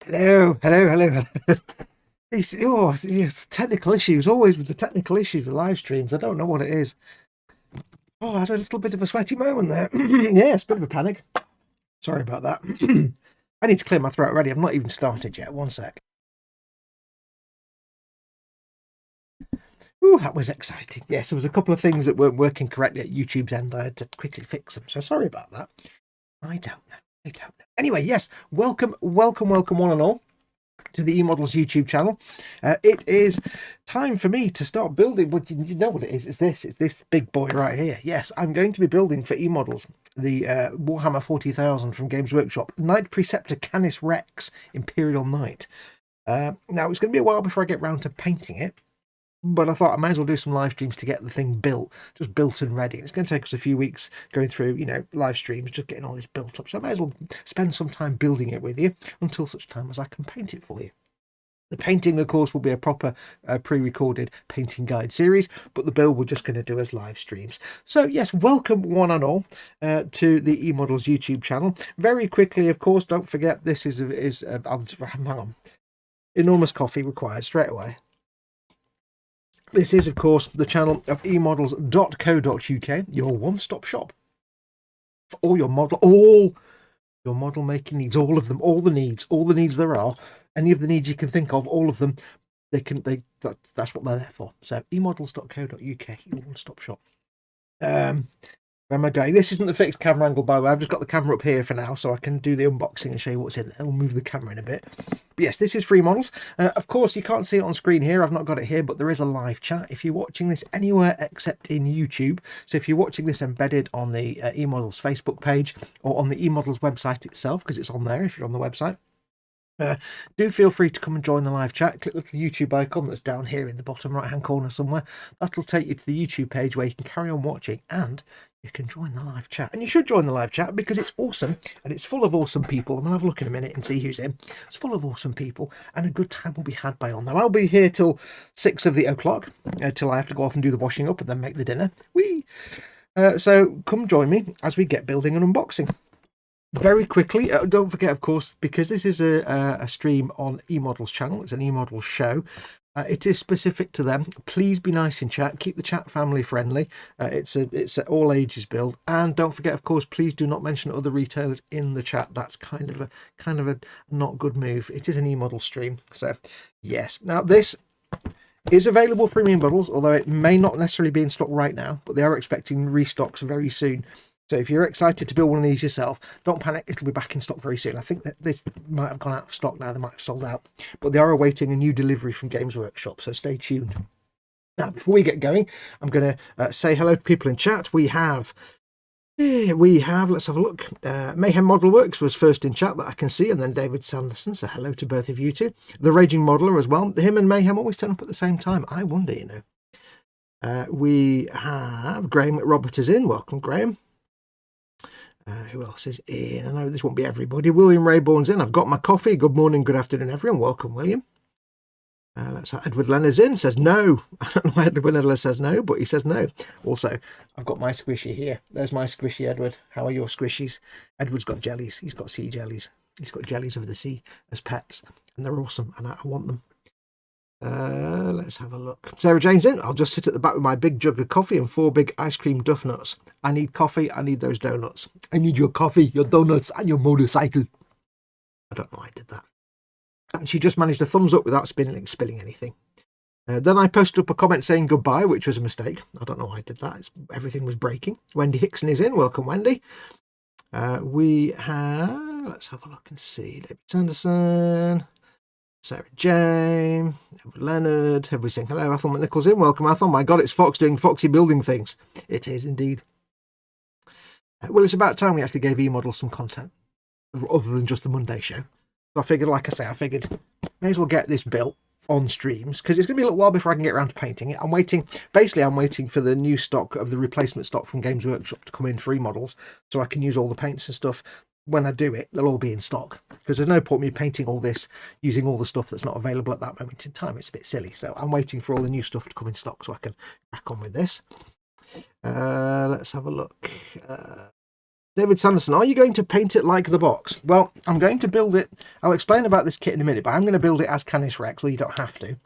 Hello, hello, hello, hello. It's technical issues. Always with the technical issues with live streams. I don't know what it is. Oh, I had a little bit of a sweaty moment there. Yeah, it's a bit of a panic. Sorry about that. I need to clear my throat already. I've not even started yet. One sec. Ooh, that was exciting. Yes, there was a couple of things that weren't working correctly at YouTube's end. I had to quickly fix them. So sorry about that. I don't know. Anyway, yes, welcome one and all to the eModels YouTube channel. It is time for me to start building. Well, you know what it is. It's this big boy right here. Yes, I'm going to be building for eModels the Warhammer 40,000 from Games Workshop, Knight Preceptor CANIS Rex Imperial Knight. Now, it's going to be a while before I get round to painting it, but I thought I might as well do some live streams to get the thing built and ready. It's going to take us a few weeks going through, live streams, just getting all this built up. So I might as well spend some time building it with you until such time as I can paint it for you. The painting, of course, will be a proper pre-recorded painting guide series, but the build we're just going to do as live streams. So yes, welcome one and all to the eModels YouTube channel. Very quickly, of course, don't forget this is hang on, enormous coffee required straight away. This is, of course, the channel of eModels.co.uk, your one-stop shop for all your model making needs, all of them, all the needs there are, any of the needs you can think of, all of them. That's what they're there for. So eModels.co.uk, your one-stop shop. Where am I going? This isn't the fixed camera angle, by the way. I've just got the camera up here for now, so I can do the unboxing and show you what's in there. We'll move the camera in a bit. But yes, this is free models. Of course, you can't see it on screen here. I've not got it here, but there is a live chat if you're watching this anywhere except in YouTube. So if you're watching this embedded on the eModels Facebook page or on the eModels website itself, because it's on there if you're on the website, do feel free to come and join the live chat. Click the little YouTube icon that's down here in the bottom right hand corner somewhere. That'll take you to the YouTube page where you can carry on watching and you can join the live chat. And you should join the live chat because it's awesome and it's full of awesome people. And we'll have a look in a minute and see who's in. It's full of awesome people and a good time will be had by on. Now I'll be here till 6 o'clock till I have to go off and do the washing up and then make the dinner. So come join me as we get building and unboxing. Very quickly, don't forget, of course, because this is a stream on eModels channel, it's an eModels show, it is specific to them. Please be nice in chat, keep the chat family friendly. It's an all ages build, and don't forget, of course, please do not mention other retailers in the chat. That's kind of a not good move. It is an eModels stream, so yes. Now this is available for eModels, although it may not necessarily be in stock right now, but they are expecting restocks very soon. So if you're excited to build one of these yourself, don't panic, it'll be back in stock very soon. I think that this might have gone out of stock now, they might have sold out, but they are awaiting a new delivery from Games Workshop, so stay tuned. Now, before we get going, I'm going to say hello to people in chat. We have, let's have a look. Mayhem Model Works was first in chat that I can see, and then David Sanderson, so hello to both of you two. The Raging Modeler as well. Him and Mayhem always turn up at the same time. I wonder, We have Graham Robert is in. Welcome, Graham. Who else is in? I know this won't be everybody. William Rayborn's in. I've got my coffee. Good morning, good afternoon, everyone. Welcome, William. Let's have Edward Leonard's in. Says no. I don't know why Edward Leonard says no, but he says no. Also, I've got my squishy here. There's my squishy, Edward. How are your squishies? Edward's got jellies. He's got sea jellies. He's got jellies of the sea as pets, and they're awesome, and I want them. Let's have a look. Sarah Jane's in. I'll just sit at the back with my big jug of coffee and 4 big ice cream duff nuts. I need coffee. I need those donuts. I need your coffee, your donuts, and your motorcycle. I don't know why I did that. And she just managed a thumbs up without spilling anything. Then I posted up a comment saying goodbye, which was a mistake. I don't know why I did that. Everything was breaking. Wendy Hickson is in. Welcome, Wendy. We have, let's have a look and see. David Sanderson, Sarah Jane, Edward Leonard. Everybody saying hello. Athol McNichols in. Welcome, Athol. My God, it's Fox doing Foxy building things. It is indeed. Well, it's about time we actually gave eModels some content other than just the Monday show. So I figured, like I say, may as well get this built on streams, because it's going to be a little while before I can get around to painting it. I'm waiting for the new stock of the replacement stock from Games Workshop to come in for eModels, so I can use all the paints and stuff. When I do it, they'll all be in stock, because there's no point me painting all this using all the stuff that's not available at that moment in time. It's a bit silly. So I'm waiting for all the new stuff to come in stock so I can crack on with this. Let's have a look. David Sanderson, are you going to paint it like the box? Well, I'm going to build it. I'll explain about this kit in a minute, but I'm going to build it as Canis Rex, so you don't have to.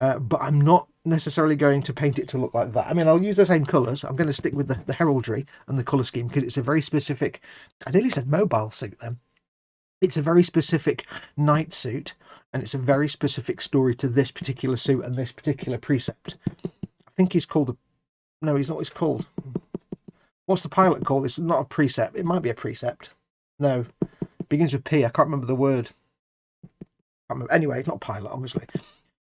But I'm not necessarily going to paint it to look like that. I mean, I'll use the same colours. I'm going to stick with the heraldry and the colour scheme, because it's a very specific, I nearly said mobile suit then. It's a very specific knight suit, and it's a very specific story to this particular suit and this particular precept. I think he's called no, he's not what he's called. What's the pilot called? It's not a precept. It might be a precept. No, it begins with P. I can't remember the word. Anyway, it's not pilot, obviously.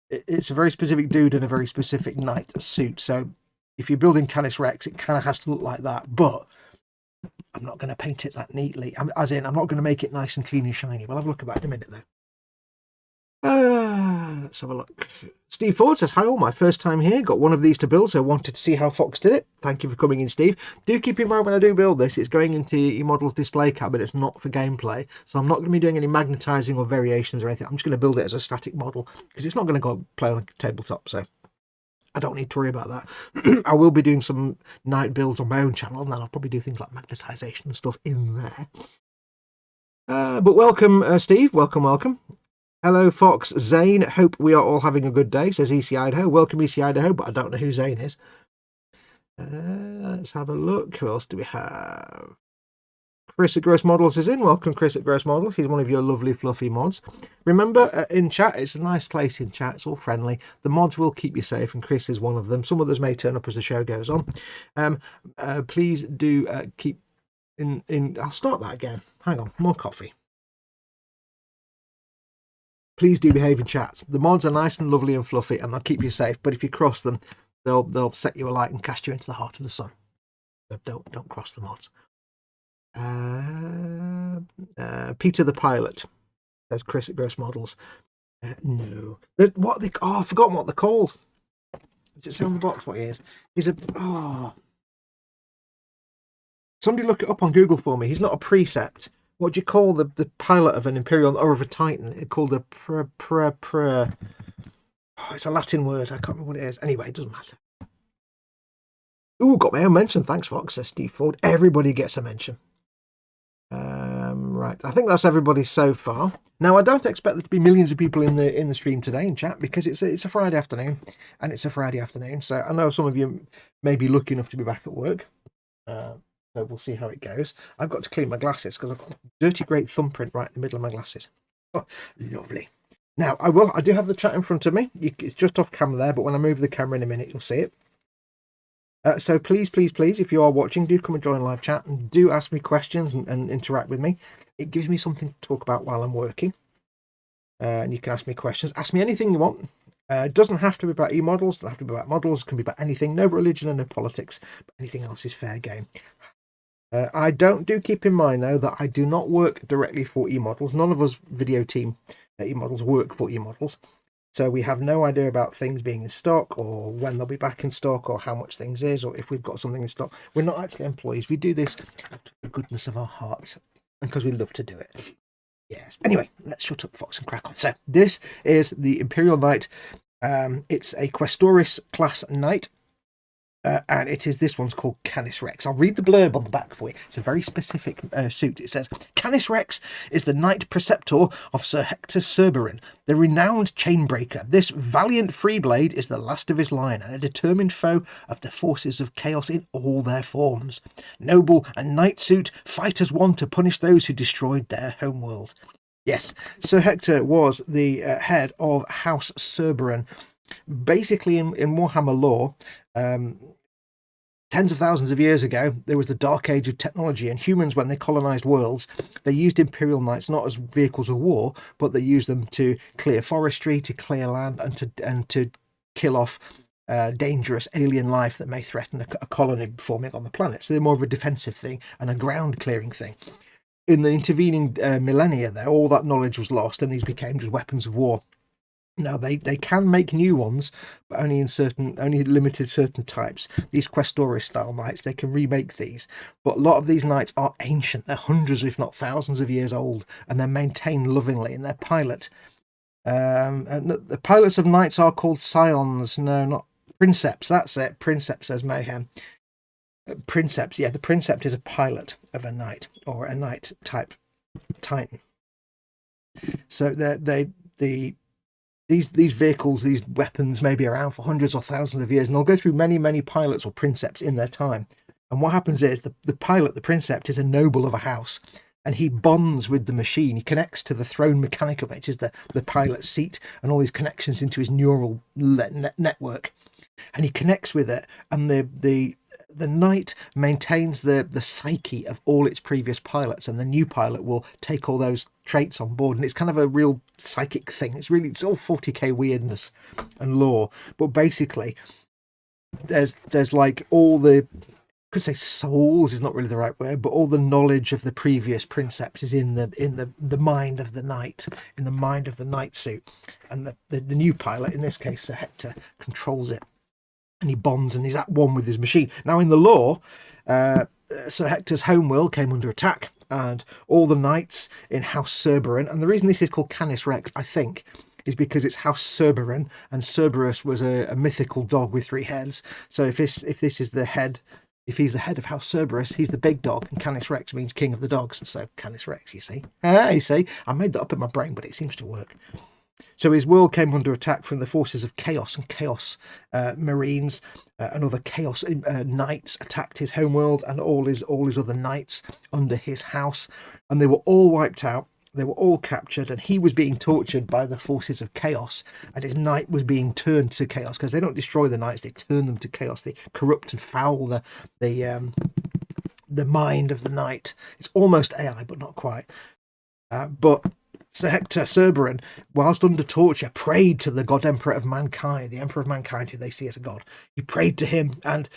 It's a very specific dude in a very specific knight suit. So if you're building Canis Rex, it kind of has to look like that. But I'm not going to paint it that neatly. As in, I'm not going to make it nice and clean and shiny. We'll have a look at that in a minute, though. Let's have a look. Steve Ford says, hi all, my first time here. Got one of these to build, so wanted to see how Fox did it. Thank you for coming in, Steve. Do keep in mind when I do build this, it's going into eModels display cabinet. It's not for gameplay. So I'm not going to be doing any magnetizing or variations or anything. I'm just going to build it as a static model, because it's not going to go play on a tabletop. So I don't need to worry about that. I will be doing some night builds on my own channel, and then I'll probably do things like magnetization and stuff in there. But welcome, Steve. Welcome. Hello, Fox. Zane, hope we are all having a good day, says EC Idaho. Welcome, EC Idaho, but I don't know who Zane is. Let's have a look. Who else do we have? Chris at Gross Models is in. Welcome, Chris at Gross Models. He's one of your lovely, fluffy mods. Remember, in chat, it's a nice place in chat. It's all friendly. The mods will keep you safe, and Chris is one of them. Some others may turn up as the show goes on. Please do keep in... I'll start that again. Hang on, more coffee. Please do behave in chat. The mods are nice and lovely and fluffy, and they'll keep you safe. But if you cross them, they'll set you alight and cast you into the heart of the sun. So don't cross the mods. Peter the Pilot, says Chris at Gross Models. No. What they? Oh, I've forgotten what they're called. Does it say on the box what he is? He's a... Oh. Somebody look it up on Google for me. He's not a precept. What do you call the pilot of an Imperial or of a Titan? It's called a Oh, it's a Latin word. I can't remember what it is. Anyway, it doesn't matter. Ooh, got my own mention. Thanks, Fox, says Steve Ford. Everybody gets a mention. Right. I think that's everybody so far. Now, I don't expect there to be millions of people in the stream today in chat, because it's a Friday afternoon, and it's a Friday afternoon. So I know some of you may be lucky enough to be back at work. So we'll see how it goes. I've got to clean my glasses because I've got a dirty great thumbprint right in the middle of my glasses. Oh, lovely. Now, I do have the chat in front of me. It's just off camera there, but when I move the camera in a minute, you'll see it. So please, if you are watching, do come and join live chat, and do ask me questions and interact with me. It gives me something to talk about while I'm working. And you can ask me questions. Ask me anything you want. It doesn't have to be about eModels. It doesn't have to be about models. It can be about anything. No religion and no politics. But anything else is fair game. I do keep in mind, though, that I do not work directly for eModels. None of us video team eModels work for eModels. So we have no idea about things being in stock, or when they'll be back in stock, or how much things is, or if we've got something in stock. We're not actually employees. We do this out of the goodness of our hearts, and because we love to do it. Yes. Anyway, let's shut up, Fox, and crack on. So this is the Imperial Knight. It's a Questoris class knight. And this one's called Canis Rex. I'll read the blurb on the back for you. It's a very specific suit. It says, Canis Rex is the Knight Preceptor of Sir Hector Cerberin, the renowned chainbreaker. This valiant freeblade is the last of his line, and a determined foe of the forces of chaos in all their forms. Noble and knight suit, fight as one to punish those who destroyed their homeworld. Yes, Sir Hector was the head of House Cerberon. Basically, in Warhammer lore, tens of thousands of years ago, there was the Dark Age of technology, and humans, when they colonized worlds, they used Imperial Knights not as vehicles of war, but they used them to clear forestry, to clear land, and to kill off dangerous alien life that may threaten a colony forming on the planet. So they're more of a defensive thing and a ground clearing thing. In the intervening millennia, there, all that knowledge was lost, and these became just weapons of war. Now they can make new ones, but only limited certain types. These Questoris style knights, they can remake these, but a lot of these knights are ancient. They're hundreds, if not thousands, of years old, and they're maintained lovingly. And their pilot, and the pilots of knights are called scions. No, not princeps. That's it. Princeps, says Mayhem. Princeps, yeah, the Princept is a pilot of a knight or a knight type titan. So these vehicles, these weapons may be around for hundreds or thousands of years, and they'll go through many pilots or princepts in their time. And what happens is the pilot, the princept, is a noble of a house, and he bonds with the machine. He connects to the throne mechanicum, which is the pilot's seat, and all these connections into his neural network. And he connects with it, and the knight maintains the psyche of all its previous pilots, and the new pilot will take all those traits on board. And it's kind of a real psychic thing. It's all 40k weirdness and lore, but basically there's like all the, I could say souls is not really the right word, but all the knowledge of the previous princeps is in the mind of the knight, in the mind of the knight suit, and the new pilot, in this case Sir Hector, controls it. And he bonds and he's at one with his machine. Now, in the lore, Sir Hector's homeworld came under attack, and all the knights in House Cerberon, and the reason this is called Canis Rex, I think, is because it's House Cerberon, and Cerberus was a mythical dog with 3 heads. So if this is the head, if he's the head of House Cerberus, he's the big dog, and Canis Rex means king of the dogs. So Canis Rex, you see. You see, I made that up in my brain, but it seems to work. So his world came under attack from the forces of Chaos, and Chaos Marines and other Chaos knights attacked his homeworld and all his other knights under his house, and they were all wiped out. They were all captured, and he was being tortured by the forces of Chaos, and his knight was being turned to Chaos, because they don't destroy the knights, they turn them to Chaos. They corrupt and foul the mind of the knight. It's almost AI, but not quite. But Sir Hector Cerberon, whilst under torture, prayed to the God Emperor of Mankind, the Emperor of Mankind, who they see as a god. He prayed to him, and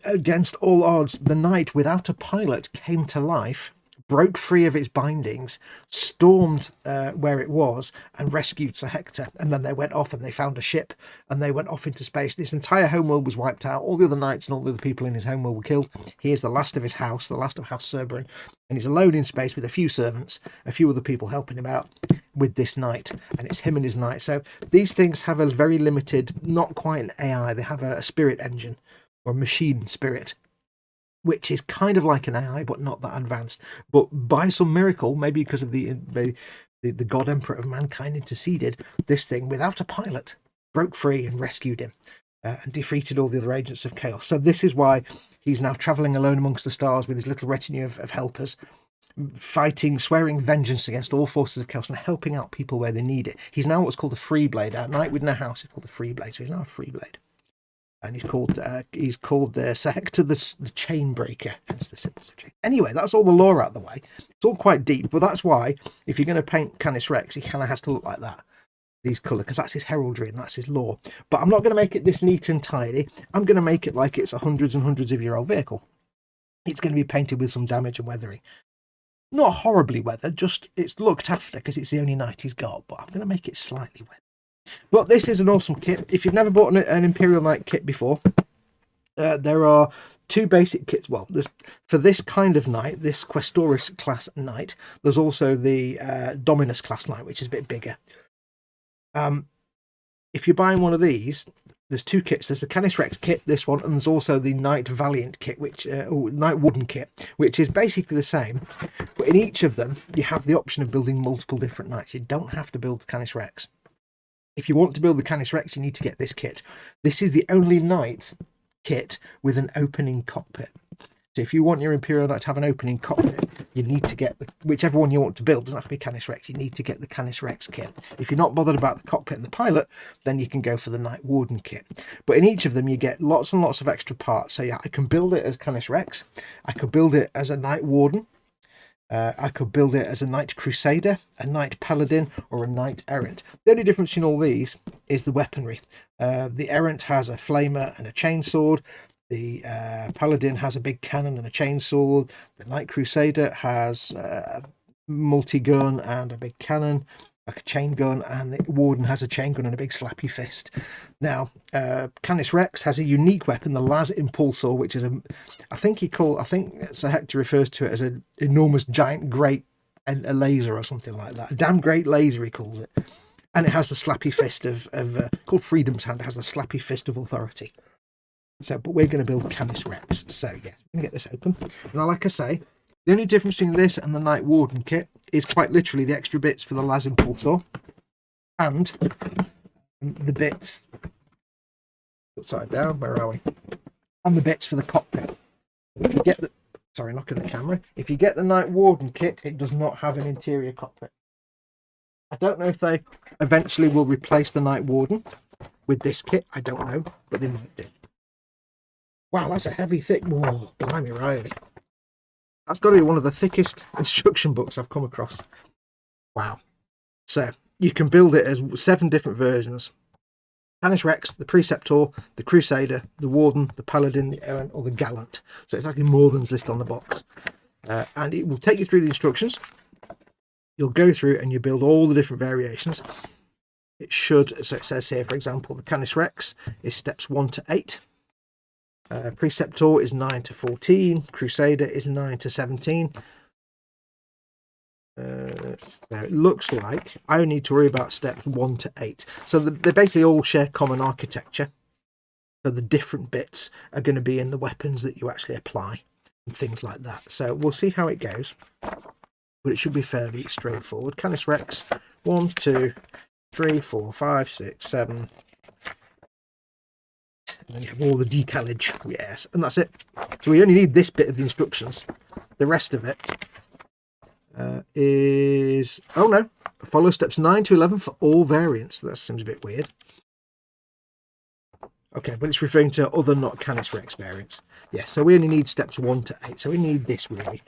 against all odds, the knight without a pilot came to life, broke free of its bindings, stormed where it was, and rescued Sir Hector. And then they went off and they found a ship, and they went off into space. This entire homeworld was wiped out. All the other knights and all the other people in his homeworld were killed. He is the last of his house, the last of House Cerberon, and he's alone in space with a few servants, a few other people helping him out with this knight, and it's him and his knight. So these things have a very limited, not quite an AI, they have a spirit engine, or a machine spirit, which is kind of like an AI, but not that advanced. But by some miracle, maybe because of the God Emperor of Mankind interceded, this thing, without a pilot, broke free and rescued him, and defeated all the other agents of Chaos. So this is why he's now travelling alone amongst the stars with his little retinue of helpers, fighting, swearing vengeance against all forces of Chaos, and helping out people where they need it. He's now what's called a free blade. At night with no house, it's called a free blade. So he's now a free blade. And he's called Sir Hector the Chain Breaker, hence the symbols of chain. Anyway, that's all the lore out of the way. It's all quite deep, but that's why if you're going to paint Canis Rex, he kind of has to look like that, these colours, because that's his heraldry and that's his lore. But I'm not going to make it this neat and tidy. I'm going to make it like it's a hundreds and hundreds of year old vehicle. It's going to be painted with some damage and weathering. Not horribly weathered, just it's looked after because it's the only knight he's got, but I'm going to make it slightly weathered. But this is an awesome kit. If you've never bought an Imperial Knight kit before, there are 2 basic kits. Well, there's, for this kind of knight, this Questoris class knight, there's also the Dominus class knight, which is a bit bigger. If you're buying one of these, there's 2 kits. There's the Canis Rex kit, this one, and there's also the Knight Valiant kit, Knight Wooden kit, which is basically the same. But in each of them, you have the option of building multiple different knights. You don't have to build the Canis Rex. If you want to build the Canis Rex, you need to get this kit. This is the only knight kit with an opening cockpit. So if you want your Imperial Knight to have an opening cockpit, you need to get whichever one you want to build. Doesn't have to be Canis Rex. You need to get the Canis Rex kit. If you're not bothered about the cockpit and the pilot, then you can go for the Knight Warden kit. But in each of them, you get lots and lots of extra parts. So yeah, I can build it as Canis Rex. I could build it as a Knight Warden. I could build it as a Knight Crusader, a Knight Paladin, or a Knight Errant. The only difference in all these is the weaponry. The Errant has a flamer and a chainsword. The Paladin has a big cannon and a chainsaw. The Knight Crusader has a multi-gun and a big cannon, like a chain gun, and the Warden has a chain gun and a big slappy fist. Now, Canis Rex has a unique weapon, the Las Impulsor, which is I think Sir Hector refers to it as an enormous giant great and a laser or something like that. A damn great laser, he calls it. And it has the slappy fist of called Freedom's Hand. It has the slappy fist of authority. So, but we're going to build Canis Rex. So, yes, we can get this open. Now, like I say, the only difference between this and the Knight Warden kit is quite literally the extra bits for the Las Impulsor and the bits upside down. Where are we? And the bits for the cockpit. If you get the knock at the camera. If you get the Knight Warden kit, it does not have an interior cockpit. I don't know if they eventually will replace the Knight Warden with this kit. I don't know, but they might do. Wow, that's a heavy, thick. Whoa, blimey, Riley. That's got to be one of the thickest instruction books I've come across. Wow. So, you can build it as 7 different versions. Canis Rex, the Preceptor, the Crusader, the Warden, the Paladin, the Errant, or the Gallant. So it's actually more than's list on the box. And it will take you through the instructions. You'll go through and you build all the different variations. It should, so it says here, for example, the Canis Rex is steps 1 to 8. Preceptor is 9 to 14. Crusader is 9 to 17. So it looks like I only need to worry about steps 1 to 8. So they basically all share common architecture. So the different bits are going to be in the weapons that you actually apply and things like that. So we'll see how it goes. But it should be fairly straightforward. Canis Rex 1, 2, 3, 4, 5, 6, 7. And then you have all the decalage, yes, and that's it. So we only need this bit of the instructions. The rest of it is, oh no, follow steps 9 to 11 for all variants. That seems a bit weird. Okay, but it's referring to other not Canis Rex variants. Yes, so we only need steps 1 to 8. So we need this really.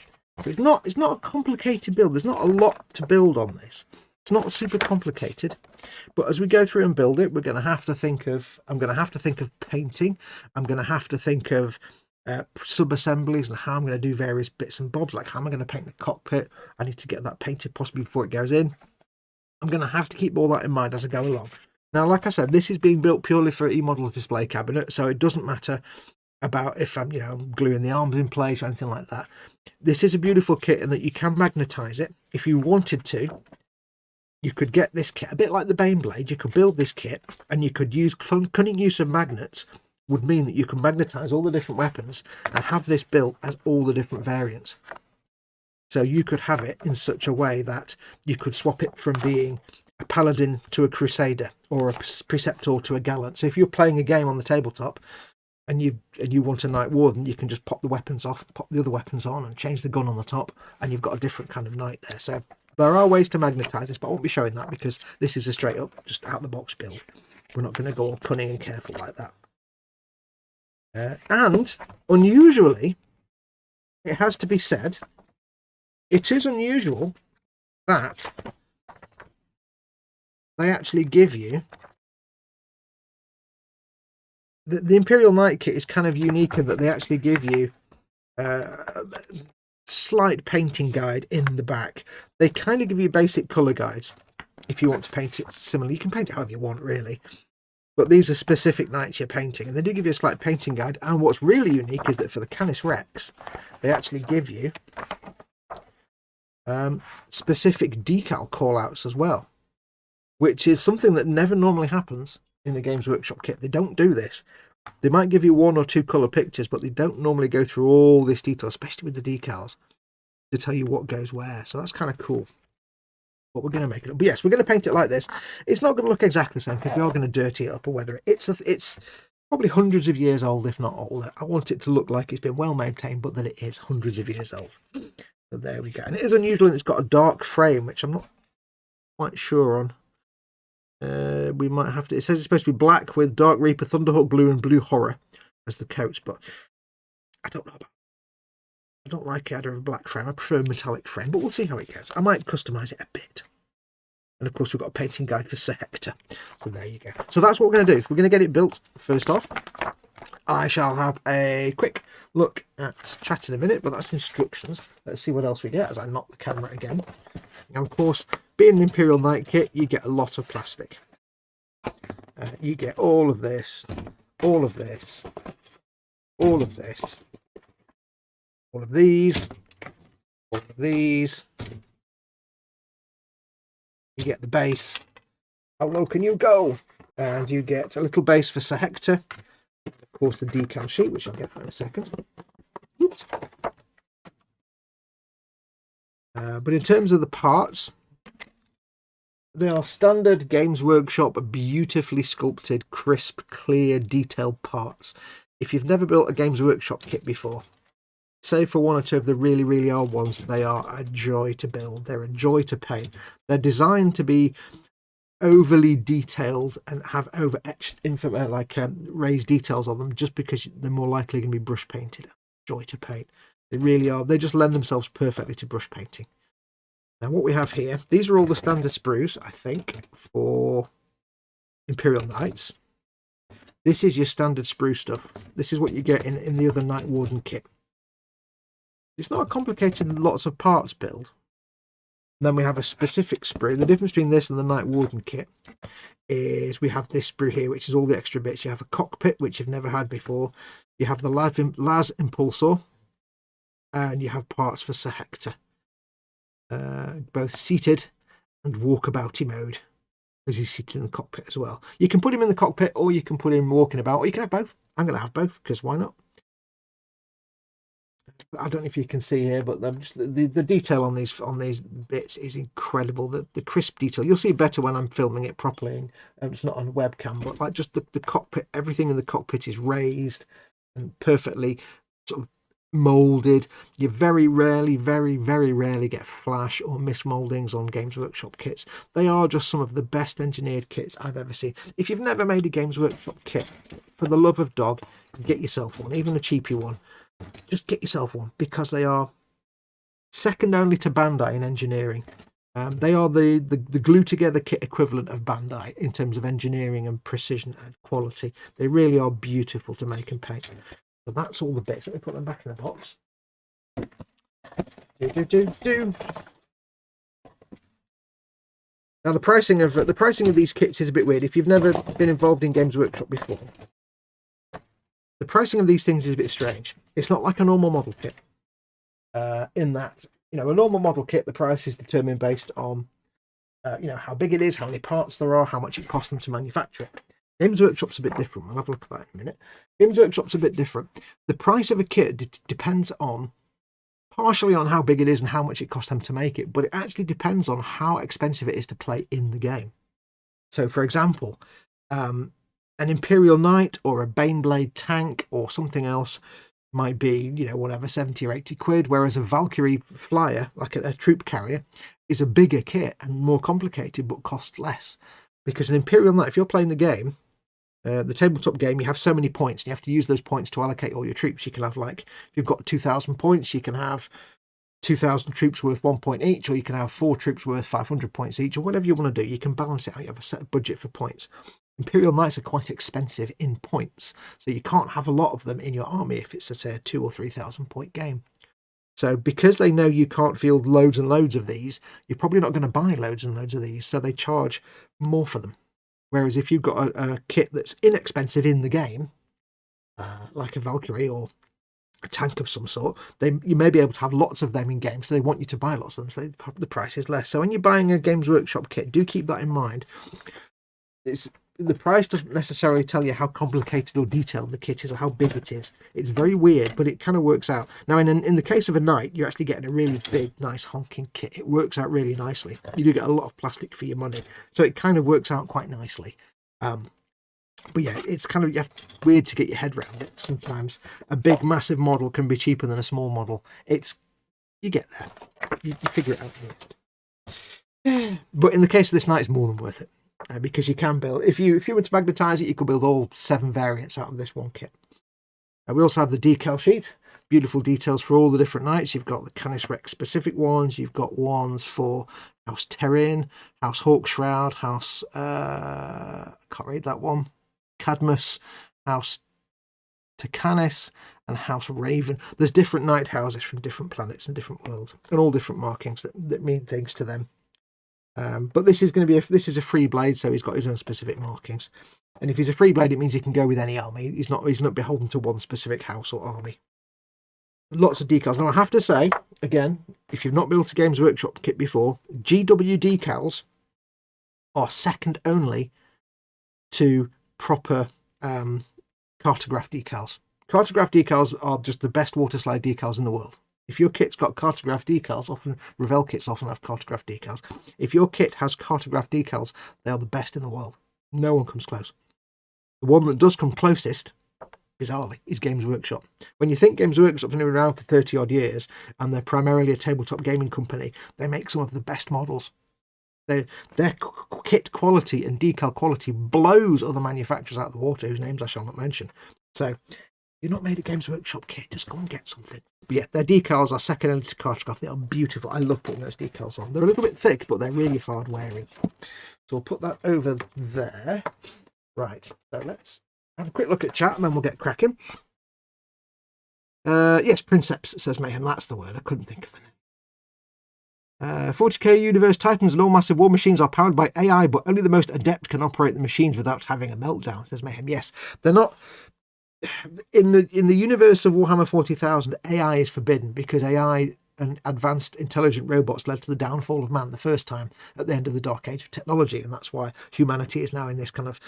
So it's not a complicated build. There's not a lot to build on this. It's not super complicated, but as we go through and build it, we're going to have to think of, I'm going to have to think of painting. I'm going to have to think of sub-assemblies and how I'm going to do various bits and bobs, like how am I going to paint the cockpit? I need to get that painted possibly before it goes in. I'm going to have to keep all that in mind as I go along. Now, like I said, this is being built purely for eModels display cabinet, so it doesn't matter about if I'm, gluing the arms in place or anything like that. This is a beautiful kit in that you can magnetize it. If you wanted to, you could get this kit, a bit like the Baneblade, you could build this kit and you could use cunning use of magnets would mean that you can magnetize all the different weapons and have this built as all the different variants. So you could have it in such a way that you could swap it from being a Paladin to a Crusader or a Preceptor to a Gallant. So if you're playing a game on the tabletop and you want a Knight Warden, you can just pop the weapons off, pop the other weapons on and change the gun on the top, and you've got a different kind of knight there. So there are ways to magnetize this, but I won't be showing that because this is a straight up, just out the box build. We're not going to go all cunning and careful like that. And unusually, it has to be said, it is unusual that they actually give you the Imperial Knight kit is kind of unique in that they actually give you slight painting guide in the back. They kind of give you basic color guides if you want to paint it similarly. You can paint it however you want really, but these are specific knights you're painting, and they do give you a slight painting guide. And what's really unique is that for the Canis Rex they actually give you specific decal callouts as well, which is something that never normally happens in the Games Workshop kit. They don't do this. They might give you 1 or 2 colour pictures, but they don't normally go through all this detail, especially with the decals, to tell you what goes where. So that's kind of cool. But we're going to make it up. But yes, we're going to paint it like this. It's not going to look exactly the same because we are going to dirty it up, or whether it's probably hundreds of years old, if not older. I want it to look like it's been well maintained, but that it is hundreds of years old. So there we go. And it is unusual, and it's got a dark frame, which I'm not quite sure on. We might have to. It says it's supposed to be black with Dark Reaper, Thunderhawk Blue, and Blue Horror as the coats, but I don't know about. I don't like it out of a black frame. I prefer a metallic frame, but we'll see how it goes. I might customize it a bit. And of course, we've got a painting guide for Sir Hector. So there you go. So that's what we're going to do. We're going to get it built first off. I shall have a quick look at chat in a minute, but that's instructions. Let's see what else we get as I knock the camera again. Now, of course, being an Imperial Knight kit, you get a lot of plastic. You get all of this, all of this, all of this, all of these, all of these. You get the base. How low can you go? And you get a little base for Sir Hector. Of course, the decal sheet, which I'll get in a second. Oops. But in terms of the parts, they are standard Games Workshop, beautifully sculpted, crisp, clear, detailed parts. If you've never built a Games Workshop kit before, save for one or two of the really, really old ones, they are a joy to build. They're a joy to paint. They're designed to be overly detailed and have over-etched, raised details on them, just because they're more likely going to be brush painted. Joy to paint. They really are. They just lend themselves perfectly to brush painting. Now, what we have here, these are all the standard sprues, I think, for Imperial Knights. This is your standard sprue stuff. This is what you get in the other Night Warden kit. It's not a complicated lots of parts build. And then we have a specific sprue. The difference between this and the Night Warden kit is we have this sprue here, which is all the extra bits. You have a cockpit, which you've never had before. You have the Las Impulsor, and you have parts for Sir Hector. Both seated and walkabouty mode, because he's seated in the cockpit as well. You can put him in the cockpit, or you can put him walking about, or you can have both. I'm going to have both, because why not? I don't know if you can see here, but the detail on these bits is incredible. The crisp detail, you'll see better when I'm filming it properly. It's not on webcam, but like just the cockpit, everything in the cockpit is raised and perfectly sort of molded. You very rarely get flash or mismoldings on Games Workshop kits. They are just some of the best engineered kits I've ever seen. If you've never made a Games Workshop kit, for the love of dog, get yourself one, even a cheapy one. Just get yourself one, because they are second only to Bandai in engineering. They are the glue together kit equivalent of Bandai in terms of engineering and precision and quality. They really are beautiful to make and paint. So that's all the bits. Let me put them back in the box. Now the pricing of these kits is a bit weird. If you've never been involved in Games Workshop before, the pricing of these things is a bit strange. It's not like a normal model kit. In that, a normal model kit, the price is determined based on, how big it is, how many parts there are, how much it costs them to manufacture it. Games Workshop's a bit different. We'll have a look at that in a minute. Games Workshop's a bit different. The price of a kit depends on, partially on how big it is and how much it costs them to make it, but it actually depends on how expensive it is to play in the game. So, for example, an Imperial Knight or a Baneblade tank or something else might be, 70 or 80 quid, whereas a Valkyrie flyer, like a troop carrier, is a bigger kit and more complicated but costs less. Because an Imperial Knight, if you're playing the game, the tabletop game, you have so many points and you have to use those points to allocate all your troops. You can have, if you've got 2,000 points, you can have 2,000 troops worth 1 point each, or you can have 4 troops worth 500 points each, or whatever you want to do. You can balance it out. You have a set budget for points. Imperial Knights are quite expensive in points, so you can't have a lot of them in your army if it's a 2,000 or 3,000 point game. So because they know you can't field loads and loads of these, you're probably not going to buy loads and loads of these, so they charge more for them. Whereas if you've got a kit that's inexpensive in the game, like a Valkyrie or a tank of some sort, you may be able to have lots of them in games, so they want you to buy lots of them, so the price is less. So when you're buying a Games Workshop kit, do keep that in mind. The price doesn't necessarily tell you how complicated or detailed the kit is or how big it is. It's very weird, but it kind of works out. Now, in the case of a knight, you're actually getting a really big, nice honking kit. It works out really nicely. You do get a lot of plastic for your money, so it kind of works out quite nicely. But yeah, it's kind of weird to get your head around it. Sometimes a big, massive model can be cheaper than a small model. You get there. You figure it out in the end. But in the case of this knight, it's more than worth it. Because you can build, if you were to magnetize it, you could build all 7 variants out of this one kit. We also have the decal sheet, beautiful details for all the different knights. You've got the Canis Rex specific ones, you've got ones for House Terrin, House Hawkshroud, House can't read that one, Cadmus, House Canis, and House Raven. There's different knight houses from different planets and different worlds, and all different markings that mean things to them. But this is going to be this is a free blade, so he's got his own specific markings. And if he's a free blade, it means he can go with any army. He's not beholden to one specific house or army. Lots of decals. Now I have to say, again, if you've not built a Games Workshop kit before, GW decals are second only to proper cartograph decals. Cartograph decals are just the best water slide decals in the world. If your kit's got cartograph decals, often Revell kits often have cartograph decals. If your kit has cartograph decals, they are the best in the world. No one comes close. The one that does come closest, bizarrely, is Games Workshop. When you think Games Workshop have been around for 30 odd years and they're primarily a tabletop gaming company, they make some of the best models. Their kit quality and decal quality blows other manufacturers out of the water, whose names I shall not mention. So, if you're not made a Games Workshop kit, just go and get something. But yeah, their decals are second only to cartograph. They are beautiful. I love putting those decals on. They're a little bit thick, but they're really hard wearing. So we'll put that over there. Right, so let's have a quick look at chat and then we'll get cracking. Yes, Princeps, says Mayhem. That's the word. I couldn't think of the name. 40k Universe Titans and all massive war machines are powered by AI, but only the most adept can operate the machines without having a meltdown, says Mayhem. Yes, they're not... In the universe of Warhammer 40,000, AI is forbidden because AI and advanced intelligent robots led to the downfall of man the first time at the end of the Dark Age of technology, and that's why humanity is now in this kind of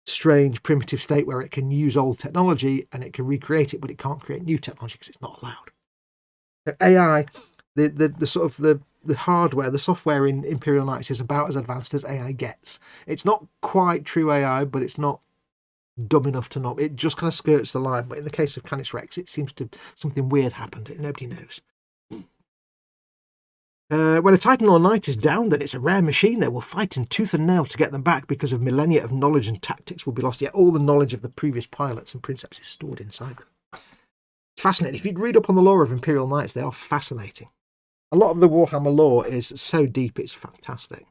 strange primitive state where it can use old technology and it can recreate it, but it can't create new technology because it's not allowed. So AI, the sort of the hardware, the software in Imperial Knights is about as advanced as AI gets. It's not quite true AI, but it's not dumb enough to not. It just kind of skirts the line. But in the case of Canis Rex, it seems to something weird happened. Nobody knows. When a Titan or Knight is downed, then it's a rare machine. They will fight in tooth and nail to get them back because of millennia of knowledge and tactics will be lost. Yet all the knowledge of the previous pilots and Princeps is stored inside them. It's fascinating. If you read up on the lore of Imperial Knights, they are fascinating. A lot of the Warhammer lore is so deep, it's fantastic.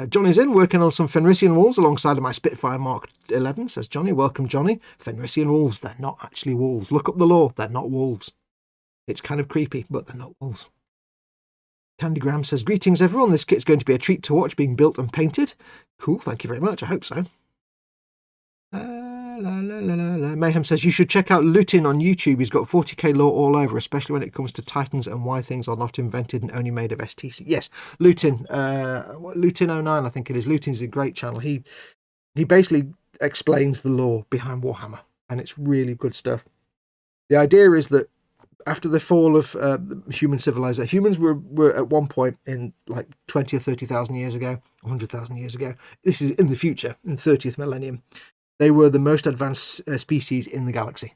Johnny's in, working on some Fenrisian wolves alongside of my Spitfire Mark 11, says Johnny. Welcome, Johnny. Fenrisian wolves, they're not actually wolves. Look up the lore, they're not wolves. It's kind of creepy, but they're not wolves. Candygram says, greetings everyone, this kit's going to be a treat to watch being built and painted. Cool, thank you very much, I hope so. Mayhem says, you should check out Lutin on YouTube. He's got 40k lore all over, especially when it comes to Titans and why things are not invented and only made of STC. Yes, Lutin, Lutin09, I think it is. Lutin's a great channel. He basically explains the lore behind Warhammer, and it's really good stuff. The idea is that after the fall of human civilization, humans were at one point in like 20 or 30,000 years ago, 100,000 years ago. This is in the future, in the 30th millennium. They were the most advanced species in the galaxy.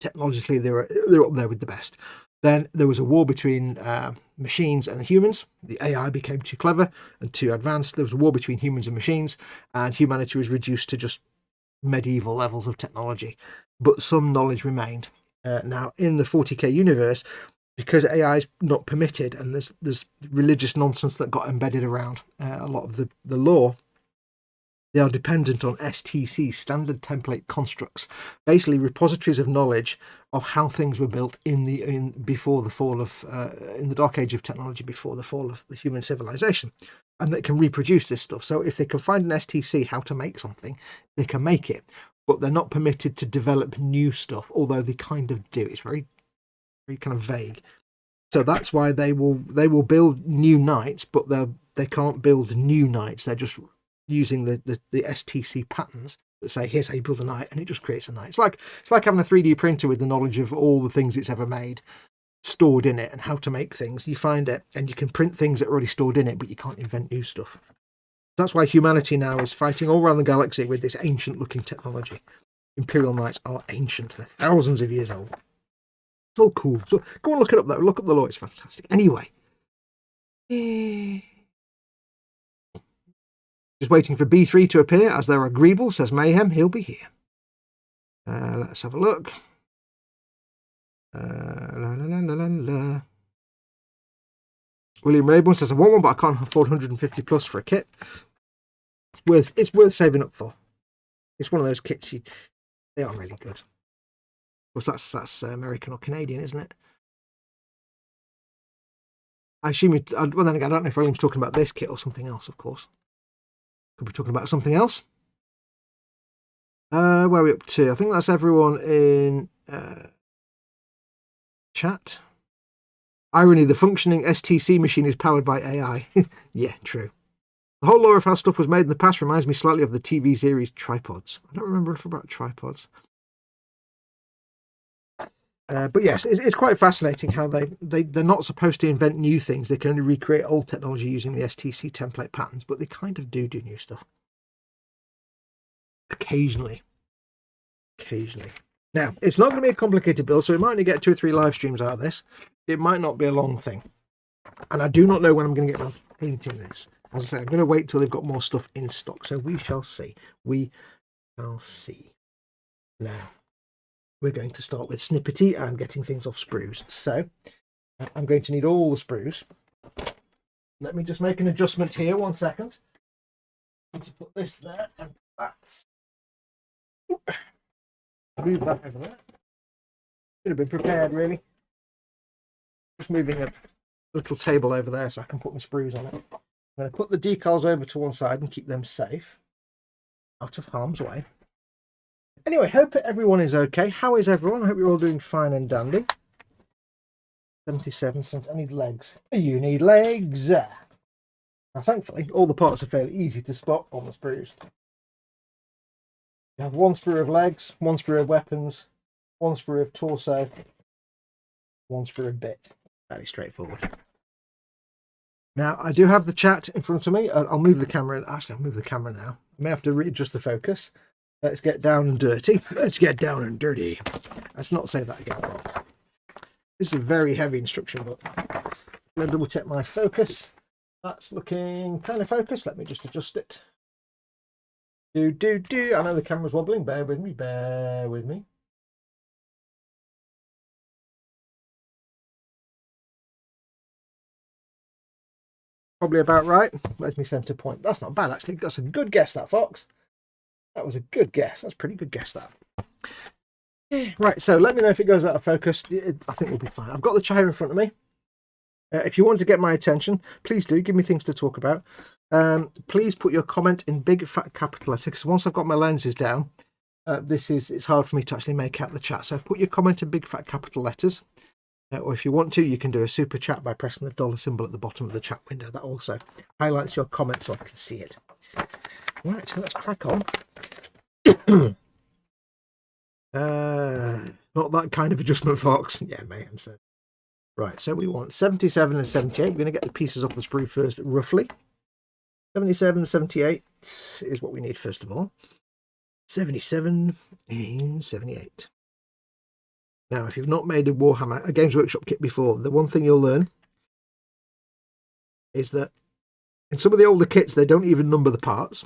Technologically, they're up there with the best. Then there was a war between machines and the humans. The AI became too clever and too advanced. There was a war between humans and machines, and humanity was reduced to just medieval levels of technology. But some knowledge remained. Now, in the 40k universe, because AI is not permitted, and there's religious nonsense that got embedded around a lot of the lore, they are dependent on STC, standard template constructs, basically repositories of knowledge of how things were built before the fall of in the Dark Age of technology, before the fall of the human civilization, and they can reproduce this stuff. So if they can find an STC how to make something, they can make it, but they're not permitted to develop new stuff, although they kind of do. It's very, very kind of vague. So that's why they will build new knights, but they can't build new knights. They're just using the STC patterns that say, here's how you build a knight, and it just creates a knight. It's like having a 3D printer with the knowledge of all the things it's ever made. stored in it and how to make things. You find it and you can print things that are already stored in it, but you can't invent new stuff. That's why humanity now is fighting all around the galaxy with this ancient looking technology. Imperial Knights are ancient. They're thousands of years old. It's all cool. So go and look it up though. Look up the lore. It's fantastic. Anyway. Just waiting for B3 to appear as they're agreeable, says Mayhem. He'll be here. Let's have a look. La, la, la, la, la. William Rayburn says, I want one, but I can't afford 150 plus for a kit. It's worth saving up for. It's one of those kits, they are really good. Of course, that's American or Canadian, isn't it? I assume, well then again, I don't know if William's talking about this kit or something else, of course. Could be talking about something else. Where are we up to? I think that's everyone in chat. Irony, the functioning STC machine is powered by AI. Yeah, true. The whole lore of how stuff was made in the past reminds me slightly of the TV series Tripods. I don't remember enough about Tripods. But yes, it's quite fascinating how they're not supposed to invent new things. They can only recreate old technology using the STC template patterns, but they kind of do new stuff. Occasionally. Now, it's not going to be a complicated build, so we might only get 2 or 3 live streams out of this. It might not be a long thing. And I do not know when I'm going to get around to painting this. As I say, I'm going to wait till they've got more stuff in stock, so we shall see. We shall see. Now, we're going to start with snippety and getting things off sprues. So, I'm going to need all the sprues. Let me just make an adjustment here, 1 second. I need to put this there and that's... Move that over there. Should have been prepared, really. Just moving a little table over there so I can put my sprues on it. I'm going to put the decals over to one side and keep them safe, out of harm's way. Anyway, hope everyone is okay. How is everyone? I hope you're all doing fine and dandy. 77 cents. I need legs. You need legs. Now, thankfully, all the parts are fairly easy to spot on the sprues. You have 1 sprue of legs, 1 sprue of weapons, 1 sprue of torso, 1 sprue of bit. Fairly straightforward. Now, I do have the chat in front of me. I'll move the camera. Actually, I'll move the camera now. I may have to readjust the focus. Let's get down and dirty. Let's get down and dirty. Let's not say that again. This is a very heavy instruction book. I'm going to double check my focus. That's looking kind of focused. Let me just adjust it. I know the camera's wobbling. Bear with me. Bear with me. Probably about right. Where's my centre point? That's not bad, actually. That's a good guess, that, Fox. That was a good guess. That's a pretty good guess, that. Right, so let me know if it goes out of focus. I think we'll be fine. I've got the chair in front of me. If you want to get my attention, please do. Give me things to talk about. Please put your comment in big fat capital letter, because once I've got my lenses down, it's hard for me to actually make out the chat. So put your comment in big fat capital letters. Or if you want to, you can do a super chat by pressing the dollar symbol at the bottom of the chat window. That also highlights your comment so I can see it. Right, so let's crack on. Not that kind of adjustment, Fox. Yeah, Mayhem said. Right, so we want 77 and 78. We're going to get the pieces off the sprue first, roughly. 77 and 78 is what we need first of all. 77 and 78. Now, if you've not made a Warhammer, a Games Workshop kit before, the one thing you'll learn is that in some of the older kits, they don't even number the parts.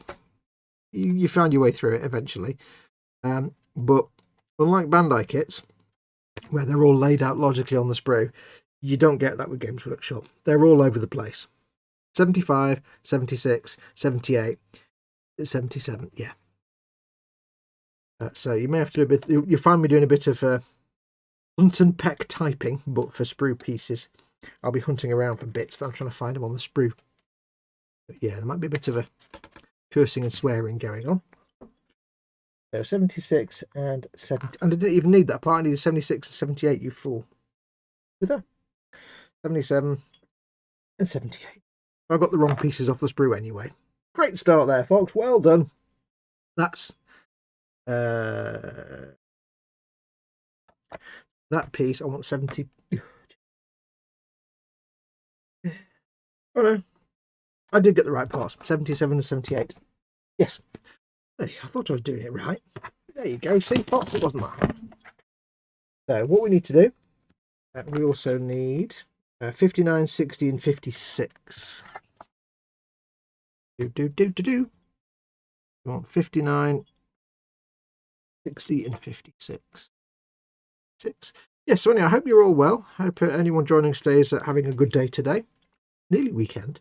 You find your way through it eventually. But unlike Bandai kits, where they're all laid out logically on the sprue, you don't get that with Games Workshop. They're all over the place. 75, 76, 78, 77, yeah. So you may have to do a bit, you'll find me doing a bit of hunt and peck typing, but for sprue pieces. I'll be hunting around for bits that I'm trying to find them on the sprue. But yeah, there might be a bit of a cursing and swearing going on. So 76 and 70. And I didn't even need that part. I needed 76 and 78, you fool. With that. 77 and 78. I got the wrong pieces off the sprue anyway. Great start there, folks. Well done. That's that piece. I want 70. Oh no, I did get the right parts. 77 and 78. Yes. Hey, I thought I was doing it right. There you go. See, Foxx, it wasn't that hard. So what we need to do, we also need 59, 60 and 56. We want 59, 60 and 56. Yes, so anyway, I hope you're all well. I hope anyone joining today is having a good day today. Nearly weekend.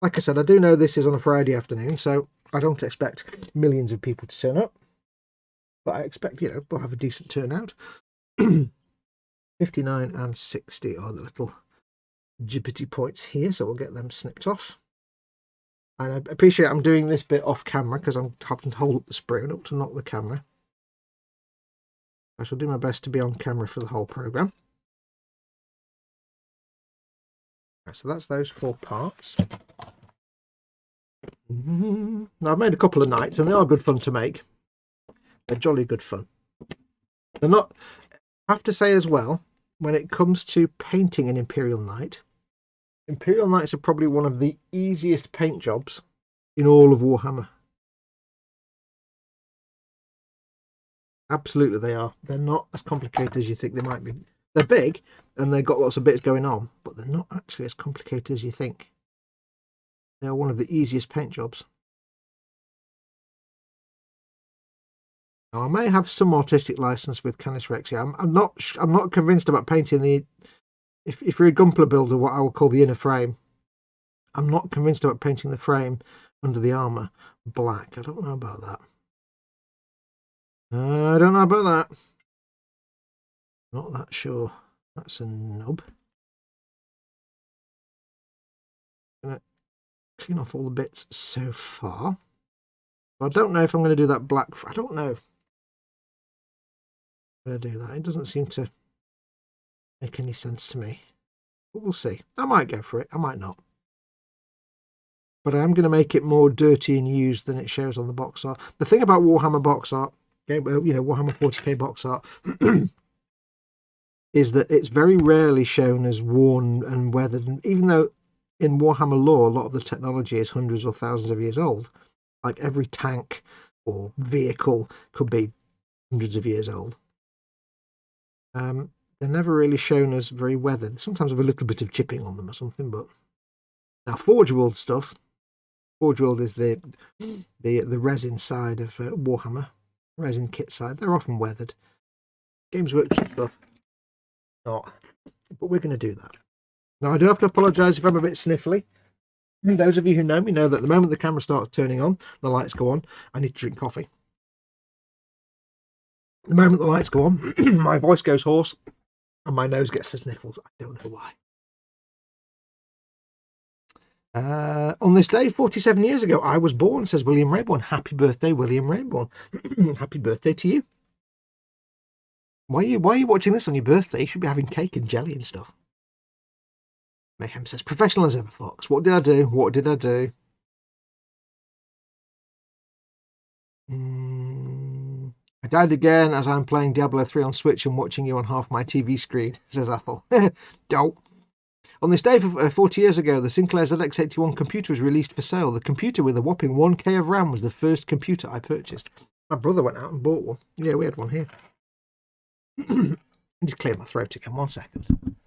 Like I said, I do know this is on a Friday afternoon, so I don't expect millions of people to turn up. But I expect, you know, we'll have a decent turnout. 59 and 60 are the little gibbety points here, so we'll get them snipped off. And I appreciate I'm doing this bit off camera because I'm having to hold up the spray not to knock the camera. I shall do my best to be on camera for the whole programme. Right, so that's those 4 parts. Now I've made a couple of knights and they are good fun to make. They're jolly good fun. They're not, I have to say as well, when it comes to painting an Imperial Knight, Imperial Knights are probably one of the easiest paint jobs in all of Warhammer. Absolutely they are. They're not as complicated as you think they might be. They're big and they've got lots of bits going on, but they're not actually as complicated as you think. They're one of the easiest paint jobs. Now, I may have some artistic license with Canis Rex here. I'm not convinced about painting the, if you're a Gumpler builder, what I would call the inner frame. I'm not convinced about painting the frame under the armour black. I don't know about that. I don't know about that. Not that sure. That's a nub. I'm going to clean off all the bits so far. I don't know if I'm going to do that black. I don't know. I'm going to do that. It doesn't seem to make any sense to me. But we'll see. I might go for it. I might not. But I am going to make it more dirty and used than it shows on the box art. The thing about Warhammer box art, you know, Warhammer 40K box art, is that it's very rarely shown as worn and weathered. And even though in Warhammer lore, a lot of the technology is hundreds or thousands of years old, like every tank or vehicle could be hundreds of years old. They're never really shown as very weathered. Sometimes with a little bit of chipping on them or something. But now Forge World stuff. Forge World is the resin side of Warhammer, resin kit side. They're often weathered. Games Workshop stuff, not. But we're going to do that. Now I do have to apologise if I'm a bit sniffly. Those of you who know me know that the moment the camera starts turning on, the lights go on, I need to drink coffee. The moment the lights go on, my voice goes hoarse and my nose gets the sniffles. I don't know why. On this day, 47 years ago, I was born, says William Rayborn. Happy birthday, William Rayborn. Happy birthday to you. Why are you watching this on your birthday? You should be having cake and jelly and stuff. Mayhem says, professional as ever, Foxx. What did I do? What did I do? I died again as I'm playing Diablo 3 on Switch and watching you on half my TV screen, says Athel. Dope. On this day, 40 years ago, the Sinclair ZX81 computer was released for sale. The computer with a whopping 1K of RAM was the first computer I purchased. My brother went out and bought one. Yeah, we had one here. I need to clear my throat again. 1 second.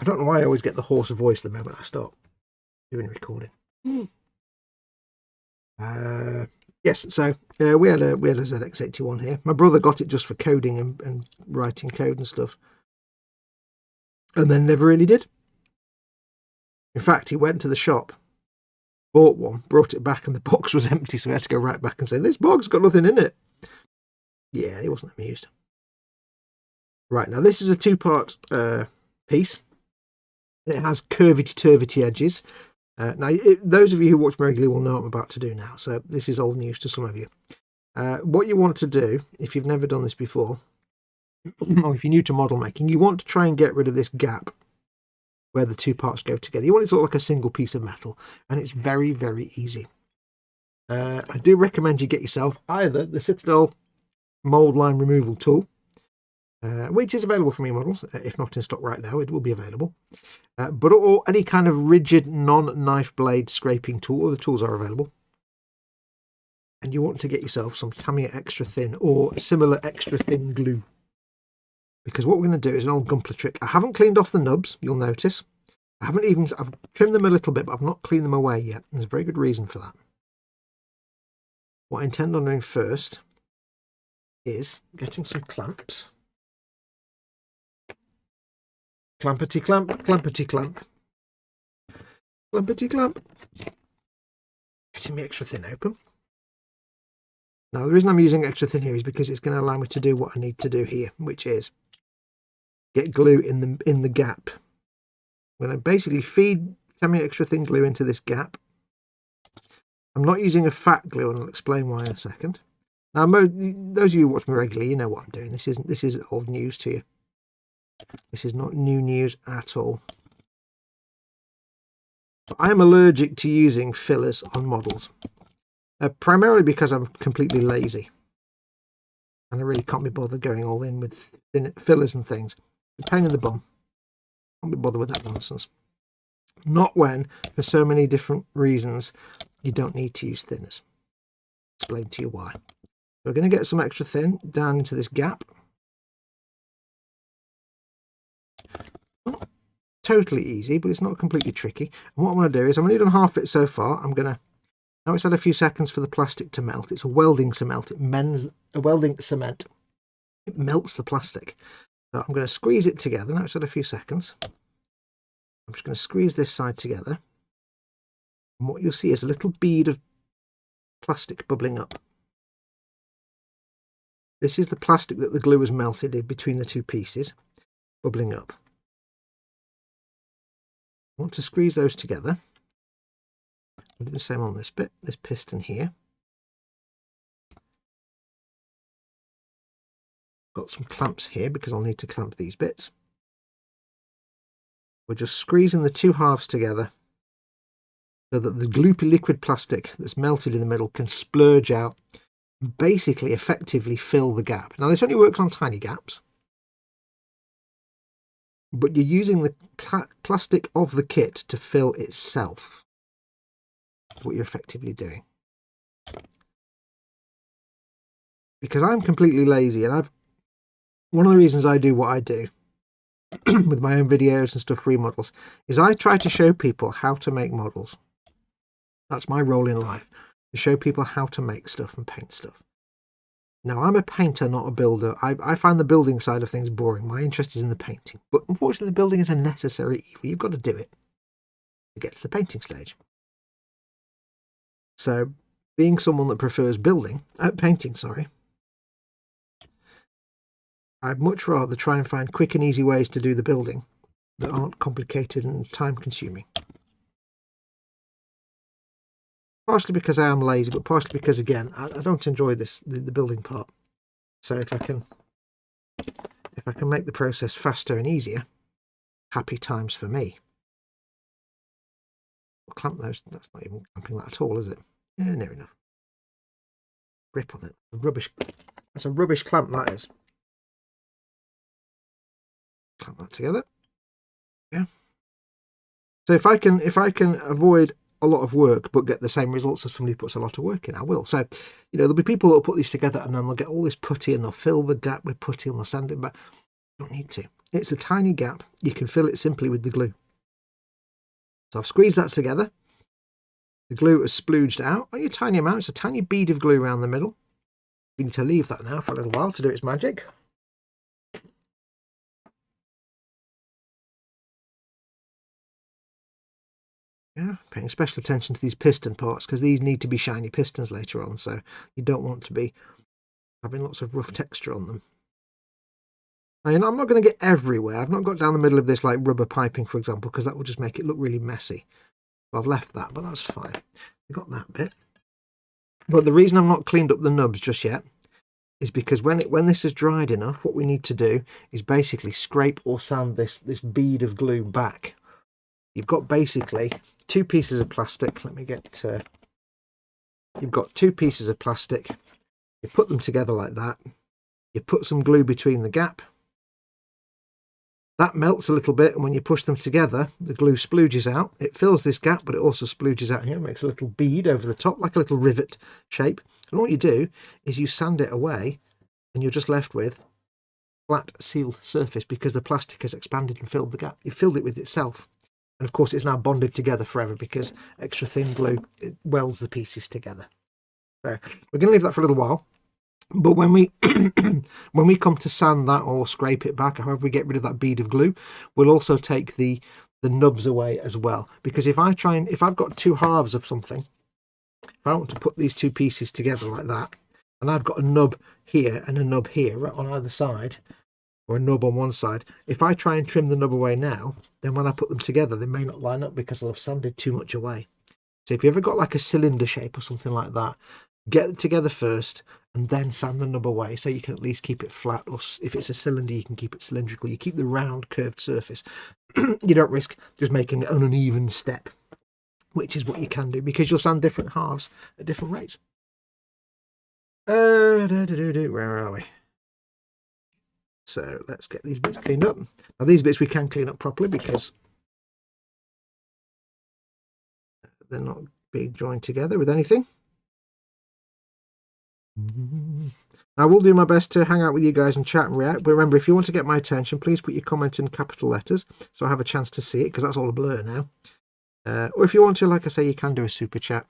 I don't know why I always get the hoarse voice the moment I start doing recording. Yes, so we had a ZX81 here. My brother got it just for coding and writing code and stuff, and then never really did. In fact, he went to the shop, bought one, brought it back, and the box was empty, so we had to go right back and say, this box got nothing in it. Yeah, he wasn't amused. Right, now this is a 2-part piece. It has curvity-turvity edges. Now, those of you who watch me regularly will know what I'm about to do now, so this is old news to some of you. What you want to do, if you've never done this before, or if you're new to model making, you want to try and get rid of this gap where the 2 parts go together. You want it to look like a single piece of metal, and it's very, very easy. I do recommend you get yourself either the Citadel mold line removal tool, which is available from eModels. If not in stock right now, it will be available. Or any kind of rigid non-knife blade scraping tool. All the tools are available. And you want to get yourself some Tamiya extra thin or similar extra thin glue. Because what we're going to do is an old Gumpler trick. I haven't cleaned off the nubs, you'll notice. I've trimmed them a little bit, but I've not cleaned them away yet. There's a very good reason for that. What I intend on doing first is getting some clamps. Clampety clamp, clampety clamp. Clampety clamp. Getting me extra thin open. Now, the reason I'm using extra thin here is because it's going to allow me to do what I need to do here, which is get glue in the gap. I'm going to basically feed Tamiya extra thin glue into this gap. I'm not using a fat glue, and I'll explain why in a second. Now, those of you who watch me regularly, you know what I'm doing. This is old news to you. This is not new news at all. I am allergic to using fillers on models, primarily because I'm completely lazy, and I really can't be bothered going all in with fillers and things. It's a pain in the bum. Can't be bothered with that nonsense. Not when, for so many different reasons, you don't need to use thinners. Explain to you why. We're going to get some extra thin down into this gap. Not totally easy, but it's not completely tricky. And what I'm going to do is, I'm only done half it so far. Now it's had a few seconds for the plastic to melt. It's a welding cement. A welding cement. It melts the plastic. So I'm going to squeeze it together. Now it's had a few seconds. I'm just going to squeeze this side together. And what you'll see is a little bead of plastic bubbling up. This is the plastic that the glue has melted in between the two pieces, bubbling up. I want to squeeze those together. I'll do the same on this bit, this piston here. Got some clamps here because I'll need to clamp these bits. We're just squeezing the two halves together so that the gloopy liquid plastic that's melted in the middle can splurge out and basically effectively fill the gap. Now, this only works on tiny gaps, but you're using the plastic of the kit to fill itself. That's what you're effectively doing. Because I'm completely lazy, and one of the reasons I do what I do with my own videos and stuff for eModels is I try to show people how to make models. That's my role in life, to show people how to make stuff and paint stuff. Now, I'm a painter, not a builder. I find the building side of things boring. My interest is in the painting. But unfortunately, the building is a necessary evil. You've got to do it to get to the painting stage. So, being someone that prefers painting, I'd much rather try and find quick and easy ways to do the building that aren't complicated and time-consuming. Partially because I am lazy, but partially because, again, I don't enjoy the building part. So if I can make the process faster and easier, happy times for me. I'll clamp those. That's not even clamping that at all, is it? Yeah, near enough. Grip on it. Rubbish. That's a rubbish clamp, that is. Clamp that together. Yeah. So if I can avoid a lot of work but get the same results as somebody who puts a lot of work in, I will. So, there'll be people that'll put these together and then they'll get all this putty and they'll fill the gap with putty and they'll sand it back. You don't need to. It's a tiny gap. You can fill it simply with the glue. So I've squeezed that together. The glue has splooged out. Only a tiny amount. It's a tiny bead of glue around the middle. We need to leave that now for a little while to do its magic. Yeah, paying special attention to these piston parts because these need to be shiny pistons later on, so you don't want to be having lots of rough texture on them. Now, I'm not going to get everywhere. I've not got down the middle of this like rubber piping, for example, because that will just make it look really messy. So I've left that, but that's fine. We've got that bit. But the reason I've not cleaned up the nubs just yet is because when this is dried enough, what we need to do is basically scrape or sand this bead of glue back. You've got basically two pieces of plastic. Let me get you've got two pieces of plastic, you put them together like that, you put some glue between the gap, that melts a little bit, and when you push them together, the glue splooges out. It fills this gap, but it also splooges out here, makes a little bead over the top, like a little rivet shape. And what you do is you sand it away, and you're just left with flat sealed surface because the plastic has expanded and filled the gap. You filled it with itself. And of course it's now bonded together forever because extra thin glue, it welds the pieces together. So we're going to leave that for a little while. But when we when we come to sand that or scrape it back, however we get rid of that bead of glue, we'll also take the nubs away as well. Because if I've got two halves of something, if I want to put these two pieces together like that, and I've got a nub here and a nub here right on either side, or a nub on one side, if I try and trim the nub away now, then when I put them together they may not line up because I'll have sanded too much away. So if you ever got like a cylinder shape or something like that, get it together first and then sand the nub away so you can at least keep it flat, or if it's a cylinder you can keep it cylindrical. You keep the round curved surface. You don't risk just making an uneven step, which is what you can do because you'll sand different halves at different rates. Where are we? So let's get these bits cleaned up. Now these bits we can clean up properly because they're not being joined together with anything. I will do my best to hang out with you guys and chat and react, but remember, if you want to get my attention, please put your comment in capital letters so I have a chance to see it, because that's all a blur now. Or if you want to, like I say, you can do a super chat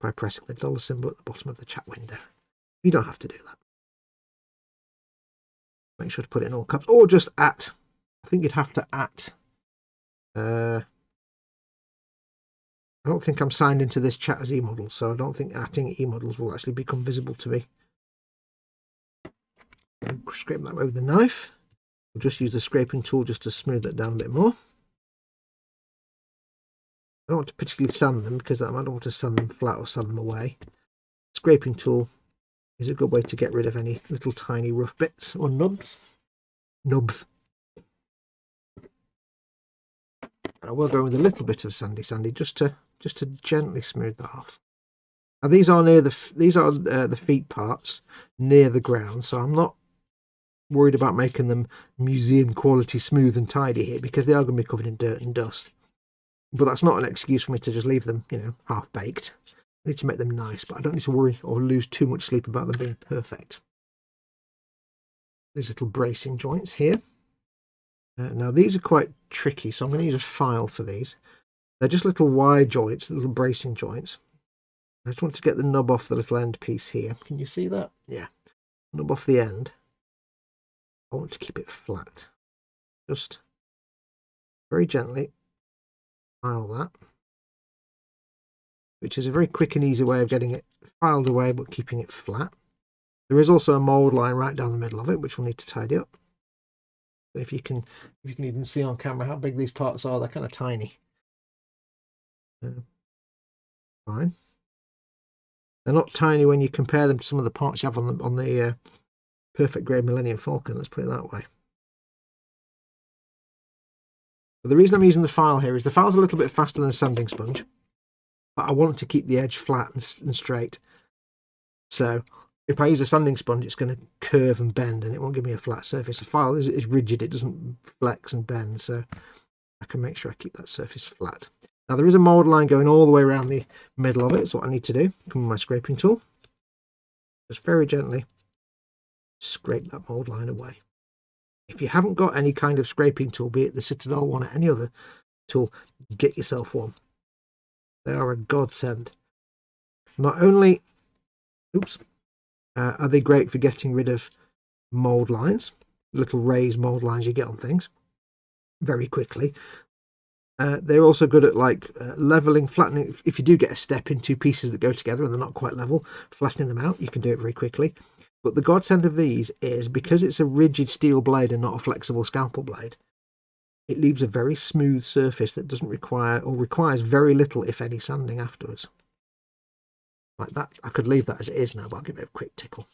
by pressing the dollar symbol at the bottom of the chat window. You don't have to do that. Make sure to put it in all caps, or just at. I think you'd have to at. I don't think I'm signed into this chat as eModels, so I don't think atting eModels will actually become visible to me. Scrape that way with the knife. We'll just use the scraping tool just to smooth that down a bit more. I don't want to particularly sand them because I don't want to sand them flat or sand them away. Scraping tool is a good way to get rid of any little tiny rough bits or nubs. I will go with a little bit of sandy just to gently smooth that off. Now these are the feet parts near the ground, so I'm not worried about making them museum quality smooth and tidy here because they are going to be covered in dirt and dust. But that's not an excuse for me to just leave them, you know, half baked. I need to make them nice, but I don't need to worry or lose too much sleep about them being perfect. These little bracing joints here. Now these are quite tricky, so I'm going to use a file for these. They're just little wide joints, little bracing joints. I just want to get the nub off the little end piece here. Can you see that? Yeah. Nub off the end. I want to keep it flat. Just very gently file that, which is a very quick and easy way of getting it filed away but keeping it flat. There is also a mould line right down the middle of it, which we'll need to tidy up. If you can even see on camera how big these parts are, they're kind of tiny. Fine. They're not tiny when you compare them to some of the parts you have on the perfect grade Millennium Falcon. Let's put it that way. But the reason I'm using the file here is the file's a little bit faster than a sanding sponge, but I want to keep the edge flat and straight. So if I use a sanding sponge, it's going to curve and bend and it won't give me a flat surface. The file is rigid, it doesn't flex and bend, so I can make sure I keep that surface flat. Now there is a mould line going all the way around the middle of it, so what I need to do, come with my scraping tool, just very gently scrape that mould line away. If you haven't got any kind of scraping tool, be it the Citadel one or any other tool, get yourself one. They are a godsend. Not only are they great for getting rid of mould lines, little raised mould lines you get on things very quickly. They're also good at leveling, flattening. If you do get a step in two pieces that go together and they're not quite level, flattening them out, you can do it very quickly. But the godsend of these is because it's a rigid steel blade and not a flexible scalpel blade, it leaves a very smooth surface that doesn't require or requires very little, if any, sanding afterwards. Like that, I could leave that as it is now, but I'll give it a quick tickle.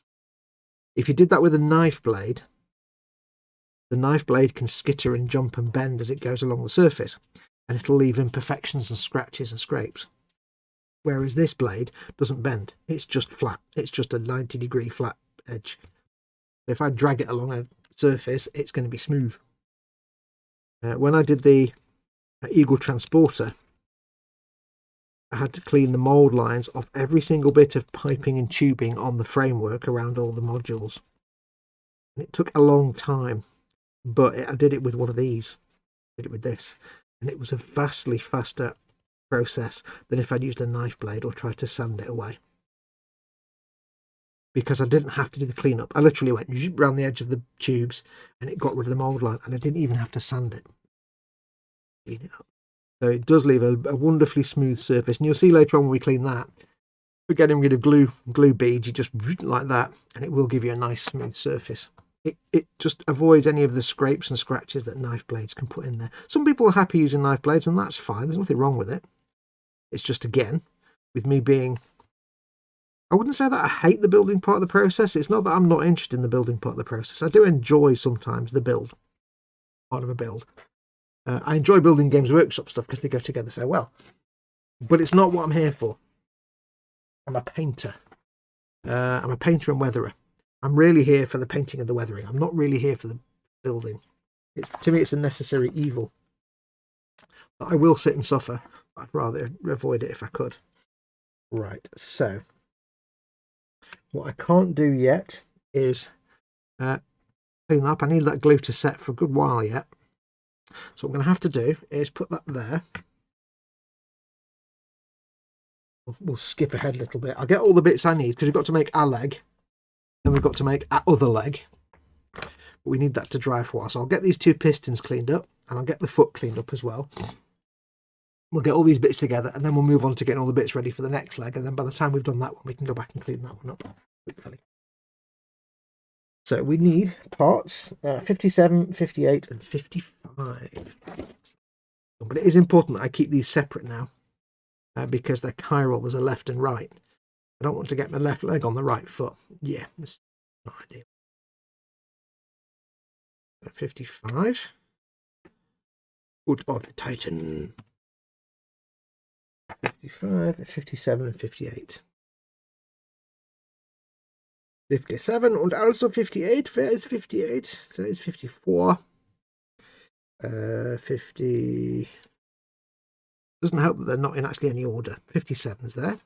If you did that with a knife blade, the knife blade can skitter and jump and bend as it goes along the surface, and it'll leave imperfections and scratches and scrapes. Whereas this blade doesn't bend. It's just flat. It's just a 90-degree flat edge. If I drag it along a surface, it's going to be smooth. When I did the Eagle Transporter, I had to clean the mould lines off every single bit of piping and tubing on the framework around all the modules. And it took a long time, but I did it with one of these. I did it with this. And it was a vastly faster process than if I'd used a knife blade or tried to sand it away. Because I didn't have to do the cleanup. I literally went around the edge of the tubes and it got rid of the mould line, and I didn't even have to sand it. Clean it up. So it does leave a wonderfully smooth surface. And you'll see later on when we clean that, we're getting rid of glue beads. You just like that, and it will give you a nice smooth surface. It just avoids any of the scrapes and scratches that knife blades can put in there. Some people are happy using knife blades, and that's fine. There's nothing wrong with it. It's just, again, with me being... I wouldn't say that I hate the building part of the process. It's not that I'm not interested in the building part of the process. I do enjoy sometimes the build, part of a build. I enjoy building Games Workshop stuff because they go together so well. But it's not what I'm here for. I'm a painter. I'm a painter and weatherer. I'm really here for the painting and the weathering. I'm not really here for the building. To me, it's a necessary evil. But I will sit and suffer. I'd rather avoid it if I could. Right, so what I can't do yet is clean up. I need that glue to set for a good while yet. So what I'm going to have to do is put that there. We'll skip ahead a little bit. I'll get all the bits I need because we've got to make our leg. Then we've got to make our other leg. But we need that to dry for a while. So I'll get these two pistons cleaned up and I'll get the foot cleaned up as well. We'll get all these bits together and then we'll move on to getting all the bits ready for the next leg. And then by the time we've done that one, we can go back and clean that one up. So we need parts 57, 58 and 55. But it is important that I keep these separate now because they're chiral. There's a left and right. I don't want to get my left leg on the right foot. Yeah, that's not ideal. 55. Foot of the Titan. 55, 57 and 58. 57 and also 58. Where is 58? So it's 54. 50. Doesn't help that they're not in actually any order. 57 is there.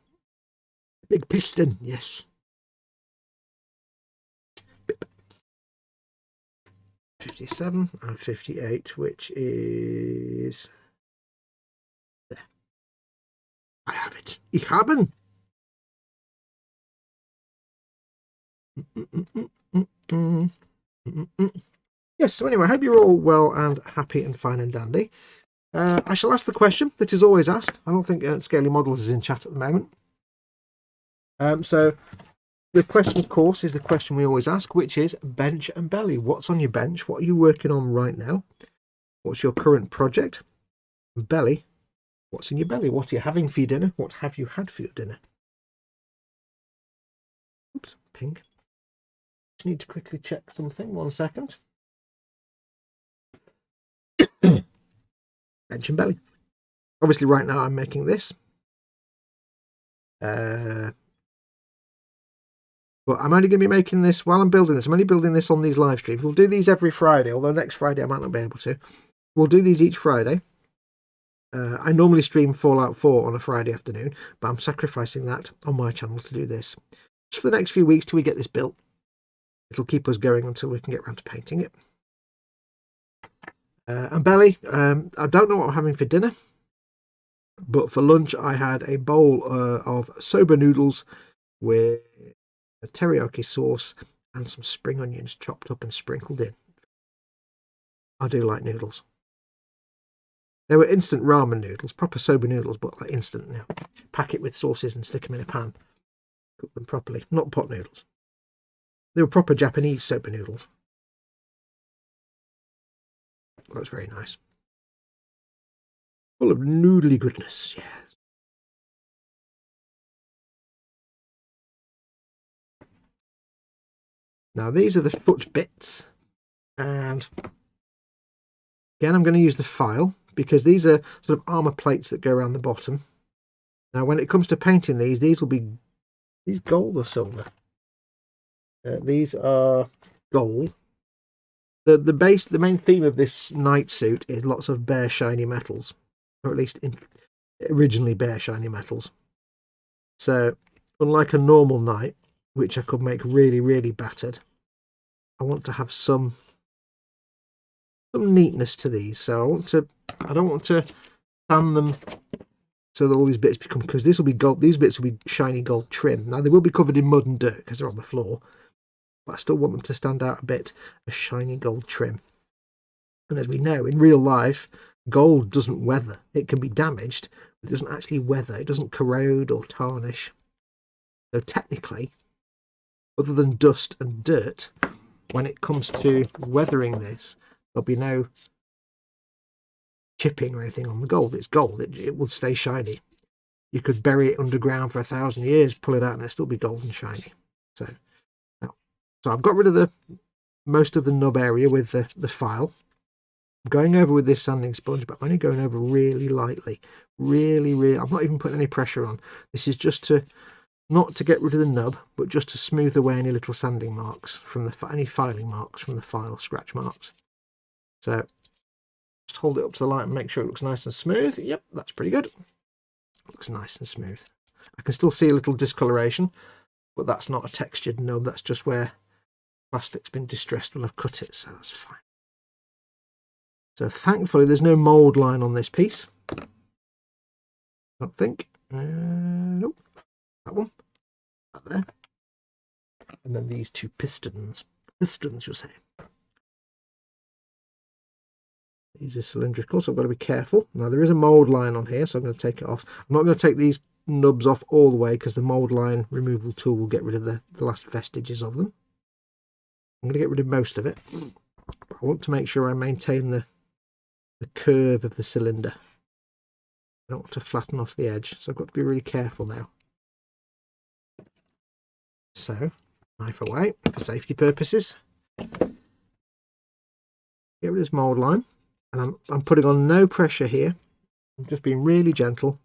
Big piston, yes. 57 and 58, which is there. I have it. Ich haben. Yes, so anyway, I hope you're all well and happy and fine and dandy. I shall ask the question that is always asked. I don't think Scaly Models is in chat at the moment. So the question, of course, is the question we always ask, which is bench and belly. What's on your bench? What are you working on right now? What's your current project? Belly. What's in your belly? What are you having for your dinner? What have you had for your dinner? Oops, ping. Just need to quickly check something. 1 second. Bench and belly. Obviously, right now I'm making this. But I'm only going to be making this while I'm building this. I'm only building this on these live streams. We'll do these every Friday, although next Friday I might not be able to. We'll do these each Friday. I normally stream Fallout 4 on a Friday afternoon, but I'm sacrificing that on my channel to do this. Just for the next few weeks till we get this built. It'll keep us going until we can get around to painting it. And belly, I don't know what I'm having for dinner, but for lunch I had a bowl of soba noodles with a teriyaki sauce and some spring onions chopped up and sprinkled in. I do like noodles. They were instant ramen noodles, proper soba noodles, but like instant, you know, pack it with sauces and stick them in a pan. Cook them properly, not pot noodles. They were proper Japanese soba noodles. That was very nice. Full of noodly goodness, yes. Now these are the foot bits, and again I'm going to use the file because these are sort of armour plates that go around the bottom. Now, when it comes to painting these will be gold or silver. These are gold. The main theme of this knight suit is lots of bare shiny metals, or at least originally bare shiny metals. So, unlike a normal knight, which I could make really, really battered, I want to have some neatness to these. So I don't want to tan them so that all these bits become, because this will be gold. These bits will be shiny gold trim. Now they will be covered in mud and dirt because they're on the floor, but I still want them to stand out a bit as shiny gold trim. And as we know, in real life, gold doesn't weather. It can be damaged, but it doesn't actually weather. It doesn't corrode or tarnish. So technically, other than dust and dirt, when it comes to weathering this, there'll be no chipping or anything on the gold. It's gold. It will stay shiny. You could bury it underground for 1,000 years, pull it out, and it'll still be gold and shiny. So I've got rid of most of the nub area with the file. I'm going over with this sanding sponge, but I'm only going over really lightly. Really, I'm not even putting any pressure on. This is just not to get rid of the nub, but just to smooth away any little sanding marks from any filing marks from the file, scratch marks. So just hold it up to the light and make sure it looks nice and smooth. Yep, that's pretty good. Looks nice and smooth. I can still see a little discoloration, but that's not a textured nub. That's just where plastic's been distressed when I've cut it, so that's fine. So thankfully there's no mould line on this piece. I don't think. Nope. That one. That there. And then these two pistons. Pistons, you'll say. These are cylindrical, so I've got to be careful. Now there is a mould line on here, so I'm going to take it off. I'm not going to take these nubs off all the way because the mould line removal tool will get rid of the last vestiges of them. I'm going to get rid of most of it. But I want to make sure I maintain the curve of the cylinder. I don't want to flatten off the edge, so I've got to be really careful now. So, knife away for safety purposes. Get rid of this mould line. And I'm putting on no pressure here. I'm just being really gentle.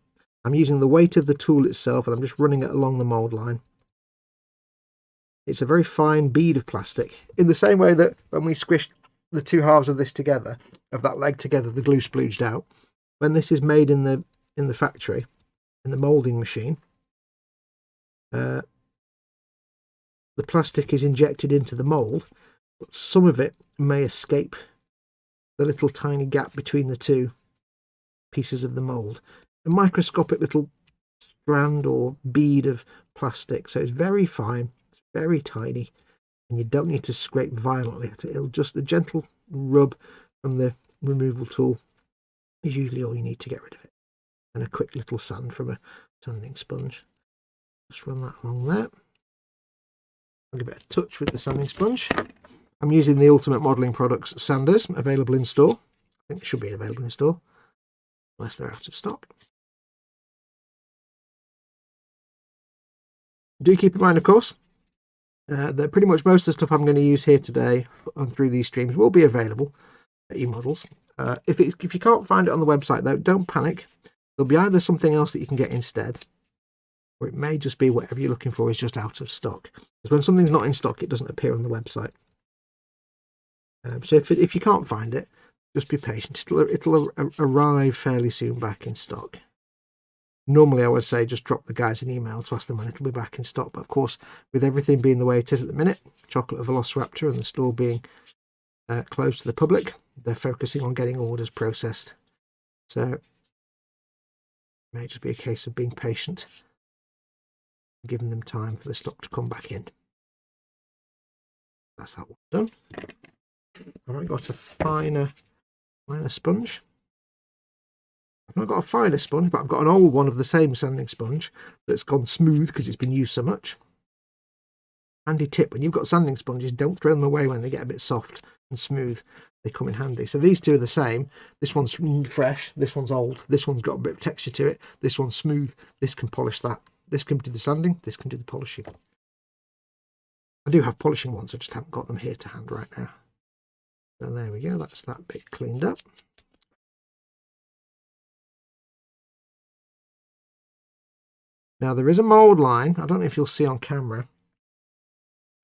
I'm using the weight of the tool itself and I'm just running it along the mould line. It's a very fine bead of plastic. In the same way that when we squished the two halves of this together, of that leg together, the glue splooged out. When this is made in the factory, in the moulding machine, the plastic is injected into the mould, but some of it may escape the little tiny gap between the two pieces of the mould. A microscopic little strand or bead of plastic, so it's very fine, it's very tiny, and you don't need to scrape violently at it. It'll just a gentle rub from the removal tool is usually all you need to get rid of it, and a quick little sand from a sanding sponge. Just run that along there. I'll give it a touch with the sanding sponge. I'm using the Ultimate Modelling Products sanders, available in store. I think they should be available in store, unless they're out of stock. Do keep in mind, of course, that pretty much most of the stuff I'm going to use here today and through these streams will be available at eModels. If you can't find it on the website, though, don't panic. There'll be either something else that you can get instead, or it may just be whatever you're looking for is just out of stock. Because when something's not in stock, it doesn't appear on the website. So if you can't find it, just be patient. It'll arrive fairly soon back in stock. Normally I would say just drop the guys an email to ask them when it'll be back in stock, but of course with everything being the way it is at the minute, Chocolate Velociraptor and the store being closed to the public, they're focusing on getting orders processed. So it may just be a case of being patient, giving them time for the stock to come back in. That's that one done. I've got a finer sponge. I've not got a finer sponge, but I've got an old one of the same sanding sponge that's gone smooth because it's been used so much. Handy tip, when you've got sanding sponges, don't throw them away when they get a bit soft and smooth. They come in handy. So these two are the same. This one's fresh, this one's old, this one's got a bit of texture to it, this one's smooth, this can polish that. This can do the sanding, this can do the polishing. I do have polishing ones, I just haven't got them here to hand right now. So there we go, that's that bit cleaned up. Now there is a mould line. I don't know if you'll see on camera.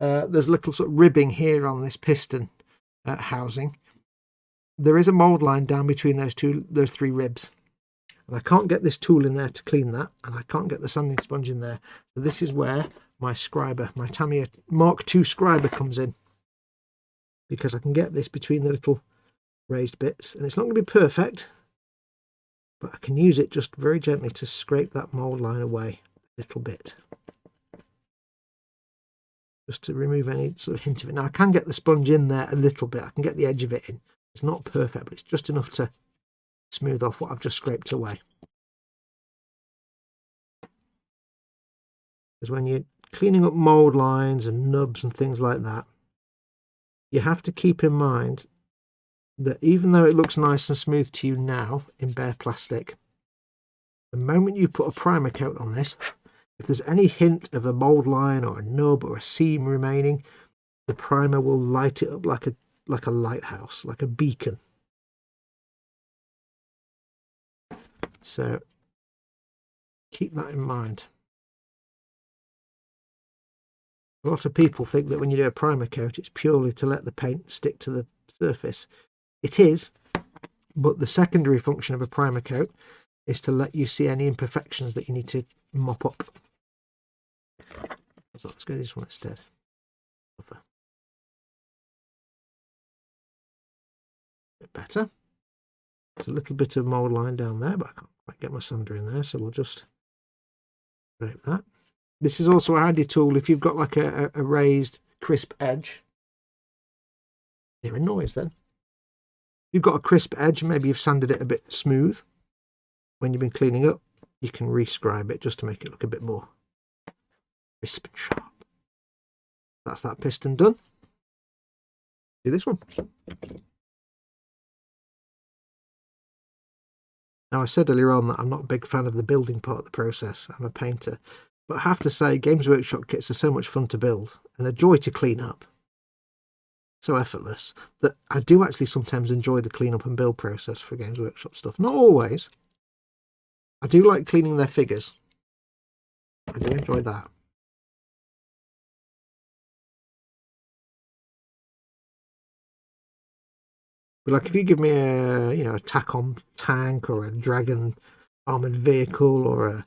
There's a little sort of ribbing here on this piston housing. There is a mould line down between those three ribs. And I can't get this tool in there to clean that, and I can't get the sanding sponge in there. So this is where my scriber, my Tamiya Mark II scriber comes in, because I can get this between the little raised bits, and it's not going to be perfect, but I can use it just very gently to scrape that mould line away a little bit, just to remove any sort of hint of it. Now I can get the sponge in there a little bit. I can get the edge of it in. It's not perfect, but it's just enough to smooth off what I've just scraped away. Because when you're cleaning up mould lines and nubs and things like that, you have to keep in mind that even though it looks nice and smooth to you now in bare plastic, the moment you put a primer coat on this, if there's any hint of a mould line or a nub or a seam remaining, the primer will light it up like a lighthouse, like a beacon. So keep that in mind. A lot of people think that when you do a primer coat, it's purely to let the paint stick to the surface. It is, but the secondary function of a primer coat is to let you see any imperfections that you need to mop up. So let's go this one instead. A bit better. There's a little bit of mould line down there, but I can't quite get my sander in there, so we'll just scrape that. This is also a handy tool if you've got like a raised crisp edge. Hear a noise then. If you've got a crisp edge, maybe you've sanded it a bit smooth when you've been cleaning up, you can rescribe it just to make it look a bit more crisp and sharp. That's that piston done. Do this one. Now, I said earlier on that I'm not a big fan of the building part of the process. I'm a painter. But I have to say, Games Workshop kits are so much fun to build and a joy to clean up. So effortless that I do actually sometimes enjoy the clean up and build process for Games Workshop stuff. Not always. I do like cleaning their figures. I do enjoy that. But like if you give me a a tack-on tank or a dragon armored vehicle or a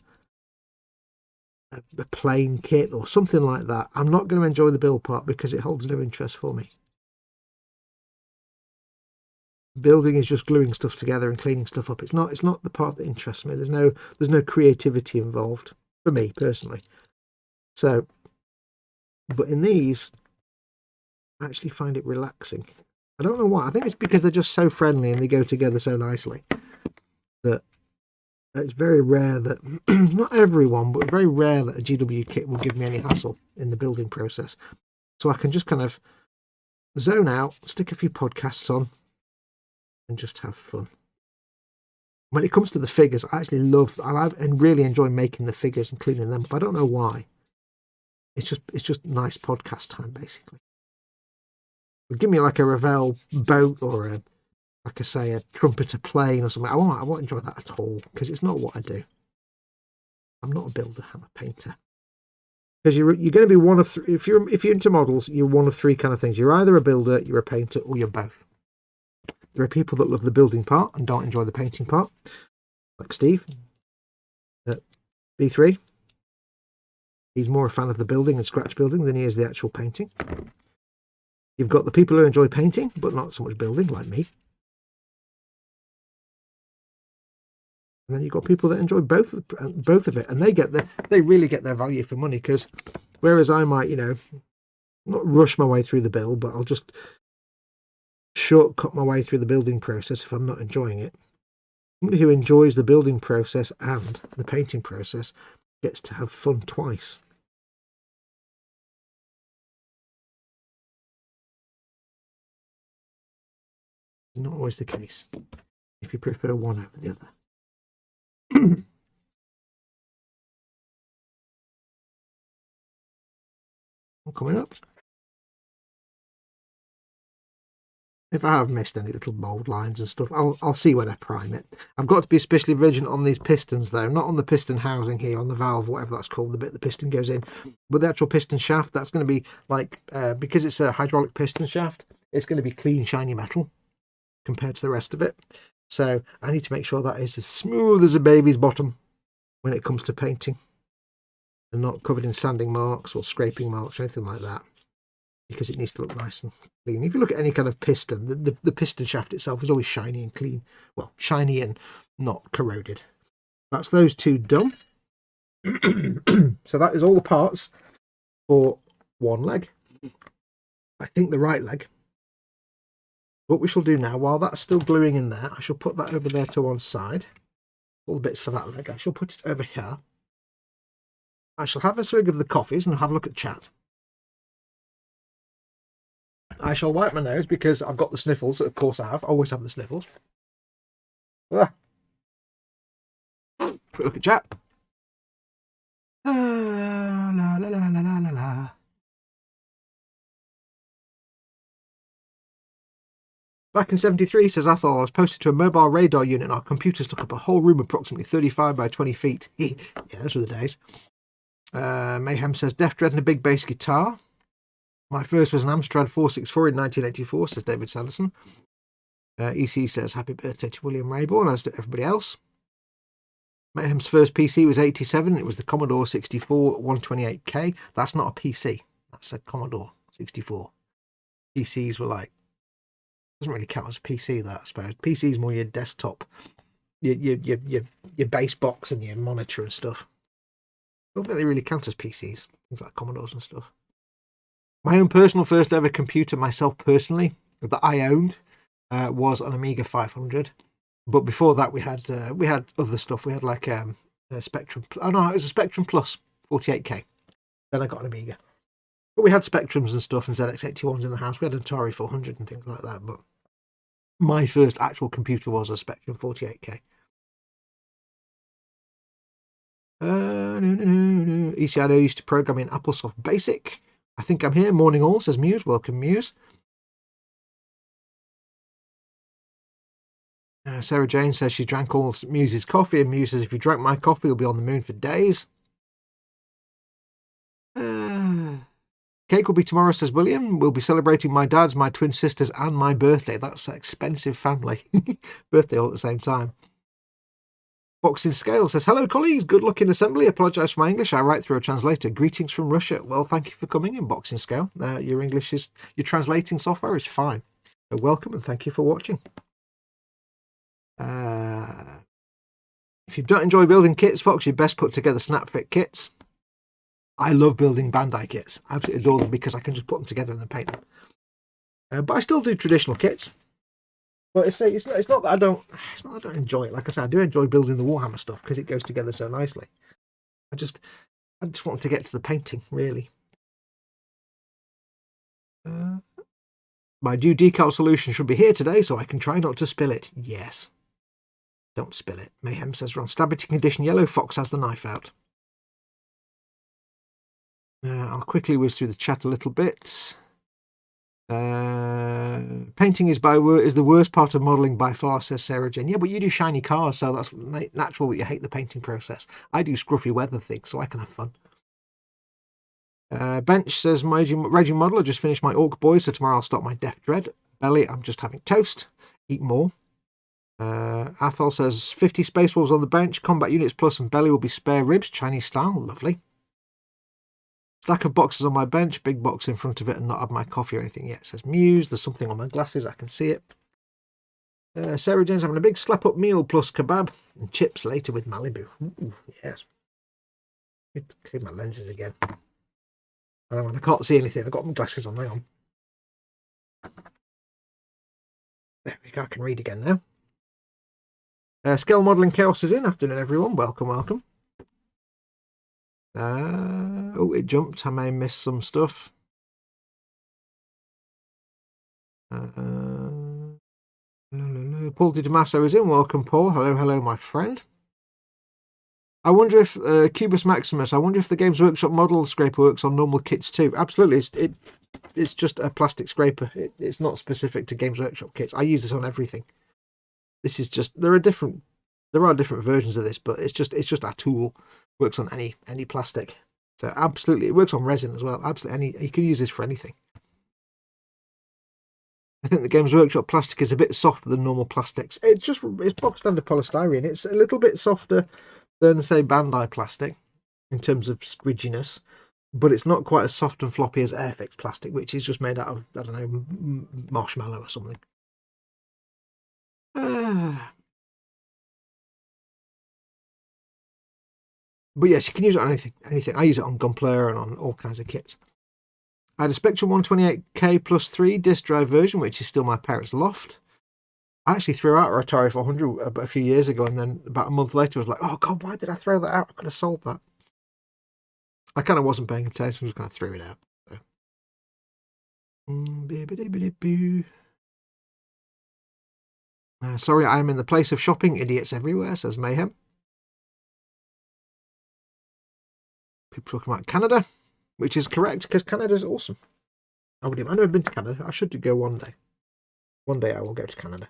plane kit or something like that, I'm not going to enjoy the build part because it holds no interest for me. Building is just gluing stuff together and cleaning stuff up. It's not the part that interests me. There's no creativity involved for me personally. So, but in these, I actually find it relaxing. I don't know why. I think it's because they're just so friendly and they go together so nicely that it's very rare that, not everyone, but very rare that a GW kit will give me any hassle in the building process. So I can just kind of zone out, stick a few podcasts on, and just have fun. When it comes to the figures, I actually and really enjoy making the figures and cleaning them up. I don't know why. It's just nice podcast time, basically. But give me like a Revell boat or like I say, a trumpeter plane or something. I won't enjoy that at all because it's not what I do. I'm not a builder. I'm a painter. Because you're going to be one of three. If you're into models, you're one of three kind of things. You're either a builder, you're a painter, or you're both. There are people that love the building part and don't enjoy the painting part, like Steve at B3. He's more a fan of the building and scratch building than he is the actual painting. You've got the people who enjoy painting but not so much building, like me. And then you've got people that enjoy both of it, and they really get their value for money. Because whereas I might, not rush my way through the build, but I'll just shortcut my way through the building process if I'm not enjoying it. Somebody who enjoys the building process and the painting process gets to have fun twice. Not always the case if you prefer one over the other. Coming up. If I have missed any little mould lines and stuff, I'll see when I prime it. I've got to be especially vigilant on these pistons though, not on the piston housing here, on the valve, whatever that's called, the bit the piston goes in, but the actual piston shaft, that's going to be like, because it's a hydraulic piston shaft, it's going to be clean, shiny metal compared to the rest of it. So I need to make sure that is as smooth as a baby's bottom when it comes to painting, and not covered in sanding marks or scraping marks or anything like that, because it needs to look nice and clean. If you look at any kind of piston, the piston shaft itself is always shiny and clean. Well, shiny and not corroded. That's those two done. So that is all the parts for one leg. I think the right leg. What we shall do now, while that's still gluing in there, I shall put that over there to one side. All the bits for that leg. I shall put it over here. I shall have a swig of the coffees and have a look at chat. I shall wipe my nose because I've got the sniffles. Of course I have. I always have the sniffles. Ah. Quick look at chat. La, la, la, la, la, la, la. Back in 73, says Athol, I was posted to a mobile radar unit and our computers took up a whole room approximately 35 by 20 feet. Yeah, those were the days. Mayhem says, Death Dread and a big bass guitar. My first was an Amstrad 464 in 1984, says David Sanderson. EC says, happy birthday to William Rayborn, as to everybody else. Mayhem's first PC was 87. It was the Commodore 64 128K. That's not a PC. That's a Commodore 64. PCs were like, doesn't really count as a PC, that I suppose. PC is more your desktop, your base box and your monitor and stuff. I don't think they really count as PCs, things like Commodores and stuff. My own personal first ever computer, myself personally, that I owned, was an Amiga 500. But before that, we had other stuff. We had like a Spectrum. Oh no, it was a Spectrum Plus 48K. Then I got an Amiga. But we had Spectrums and stuff and ZX81s in the house. We had an Atari 400 and things like that. But my first actual computer was a Spectrum 48K. ECIO used to program in AppleSoft Basic. I think I'm here. Morning all, says Muse. Welcome, Muse. Sarah Jane says she drank all Muse's coffee, and Muse says if you drank my coffee, you'll be on the moon for days. Cake will be tomorrow, says William. We'll be celebrating my dad's, my twin sisters, and my birthday. That's an expensive family. Birthday all at the same time. Foxx in Scale says, hello colleagues, good luck in assembly. Apologise for my English. I write through a translator. Greetings from Russia. Well, thank you for coming in, Boxing Scale. Your English is, your translating software is fine. So welcome and thank you for watching. If you don't enjoy building kits, Fox, you best put together snap-fit kits. I love building Bandai kits. I absolutely adore them because I can just put them together and then paint them. But I still do traditional kits. But it's not that I don't enjoy it. Like I said, I do enjoy building the Warhammer stuff because it goes together so nicely. I just want to get to the painting, really. My new decal solution should be here today, so I can try not to spill it. Yes. Don't spill it. Mayhem says we're on Stabbiting Condition Yellow. Fox has the knife out. I'll quickly whiz through the chat a little bit. Painting is the worst part of modelling by far, says Sarah Jane. Yeah, but you do shiny cars, so that's natural that you hate the painting process. I do scruffy weather things, so I can have fun. Bench says, Reggie Model, I just finished my Orc Boys, so tomorrow I'll start my Death Dread. Belly, I'm just having toast. Eat more. Athol says, 50 Space Wolves on the bench, Combat Units Plus and Belly will be spare ribs, Chinese style. Lovely. Stack of boxes on my bench, big box in front of it and not have my coffee or anything yet, says Muse. There's something on my glasses, I can see it. Sarah Jane's having a big slap up meal plus kebab and chips later with Malibu. Ooh, yes. Clean my lenses again. I can't see anything. I've got my glasses on. Hang on. There we go. I can read again now. Scale Modelling Chaos is in. Afternoon, everyone. Welcome, welcome. Oh, it jumped. I may miss some stuff. Paul Di Damaso is in. Welcome, Paul. Hello, hello, my friend. I wonder if Cubus Maximus, I wonder if the Games Workshop model scraper works on normal kits too. Absolutely. it's just a plastic scraper. It's not specific to Games Workshop kits. I use this on everything. This is just, there are different versions of this, but it's just our tool. Works on any plastic. So absolutely, it works on resin as well. Absolutely, you can use this for anything. I think the Games Workshop plastic is a bit softer than normal plastics. It's box standard polystyrene. It's a little bit softer than, say, Bandai plastic in terms of squidginess, but it's not quite as soft and floppy as Airfix plastic, which is just made out of, I don't know, marshmallow or something. But yes, you can use it on anything. I use it on Gunpla and on all kinds of kits. I had a Spectrum 128K plus 3 disc drive version, which is still my parents' loft. I actually threw out a Atari 400 a few years ago, and then about a month later I was like, oh God, why did I throw that out? I could have sold that. I kind of wasn't paying attention, just kind of threw it out. So. Sorry, I am in the place of shopping idiots everywhere, says Mayhem. People talking about Canada, which is correct, because Canada's awesome. I've never been to Canada. I should go one day. One day I will go to Canada.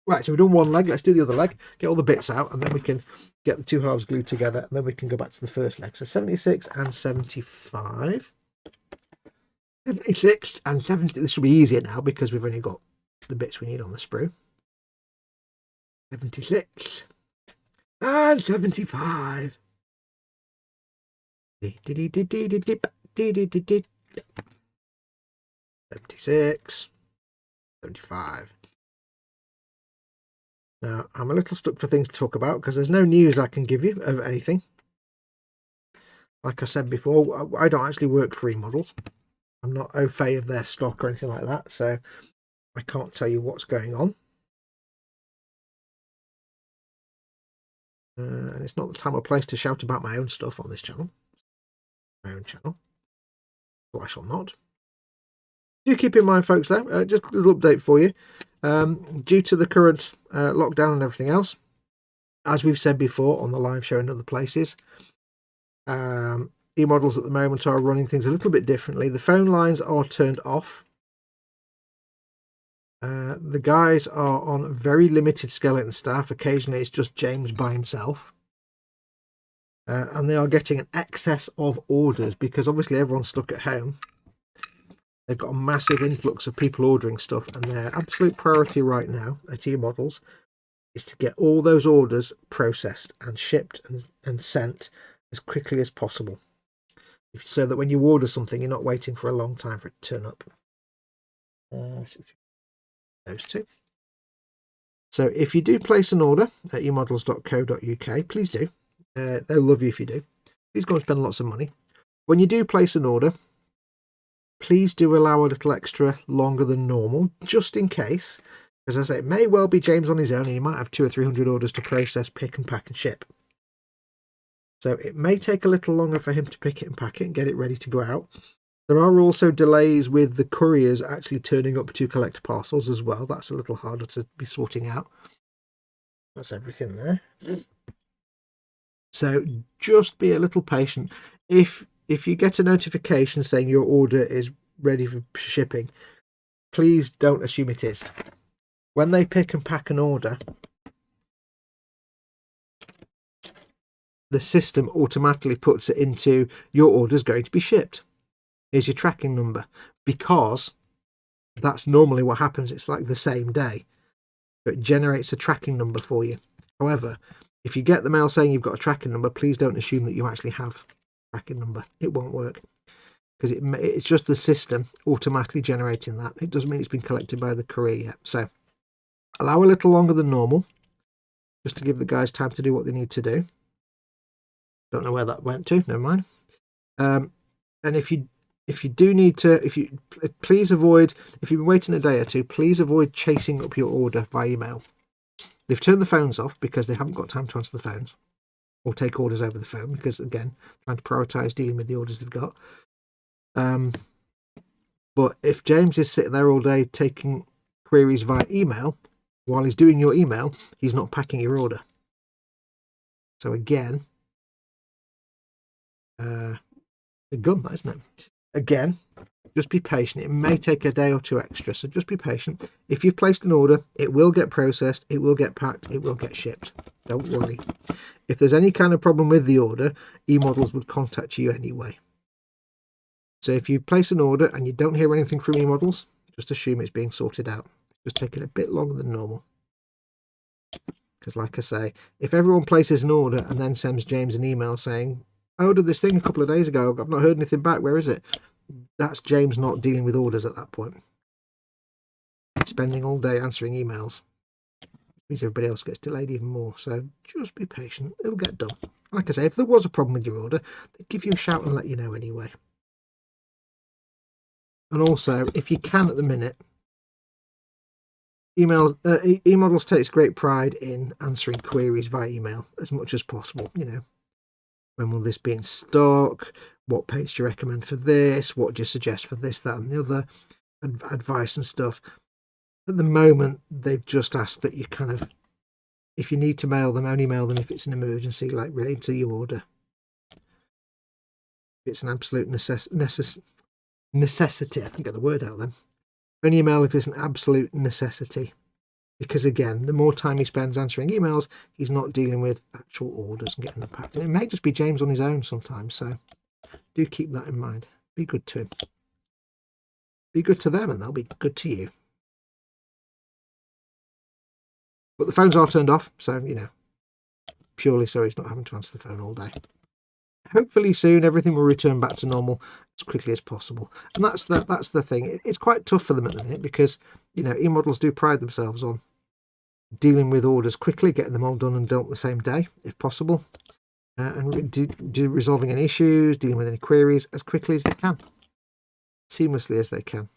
Right, so we've done one leg. Let's do the other leg. Get all the bits out, and then we can get the two halves glued together, and then we can go back to the first leg. So 76 and 75. 76 and 70. This will be easier now because we've only got the bits we need on the sprue. 76 and 75. 76, 75. Now, I'm a little stuck for things to talk about because there's no news I can give you of anything. Like I said before, I don't actually work for eModels. I'm not au fait of their stock or anything like that, so I can't tell you what's going on. And it's not the time or place to shout about my own stuff on this channel. My own channel. So I shall not. Do keep in mind, folks, though, just a little update for you. Due to the current lockdown and everything else, as we've said before on the live show and other places, eModels at the moment are running things a little bit differently. The phone lines are turned off. The guys are on very limited skeleton staff. Occasionally it's just James by himself. And they are getting an excess of orders because obviously everyone's stuck at home. They've got a massive influx of people ordering stuff, and their absolute priority right now at eModels is to get all those orders processed and shipped and sent as quickly as possible, so that when you order something, you're not waiting for a long time for it to turn up. Those two. So if you do place an order at emodels.co.uk, please do. They'll love you if you do. Please go and spend lots of money. When you do place an order, please do allow a little extra longer than normal, just in case. As I say, it may well be James on his own, and he might have 200 or 300 orders to process, pick and pack and ship. So it may take a little longer for him to pick it and pack it and get it ready to go out. There are also delays with the couriers actually turning up to collect parcels as well. That's a little harder to be sorting out. That's everything there. So just be a little patient. If you get a notification saying your order is ready for shipping, please don't assume it is. When they pick and pack an order, the system automatically puts it into your order is going to be shipped. Here's your tracking number, because that's normally what happens. It's like the same day. So it generates a tracking number for you. However, if you get the mail saying you've got a tracking number, please don't assume that you actually have a tracking number. It won't work, because it's just the system automatically generating that. It doesn't mean it's been collected by the courier yet. So allow a little longer than normal, just to give the guys time to do what they need to do. Don't know where that went to. Never mind. And if you do need to, please avoid, if you've been waiting a day or two, please avoid chasing up your order by email. They've turned the phones off because they haven't got time to answer the phones or take orders over the phone, because again, trying to prioritize dealing with the orders they've got. But if James is sitting there all day taking queries via email, while he's doing your email, he's not packing your order. So again, a gun, that, isn't it? Again, Just be patient. It may take a day or two extra, so just be patient. If you've placed an order, it will get processed, it will get packed, it will get shipped. Don't worry. If there's any kind of problem with the order, eModels would contact you anyway. So if you place an order and you don't hear anything from eModels, just assume it's being sorted out. It's just taking a bit longer than normal. Because like I say, if everyone places an order and then sends James an email saying, I ordered this thing a couple of days ago, I've not heard anything back, where is it? That's James not dealing with orders at that point. He's spending all day answering emails. It means everybody else gets delayed even more. So just be patient. It'll get done. Like I say, if there was a problem with your order, they'd give you a shout and let you know anyway. And also, if you can at the minute, eModels takes great pride in answering queries via email as much as possible. You know, when will this be in stock? What paints do you recommend for this? What do you suggest for this, that, and the other? Advice and stuff. At the moment, they've just asked that you kind of, if you need to mail them, only mail them if it's an emergency, like related to your order. If it's an absolute necessity, I can get the word out then. Only email if it's an absolute necessity. Because again, the more time he spends answering emails, he's not dealing with actual orders and getting them packed. And it may just be James on his own sometimes, so do keep that in mind. Be good to him. Be good to them and they'll be good to you. But the phones are turned off, so, you know, purely so he's not having to answer the phone all day. Hopefully soon everything will return back to normal as quickly as possible. And that's the thing. It's quite tough for them at the minute because, you know, eModels do pride themselves on dealing with orders quickly, getting them all done and dealt the same day, if possible. And resolving any issues, dealing with any queries as quickly as they can. Seamlessly as they can.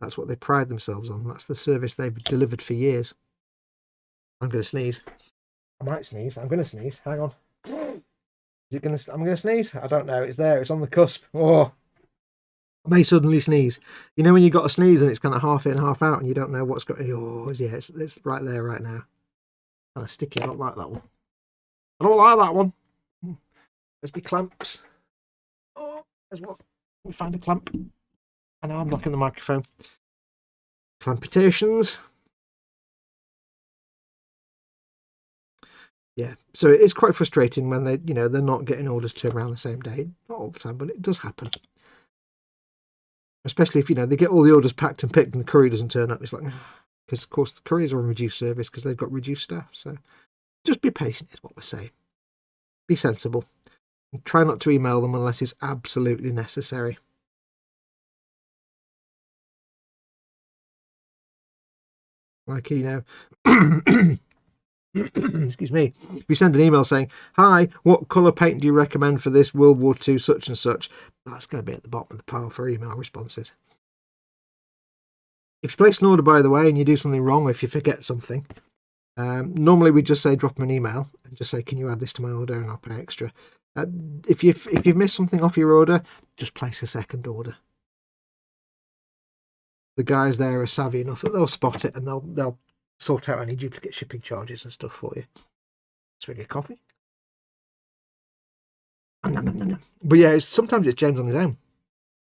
That's what they pride themselves on. That's the service they've delivered for years. I'm going to sneeze. I might sneeze. I'm going to sneeze. Hang on. Is it going to? I'm going to sneeze. I don't know. It's there. It's on the cusp. Oh, I may suddenly sneeze. You know when you got a sneeze and it's kind of half in, half out, and you don't know what's going. Oh, yeah, it's right there, right now. Kind of sticky. I don't like that one. I don't like that one. There's me clamps. Oh, there's one. Let me find a clamp. I know I'm knocking the microphone. Clampitations. Yeah, so it is quite frustrating when they, you know, they're not getting orders turned around the same day. Not all the time, but it does happen. Especially if, you know, they get all the orders packed and picked and the courier doesn't turn up. It's like, because of course the couriers are on reduced service because they've got reduced staff. So just be patient is what we're saying. Be sensible. And try not to email them unless it's absolutely necessary. Like, you know, excuse me, if you send an email saying, hi, what colour paint do you recommend for this World War II such and such, that's going to be at the bottom of the pile for email responses. If you place an order, by the way, and you do something wrong, or if you forget something, normally we just say drop them an email and just say, can you add this to my order, and I'll pay extra. If you've missed something off your order, just place a second order. The guys there are savvy enough that they'll spot it and they'll sort out any duplicate shipping charges and stuff for you. Swig of coffee. But yeah, sometimes it's James on his own,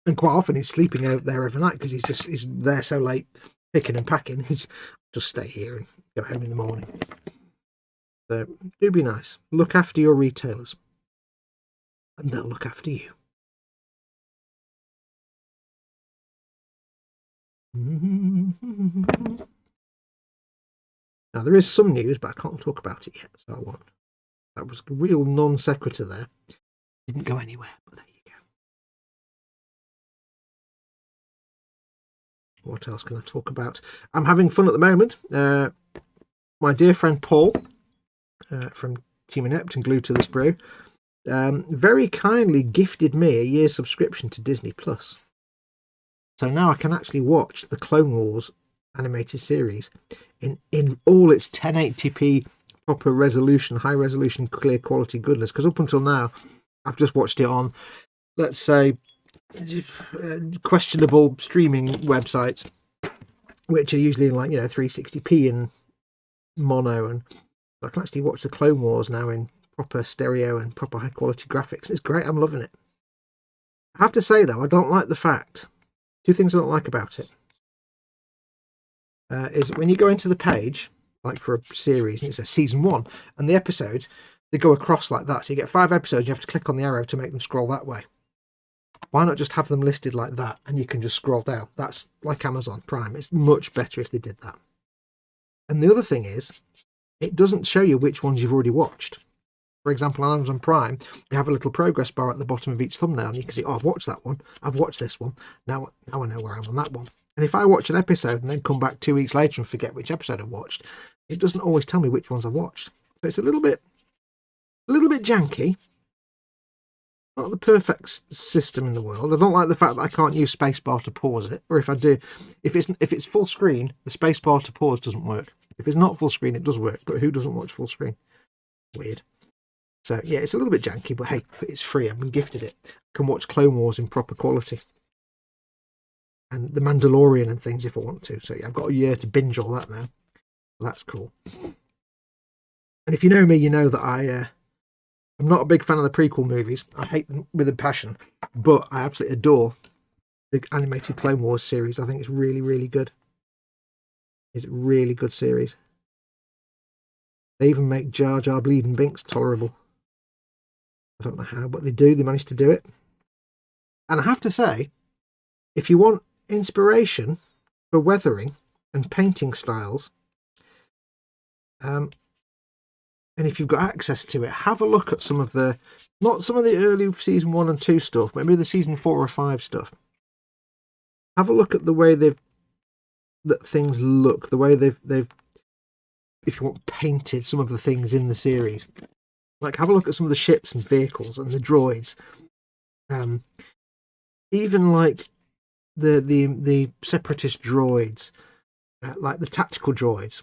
and quite often he's sleeping out there overnight because he's there so late picking and packing. He's just stay here and go home in the morning. So do be nice. Look after your retailers, and they'll look after you. Now there is some news, but I can't talk about it yet, so I won't. That was a real non sequitur there. Didn't go anywhere, but there you go. What else can I talk about? I'm having fun at the moment. My dear friend Paul from Team Inept and Glued to the Sprue very kindly gifted me a year's subscription to Disney Plus. So now I can actually watch the Clone Wars animated series in all its 1080p proper resolution, high resolution, clear quality goodness. Because up until now, I've just watched it on, let's say, questionable streaming websites, which are usually in, like, you know, 360p and mono, and I can actually watch the Clone Wars now in proper stereo and proper high quality graphics. It's great. I'm loving it. I have to say though, I don't like the fact Two things I don't like about it is when you go into the page, like for a series, and it says season 1, and the episodes, they go across like that. So you get 5 episodes, you have to click on the arrow to make them scroll that way. Why not just have them listed like that, and you can just scroll down? That's like Amazon Prime. It's much better if they did that. And the other thing is, it doesn't show you which ones you've already watched. For example, on Amazon Prime, you have a little progress bar at the bottom of each thumbnail, and you can see, oh, I've watched that one, I've watched this one, now I know where I'm on that one. And if I watch an episode and then come back 2 weeks later and forget which episode I watched, it doesn't always tell me which ones I watched. So it's a little bit janky. Not the perfect system in the world. I don't like the fact that I can't use spacebar to pause it, or if I do, if it's full screen, the spacebar to pause doesn't work. If it's not full screen, it does work, but who doesn't watch full screen? Weird. So yeah, it's a little bit janky, but hey, it's free. I've been gifted it. I can watch Clone Wars in proper quality, and The Mandalorian and things if I want to. So yeah, I've got a year to binge all that now. That's cool. And if you know me, you know that I'm not a big fan of the prequel movies. I hate them with a passion, but I absolutely adore the animated Clone Wars series. I think it's really, really good. It's a really good series. They even make Jar Jar Bleeding Binks tolerable. I don't know how, but they do. They managed to do it. And I have to say, if you want inspiration for weathering and painting styles, and if you've got access to it, have a look at some of the, not some of the early season 1 and 2 stuff, maybe the season 4 or 5 stuff. Have a look at the way that things look, the way they've, if you want, painted some of the things in the series. Like, have a look at some of the ships and vehicles and the droids. Even like the separatist droids, like the tactical droids.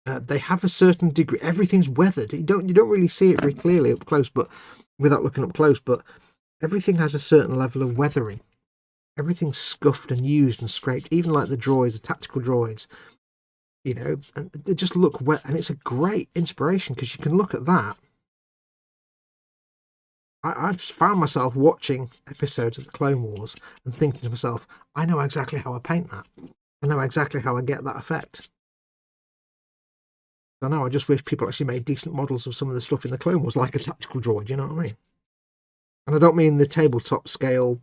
They have a certain degree. Everything's weathered. You don't really see it very clearly up close, but without looking up close. But everything has a certain level of weathering. Everything's scuffed and used and scraped. Even like the droids, the tactical droids, you know, and they just look wet. And it's a great inspiration because you can look at that. I've found myself watching episodes of the Clone Wars and thinking to myself, I know exactly how I paint that. I know exactly how I get that effect. I know, I just wish people actually made decent models of some of the stuff in the Clone Wars, like a tactical droid, you know what I mean? And I don't mean the tabletop scale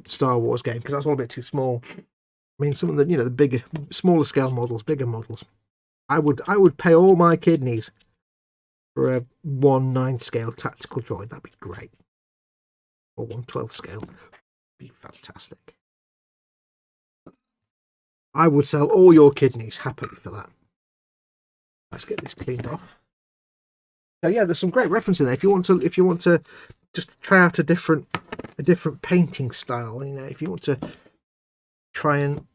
Star Wars game, because that's all a bit too small. I mean, some of the, you know, the bigger, smaller scale models, bigger models. I would pay all my kidneys for a 1/9 scale tactical droid. That'd be great. Or 1/12 scale. Be fantastic. I would sell all your kidneys happily for that. Let's get this cleaned off. So yeah, there's some great reference in there. If you want to just try out a different painting style, you know, if you want to try and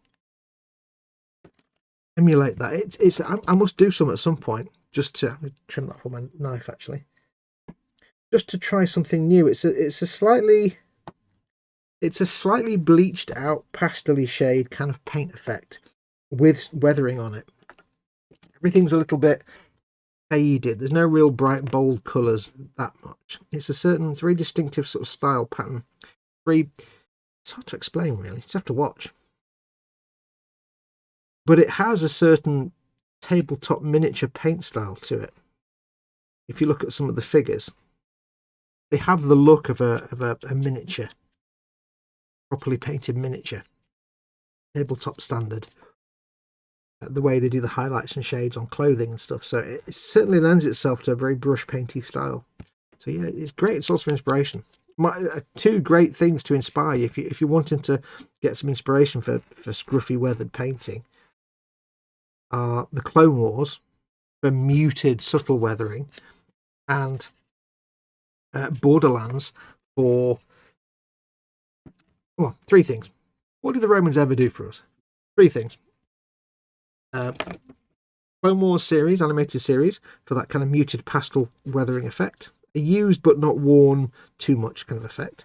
emulate that, I must do some at some point. Just to trim that from my knife, actually. Just to try something new. It's a slightly bleached out pastel-y shade kind of paint effect with weathering on it. Everything's a little bit faded. There's no real bright bold colours that much. It's very distinctive sort of style pattern. It's hard to explain really. You just have to watch. But it has a certain tabletop miniature paint style to it. If you look at some of the figures, they have the look of a miniature. Properly painted miniature, tabletop standard, the way they do the highlights and shades on clothing and stuff. So it certainly lends itself to a very brush painty style. So yeah, it's great. It's also inspiration. Two great things to inspire you if you're wanting to get some inspiration for scruffy weathered painting are the Clone Wars for muted subtle weathering, and Borderlands for, well, 3 things. What did the Romans ever do for us? 3 things. Clone Wars series, animated series, for that kind of muted pastel weathering effect. A used but not worn too much kind of effect.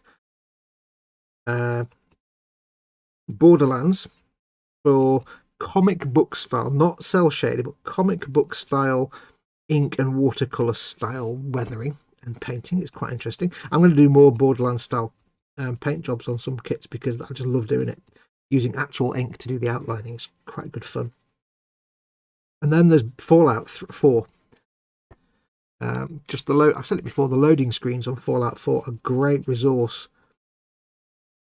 Borderlands for comic book style, not cell shaded, but comic book style ink and watercolor style weathering and painting. It's quite interesting. I'm going to do more Borderlands style paint jobs on some kits because I just love doing it. Using actual ink to do the outlining is quite good fun. And then there's Fallout 4. Just I've said it before, the loading screens on Fallout 4 are a great resource,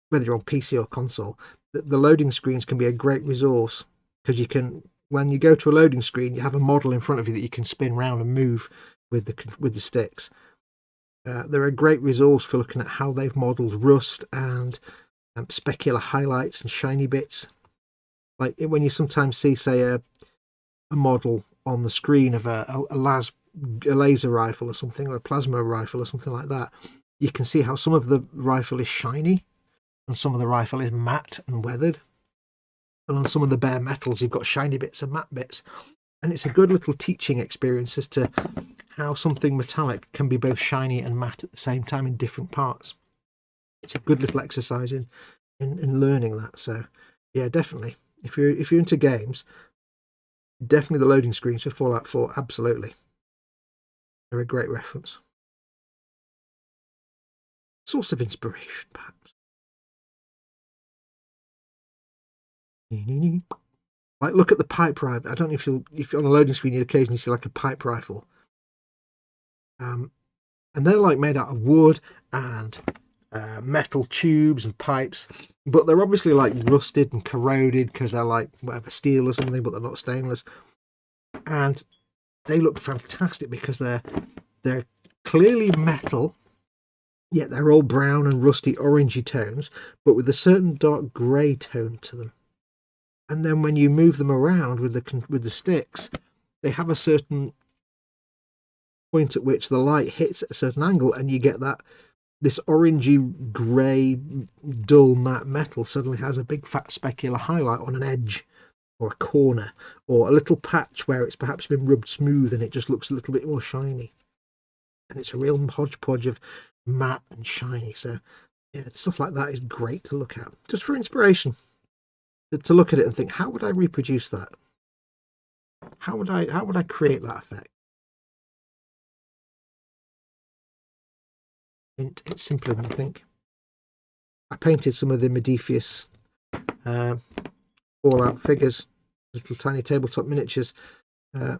whether you're on PC or console. The loading screens can be a great resource because you can, when you go to a loading screen, you have a model in front of you that you can spin round and move with the sticks. They're a great resource for looking at how they've modelled rust and specular highlights and shiny bits. Like when you sometimes see, say, a model on the screen of a laser rifle or something, or a plasma rifle or something like that, you can see how some of the rifle is shiny and some of the rifle is matte and weathered. And on some of the bare metals, you've got shiny bits and matte bits. And it's a good little teaching experience as to how something metallic can be both shiny and matte at the same time in different parts. It's a good little exercise in learning that. So yeah, definitely. If you're into games, definitely the loading screens for Fallout 4, absolutely. They're a great reference. Source of inspiration, perhaps. Like, look at the pipe rifle. I don't know if you're on a loading screen, you occasionally see like a pipe rifle. And they're like made out of wood and metal tubes and pipes, but they're obviously like rusted and corroded because they're like whatever, steel or something, but they're not stainless. And they look fantastic because they're clearly metal, yet they're all brown and rusty orangey tones, but with a certain dark grey tone to them. And then when you move them around with the sticks, they have a certain point at which the light hits at a certain angle, and you get this orangey grey dull matte metal suddenly has a big fat specular highlight on an edge or a corner or a little patch where it's perhaps been rubbed smooth and it just looks a little bit more shiny. And it's a real hodgepodge of matte and shiny. So yeah, stuff like that is great to look at, just for inspiration. To look at it and think, how would I reproduce that? How would I create that effect? It's simpler than you think. I painted some of the Modiphius Fallout figures, little tiny tabletop miniatures, and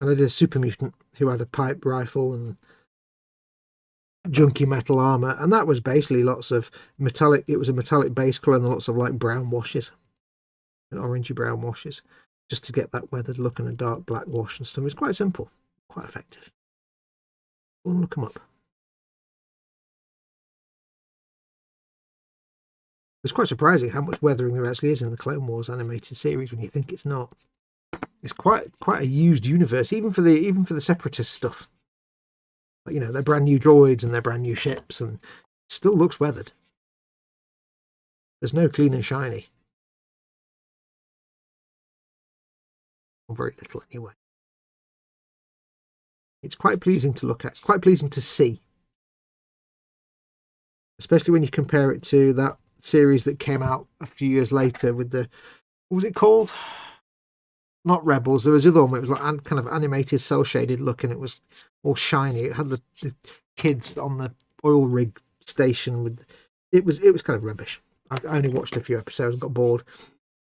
I did a super mutant who had a pipe rifle and junky metal armor, and that was basically lots of metallic. It was a metallic base color and lots of like brown washes and orangey brown washes, just to get that weathered look and a dark black wash and stuff. It's quite simple, quite effective. Go and look them up. It's quite surprising how much weathering there actually is in the Clone Wars animated series when you think it's not. It's quite a used universe, even for the Separatist stuff. But, you know, they're brand new droids and they're brand new ships, and it still looks weathered. There's no clean and shiny. Or very little anyway. It's quite pleasing to look at. It's quite pleasing to see. Especially when you compare it to that series that came out a few years later with what was it called? Not Rebels. There was the other one where it was like kind of animated, cel shaded look, and it was all shiny. It had the kids on the oil rig station with. It was kind of rubbish. I only watched a few episodes and got bored,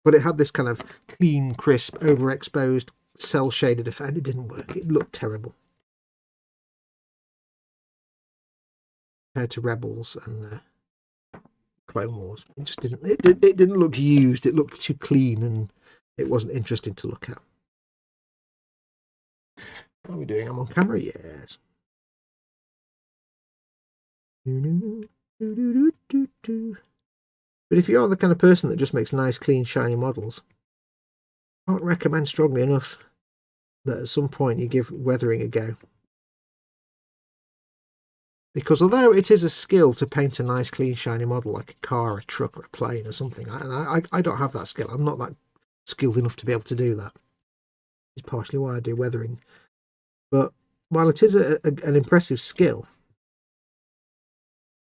but it had this kind of clean, crisp, overexposed, cel shaded effect. It didn't work. It looked terrible compared to Rebels and Clone Wars. It just didn't. It didn't look used. It looked too clean, and it wasn't interesting to look at. What are we doing? I'm on camera. Yes. But if you're the kind of person that just makes nice, clean, shiny models, I can't recommend strongly enough that at some point you give weathering a go. Because although it is a skill to paint a nice, clean, shiny model like a car, a truck, or a plane or something, and I don't have that skill. I'm not that skilled enough to be able to do that. It's partially why I do weathering. But while it is an impressive skill,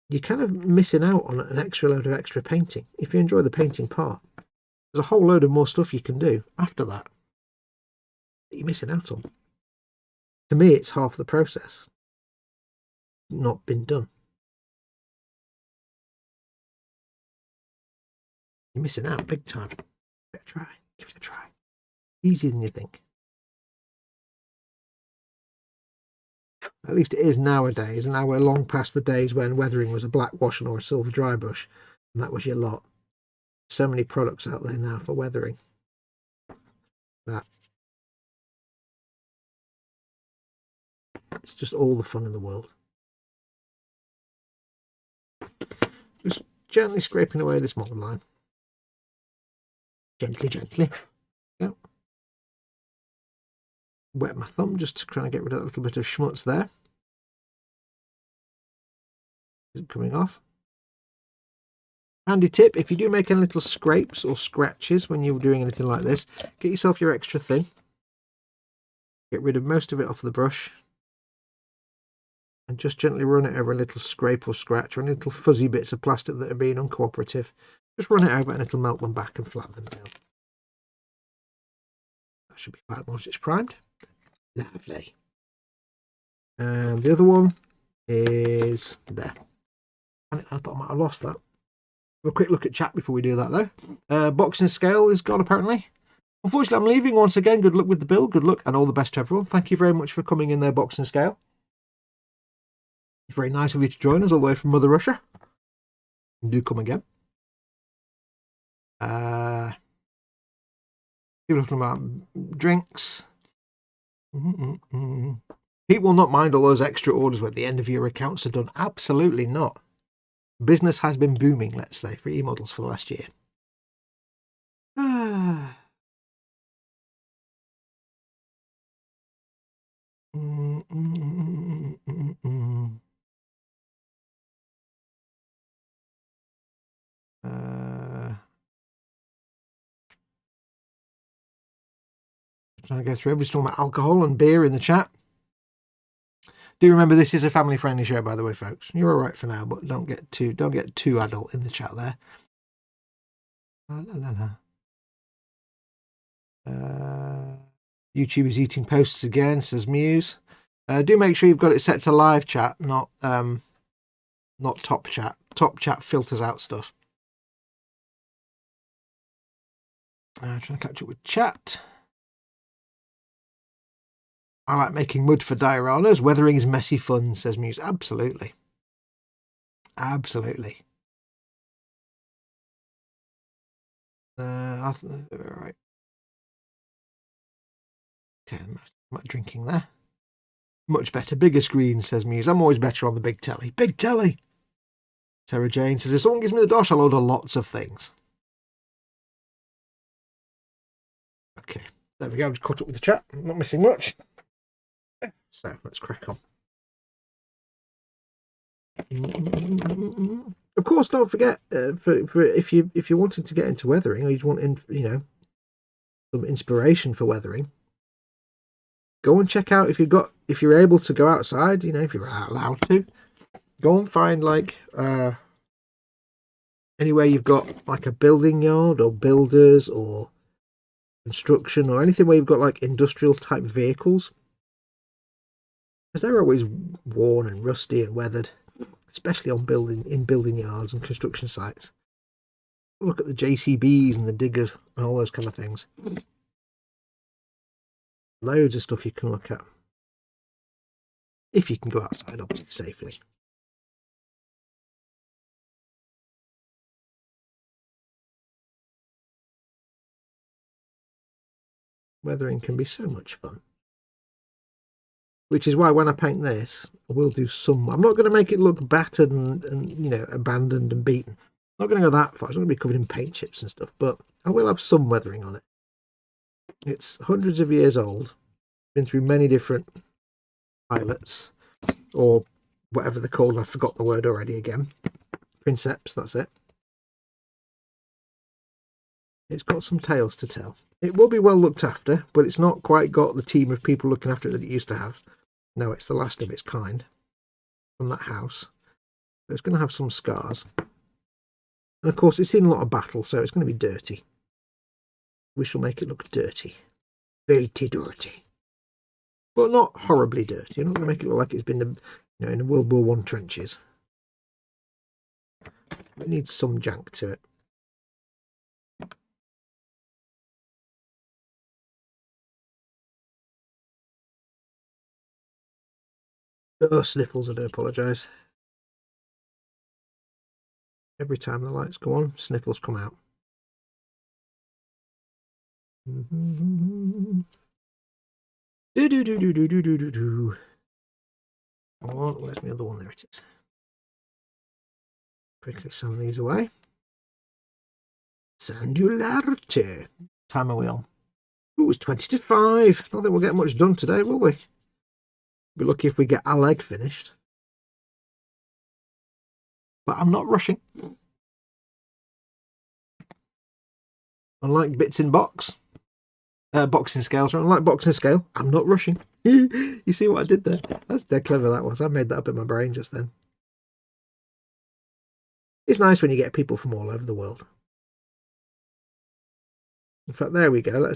you're kind of missing out on an extra load of extra painting. If you enjoy the painting part, there's a whole load of more stuff you can do after that you're missing out on. To me, it's half the process not been done. You're missing out big time. Give it a try. Give it a try. Easier than you think. At least it is nowadays, and now we're long past the days when weathering was a black washing or a silver dry brush, and that was your lot. So many products out there now for weathering. That it's just all the fun in the world. Just gently scraping away this mold line. Gently, gently. Yep. Wet my thumb just to try and get rid of that little bit of schmutz there. Is it coming off? Handy tip, if you do make any little scrapes or scratches when you're doing anything like this, get yourself your extra thin. Get rid of most of it off the brush. And just gently run it over a little scrape or scratch or any little fuzzy bits of plastic that are being uncooperative. Just run it over and it'll melt them back and flatten them down. That should be fine once it's primed. Lovely. And the other one is there. I thought I might have lost that. Have a quick look at chat before we do that though. Boxing scale is gone apparently. Unfortunately, I'm leaving once again. Good luck with the build. Good luck and all the best to everyone. Thank you very much for coming in there, Boxing scale. It's very nice of you to join us all the way from Mother Russia. Do come again. People talking about drinks. People will not mind all those extra orders when the end of your accounts are done. Absolutely not. Business has been booming, let's say, for eModels for the last year. Trying to go through. Everybody's talking about alcohol and beer in the chat. Do remember this is a family-friendly show, by the way, folks. You're all right for now, but don't get too adult in the chat there. YouTube is eating posts again, says Muse. Do make sure you've got it set to live chat, not top chat. Top chat filters out stuff. Trying to catch up with chat. I like making mud for dioramas. Weathering is messy fun, says Muse. Absolutely. Absolutely. Right. Okay, I'm not drinking there. Much better. Bigger screen, says Muse. I'm always better on the big telly. Big telly! Sarah Jane says, if someone gives me the dosh, I'll order lots of things. Okay, there we go. I've just caught up with the chat. I'm not missing much. So let's crack on. Of course, don't forget for if you're wanting to get into weathering, or you want some inspiration for weathering, go and check out if you're able to go outside. If you're allowed to, go and find like anywhere you've got like a building yard or builders or construction or anything where you've got like industrial type vehicles. Because they're always worn and rusty and weathered, especially on building yards and construction sites. Look at the JCBs and the diggers and all those kind of things. Loads of stuff you can look at. If you can go outside, obviously safely. Weathering can be so much fun. Which is why when I paint this, I will do some. I'm not going to make it look battered and abandoned and beaten. I'm not going to go that far. It's not going to be covered in paint chips and stuff, but I will have some weathering on it. It's hundreds of years old. Been through many different pilots, or whatever they're called. I forgot the word already again. Princeps, that's it. It's got some tales to tell. It will be well looked after, but it's not quite got the team of people looking after it that it used to have. No, it's the last of its kind from that house. So it's going to have some scars. And of course, it's seen a lot of battle, so it's going to be dirty. We shall make it look dirty. Filthy dirty. But not horribly dirty. You're not going to make it look like it's been in the World War I trenches. It needs some jank to it. Oh, sniffles, I do apologise. Every time the lights go on, sniffles come out. Do do do do do do do do do. Oh, where's my other one? There it is. Quickly sand these away. Sandularity. Time are we on? Oh, it's 20 to 5. Not that we'll get much done today, will we? Be lucky if we get our leg finished. But I'm not rushing. Unlike bits in boxing scales, unlike boxing scale, I'm not rushing. You see what I did there? That's dead clever, that was. I made that up in my brain just then. It's nice when you get people from all over the world. In fact, there we go.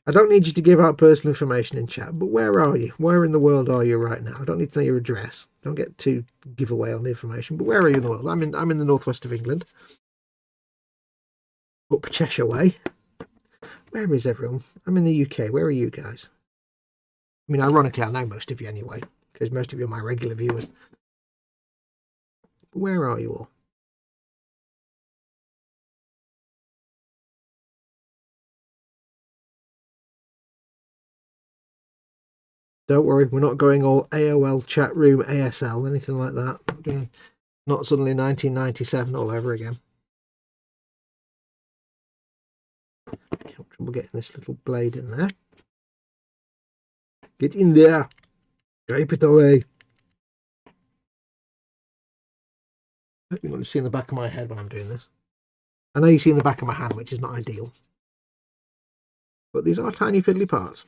I don't need you to give out personal information in chat, but where are you? Where in the world are you right now? I don't need to know your address. Don't get too giveaway on the information, but where are you in the world? I'm in the northwest of England. Up Cheshire way. Where is everyone? I'm in the UK. Where are you guys? I mean, ironically, I know most of you anyway, because most of you are my regular viewers. But where are you all? Don't worry, we're not going all AOL chat room ASL, anything like that. Not suddenly 1997 all over again. Have trouble getting this little blade in there. Get in there. Scrape it away. I hope you're going to see in the back of my head when I'm doing this. I know you see in the back of my hand, which is not ideal. But these are tiny fiddly parts.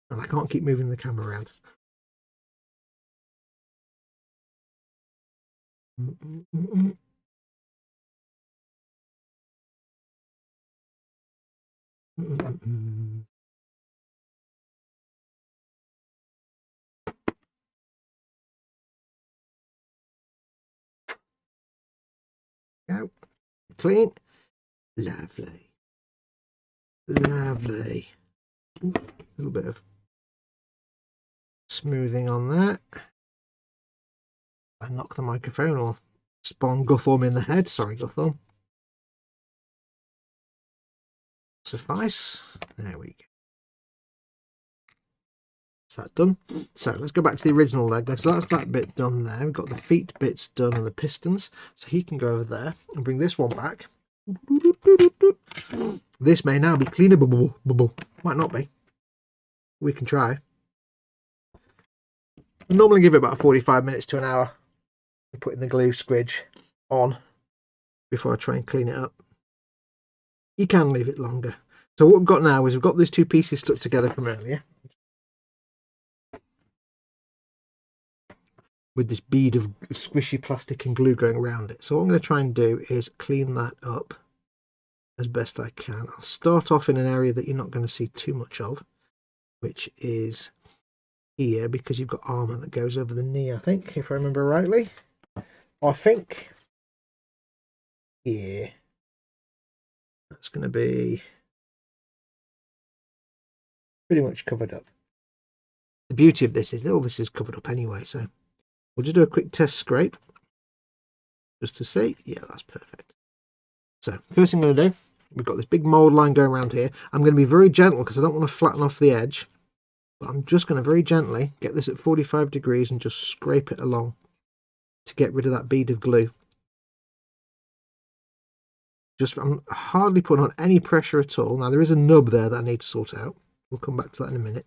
And I can't keep moving the camera around. Go. Clean. Lovely. Lovely. A little bit of smoothing on that. I knock the microphone or spawn Guthorm in the head. Sorry, Guthorm. Suffice. There we go. Is that done? So let's go back to the original leg there. So that's that bit done there. We've got the feet bits done and the pistons. So he can go over there and bring this one back. This may now be cleanable. Might not be. We can try. I normally give it about 45 minutes to an hour for putting the glue squidge on before I try and clean it up. You can leave it longer. So what we've got now is we've got these two pieces stuck together from earlier with this bead of squishy plastic and glue going around it. So what I'm going to try and do is clean that up as best I can. I'll start off in an area that you're not going to see too much of, which is here, because you've got armour that goes over the knee, I think, if I remember rightly. I think here that's going to be pretty much covered up. The beauty of this is all this is covered up anyway, so we'll just do a quick test scrape just to see. Yeah, that's perfect. So first thing I'm going to do, we've got this big mould line going around here. I'm going to be very gentle because I don't want to flatten off the edge, but I'm just going to very gently get this at 45 degrees and just scrape it along to get rid of that bead of glue. I'm hardly putting on any pressure at all. Now there is a nub there that I need to sort out. We'll come back to that in a minute.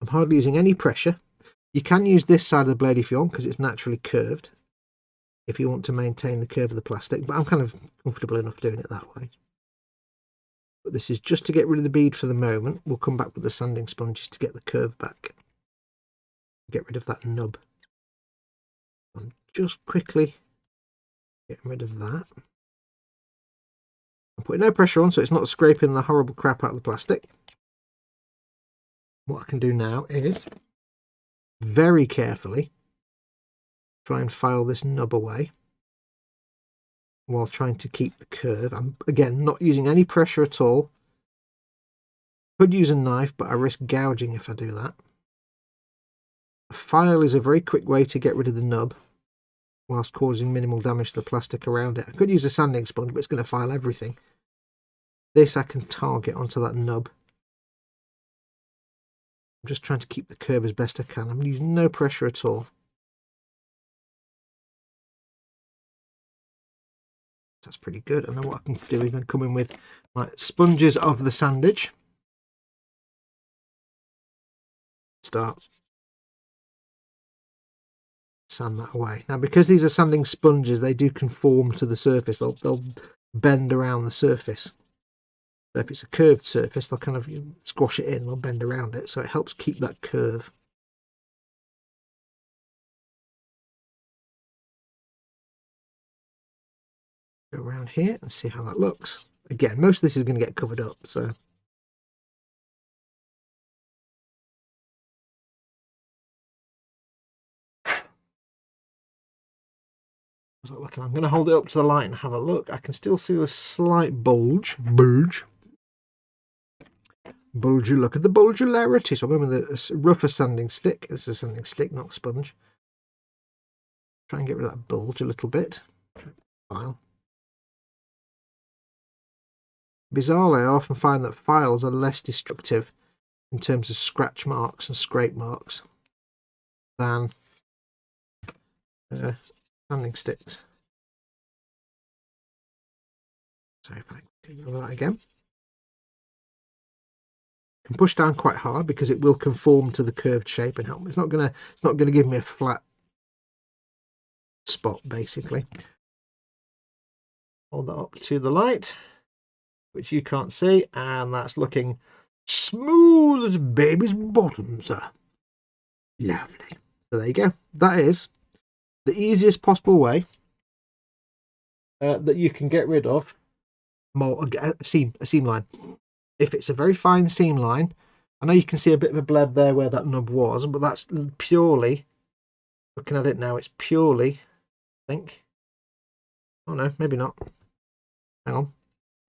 I'm hardly using any pressure. You can use this side of the blade if you want, because it's naturally curved, if you want to maintain the curve of the plastic, but I'm kind of comfortable enough doing it that way. But this is just to get rid of the bead for the moment. We'll come back with the sanding sponges to get the curve back. Get rid of that nub. I'm just quickly getting rid of that. I'm putting no pressure on, so it's not scraping the horrible crap out of the plastic. What I can do now is very carefully try and file this nub away while trying to keep the curve. I'm again not using any pressure at all. Could use a knife, but I risk gouging if I do that. A file is a very quick way to get rid of the nub whilst causing minimal damage to the plastic around it. I could use a sanding sponge, but it's going to file everything. This I can target onto that nub. I'm just trying to keep the curve as best I can. I'm using no pressure at all. That's pretty good. And then what I can do is then come in with my sponges of the sandage. Start sand that away. Now, because these are sanding sponges, they do conform to the surface. They'll bend around the surface. So if it's a curved surface, they'll kind of squash it in, they'll bend around it. So it helps keep that curve. Go around here and see how that looks. Again, most of this is going to get covered up, so how's that looking? I'm going to hold it up to the light and have a look. I can still see a slight bulge. Look at the bulgularity. So I'm going with a rougher sanding stick. It's a sanding stick, not a sponge. Try and get rid of that bulge a little bit. File. Bizarrely, I often find that files are less destructive in terms of scratch marks and scrape marks than sanding sticks. So if I do that again, I can push down quite hard because it will conform to the curved shape and help. It's not gonna give me a flat spot basically. Hold that up to the light, which you can't see, and that's looking smooth as baby's bottom, sir. Lovely. So there you go. That is the easiest possible way that you can get rid of a seam line. If it's a very fine seam line, I know you can see a bit of a bleb there where that nub was, but that's purely, looking at it now, it's purely, I think, oh no, maybe not. Hang on.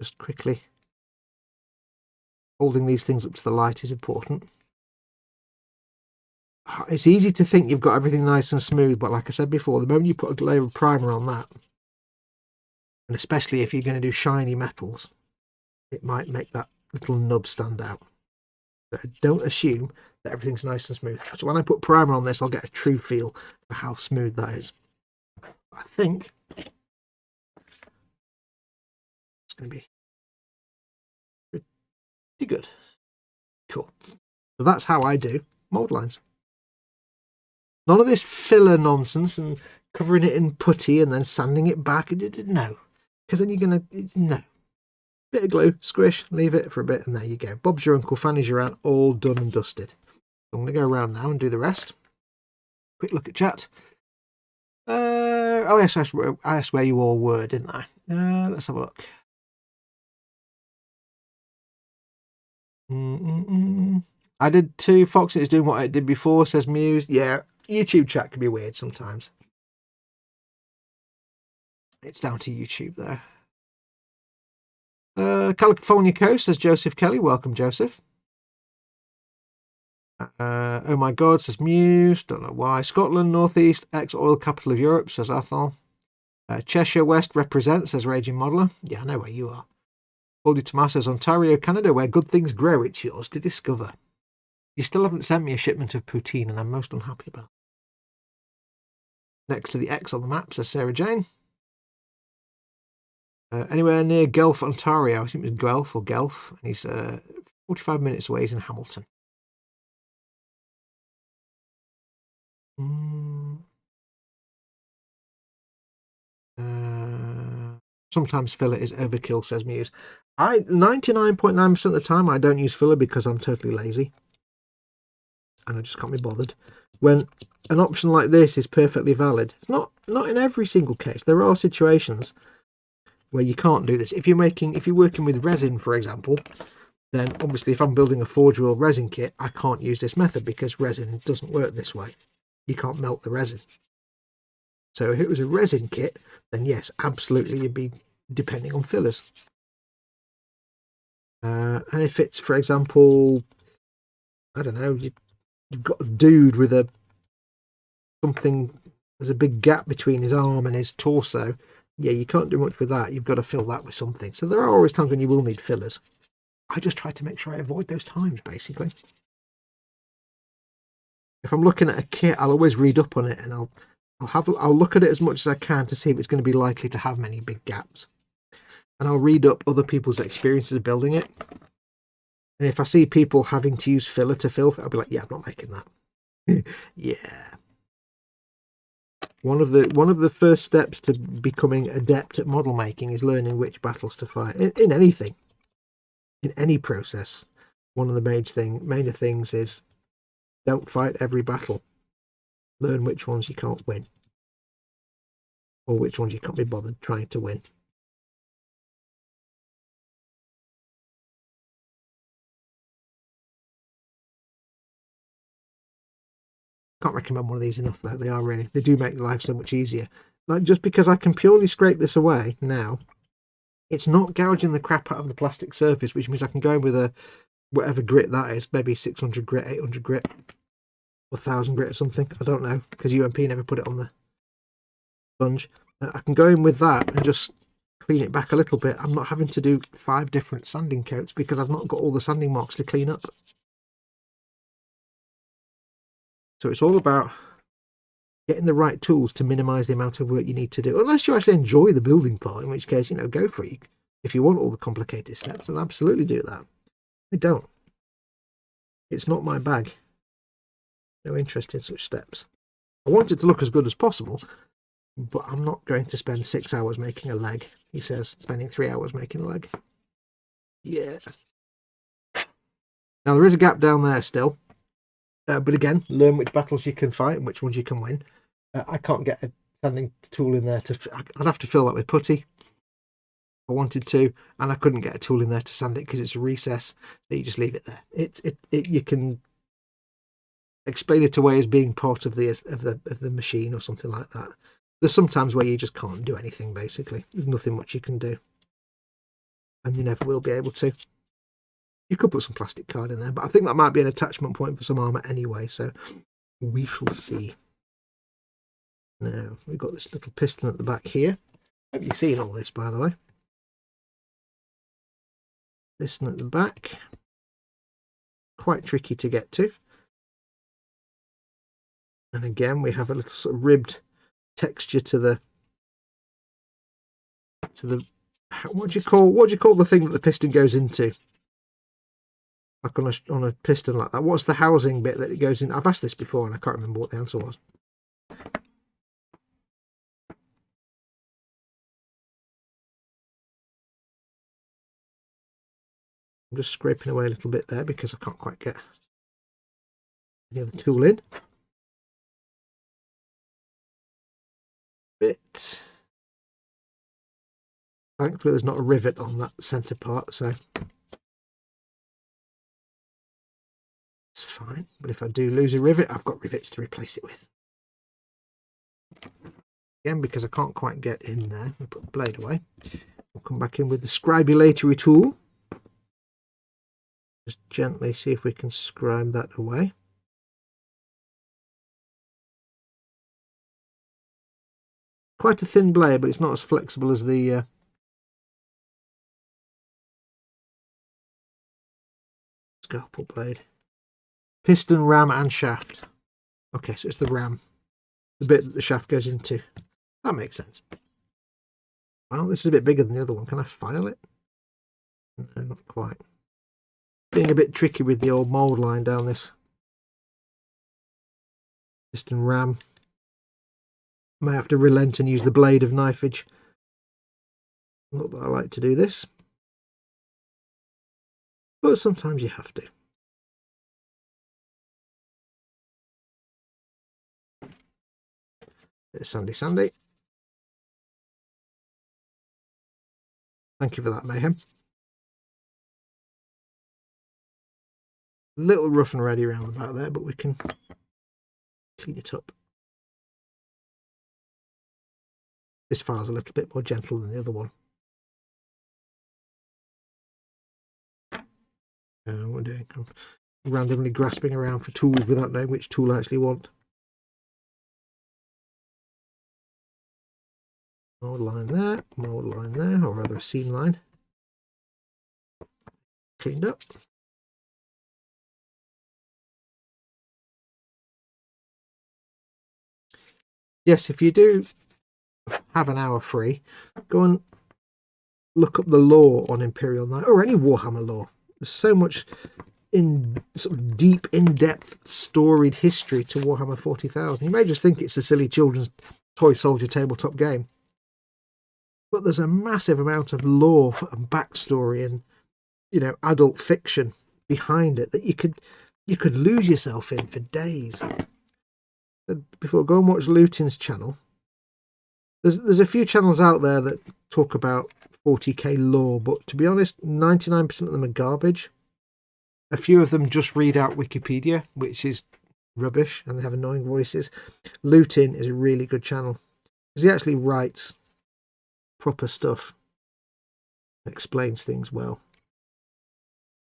Just quickly, holding these things up to the light is important. It's easy to think you've got everything nice and smooth, but like I said before, the moment you put a layer of primer on that, and especially if you're going to do shiny metals, it might make that little nub stand out. So don't assume that everything's nice and smooth. So when I put primer on this, I'll get a true feel for how smooth that is. I think it's going to be pretty good. Cool. So that's how I do mold lines. None of this filler nonsense and covering it in putty and then sanding it back. No, because then you're going to, no. Bit of glue, squish, leave it for a bit, and there you go. Bob's your uncle, Fanny's your aunt, all done and dusted. I'm going to go around now and do the rest. Quick look at chat. Oh yes, I asked where you all were, didn't I? Let's have a look. I did too. Foxx is doing what I did before, says Muse. Yeah, YouTube chat can be weird sometimes. It's down to YouTube there. California Coast, says Joseph Kelly. Welcome, Joseph. Oh my God, says Muse. Don't know why. Scotland, Northeast, ex-oil capital of Europe, says Athol. Cheshire West represents, says Raging Modeler. Yeah, I know where you are. Baldy Tomas says Ontario, Canada, where good things grow. It's yours to discover. You still haven't sent me a shipment of poutine, and I'm most unhappy about it. Next to the X on the map, says Sarah Jane. Anywhere near Guelph, Ontario. I think it was Guelph or Guelph. And he's 45 minutes away. He's in Hamilton. Sometimes filler is overkill, says Muse. 99.9% of the time I don't use filler because I'm totally lazy. And I just can't be bothered. When an option like this is perfectly valid. It's not in every single case. There are situations where you can't do this. If you're working with resin, for example, then obviously if I'm building a Forge World resin kit, I can't use this method because resin doesn't work this way. You can't melt the resin. So if it was a resin kit, then yes, absolutely you'd be depending on fillers. And if it's, for example, I don't know, you've got a dude with a something, there's a big gap between his arm and his torso, yeah, you can't do much with that. You've got to fill that with something. So there are always times when you will need fillers. I just try to make sure I avoid those times, basically. If I'm looking at a kit, I'll always read up on it, and I'll look at it as much as I can to see if it's going to be likely to have many big gaps. And I'll read up other people's experiences of building it. And if I see people having to use filler to fill, I'll be like, yeah, I'm not making that. Yeah. One of the first steps to becoming adept at model making is learning which battles to fight in anything, in any process. One of the major things is don't fight every battle. Learn which ones you can't win, or which ones you can't be bothered trying to win. Can't recommend one of these enough, though. They do make life so much easier. Like, just because I can purely scrape this away now, it's not gouging the crap out of the plastic surface, which means I can go in with a whatever grit that is, maybe 600 grit, 800 grit, or 1000 grit or something. I don't know, because UMP never put it on the sponge. I can go in with that and just clean it back a little bit. I'm not having to do 5 different sanding coats because I've not got all the sanding marks to clean up. So it's all about getting the right tools to minimize the amount of work you need to do, unless you actually enjoy the building part, in which case, you know, go for it. If you want all the complicated steps, then absolutely do that. I don't. It's not my bag. No interest in such steps. I want it to look as good as possible, but I'm not going to spend 6 hours making a leg. He says, spending 3 hours making a leg. Yeah. Now, there is a gap down there still. But again, learn which battles you can fight and which ones you can win. I can't get a sanding tool in there I'd have to fill that with putty if I wanted to, and I couldn't get a tool in there to sand it because it's a recess. So you just leave it there. You can explain it away as being part of the machine or something like that. There's sometimes where you just can't do anything. Basically, there's nothing much you can do, and you never will be able to. You could put some plastic card in there, but I think that might be an attachment point for some armour anyway, so we shall see. Now, we've got this little piston at the back here. Have you seen all this, by the way? Piston at the back. Quite tricky to get to. And again, we have a little sort of ribbed texture to the what do you call the thing that the piston goes into? Like on a piston like that. What's the housing bit that it goes in? I've asked this before and I can't remember what the answer was. I'm just scraping away a little bit there because I can't quite get any other tool in. Bit. Thankfully there's not a rivet on that centre part, so it's fine. But if I do lose a rivet, I've got rivets to replace it with. Again, because I can't quite get in there, we'll put the blade away. We'll come back in with the scribulatory tool. Just gently see if we can scribe that away. Quite a thin blade, but it's not as flexible as the scalpel blade. Piston, ram and shaft. Okay, so it's the ram, the bit that the shaft goes into. That makes sense. Well, this is a bit bigger than the other one. Can I file it? No, not quite. Being a bit tricky with the old mould line down this piston ram. May have to relent and use the blade of knifage. Not that I like to do this, but sometimes you have to. Bit of sandy sandy. Thank you for that, Mayhem. A little rough and ready around about there, but we can clean it up. This file's a little bit more gentle than the other one. What we're doing, I'm randomly grasping around for tools without knowing which tool I actually want. Mold line there, mold line there, or rather a seam line. Cleaned up. Yes, if you do have an hour free, go and look up the lore on Imperial Knight, or any Warhammer lore. There's so much in sort of deep, in-depth, storied history to Warhammer 40,000. You may just think it's a silly children's toy soldier tabletop game, but there's a massive amount of lore and backstory and, you know, adult fiction behind it that you could lose yourself in for days. Before, go and watch Lutin's channel. There's a few channels out there that talk about 40k lore, but to be honest, 99% of them are garbage. A few of them just read out Wikipedia, which is rubbish, and they have annoying voices. Lutin is a really good channel because he actually writes proper stuff, explains things well.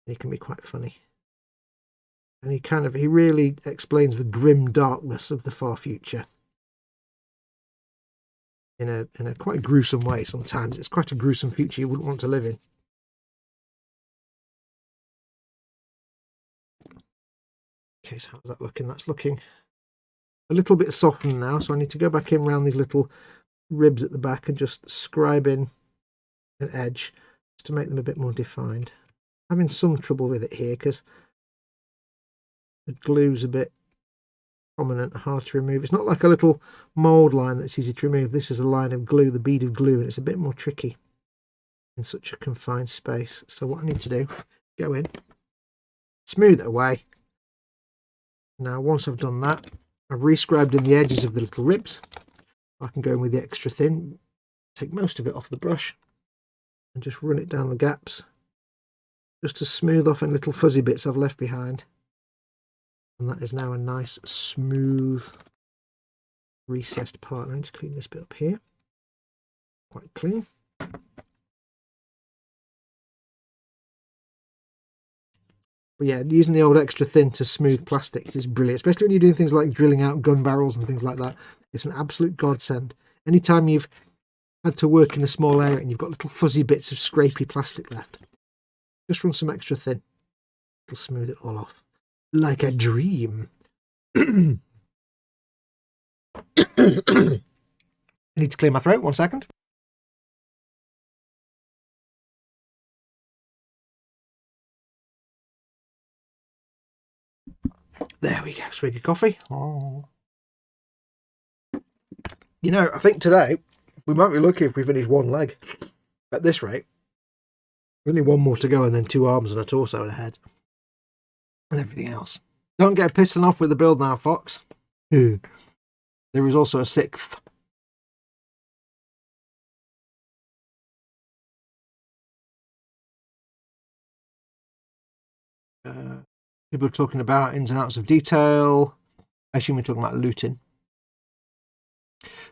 He can be quite funny, and he really explains the grim darkness of the far future in a quite gruesome way. Sometimes it's quite a gruesome future you wouldn't want to live in. Okay, so how's that looking? That's looking a little bit softened now, so I need to go back in around these little ribs at the back and just scribe in an edge just to make them a bit more defined. I'm having some trouble with it here because the glue's a bit prominent, hard to remove. It's not like a little mold line that's easy to remove. This is a line of glue, the bead of glue, and it's a bit more tricky in such a confined space. So what I need to do, go in, smooth it away. Now once I've done that, I've rescribed in the edges of the little ribs. I can go in with the extra thin, take most of it off the brush and just run it down the gaps just to smooth off any little fuzzy bits I've left behind. And that is now a nice, smooth, recessed part. I need to clean this bit up here. Quite clean. But yeah, using the old extra thin to smooth plastics is brilliant, especially when you're doing things like drilling out gun barrels and things like that. It's an absolute godsend. Anytime you've had to work in a small area and you've got little fuzzy bits of scrapey plastic left, just run some extra thin. It'll smooth it all off. Like a dream. I need to clear my throat, 1 second. There we go, swig of coffee. Oh. You know, I think today we might be lucky if we finish one leg. At this rate, only one more to go and then 2 arms and a torso and a head. And everything else. Don't get pissing off with the build now, Foxx. There is also a 6th. People are talking about ins and outs of detail. I assume we're talking about Lutin.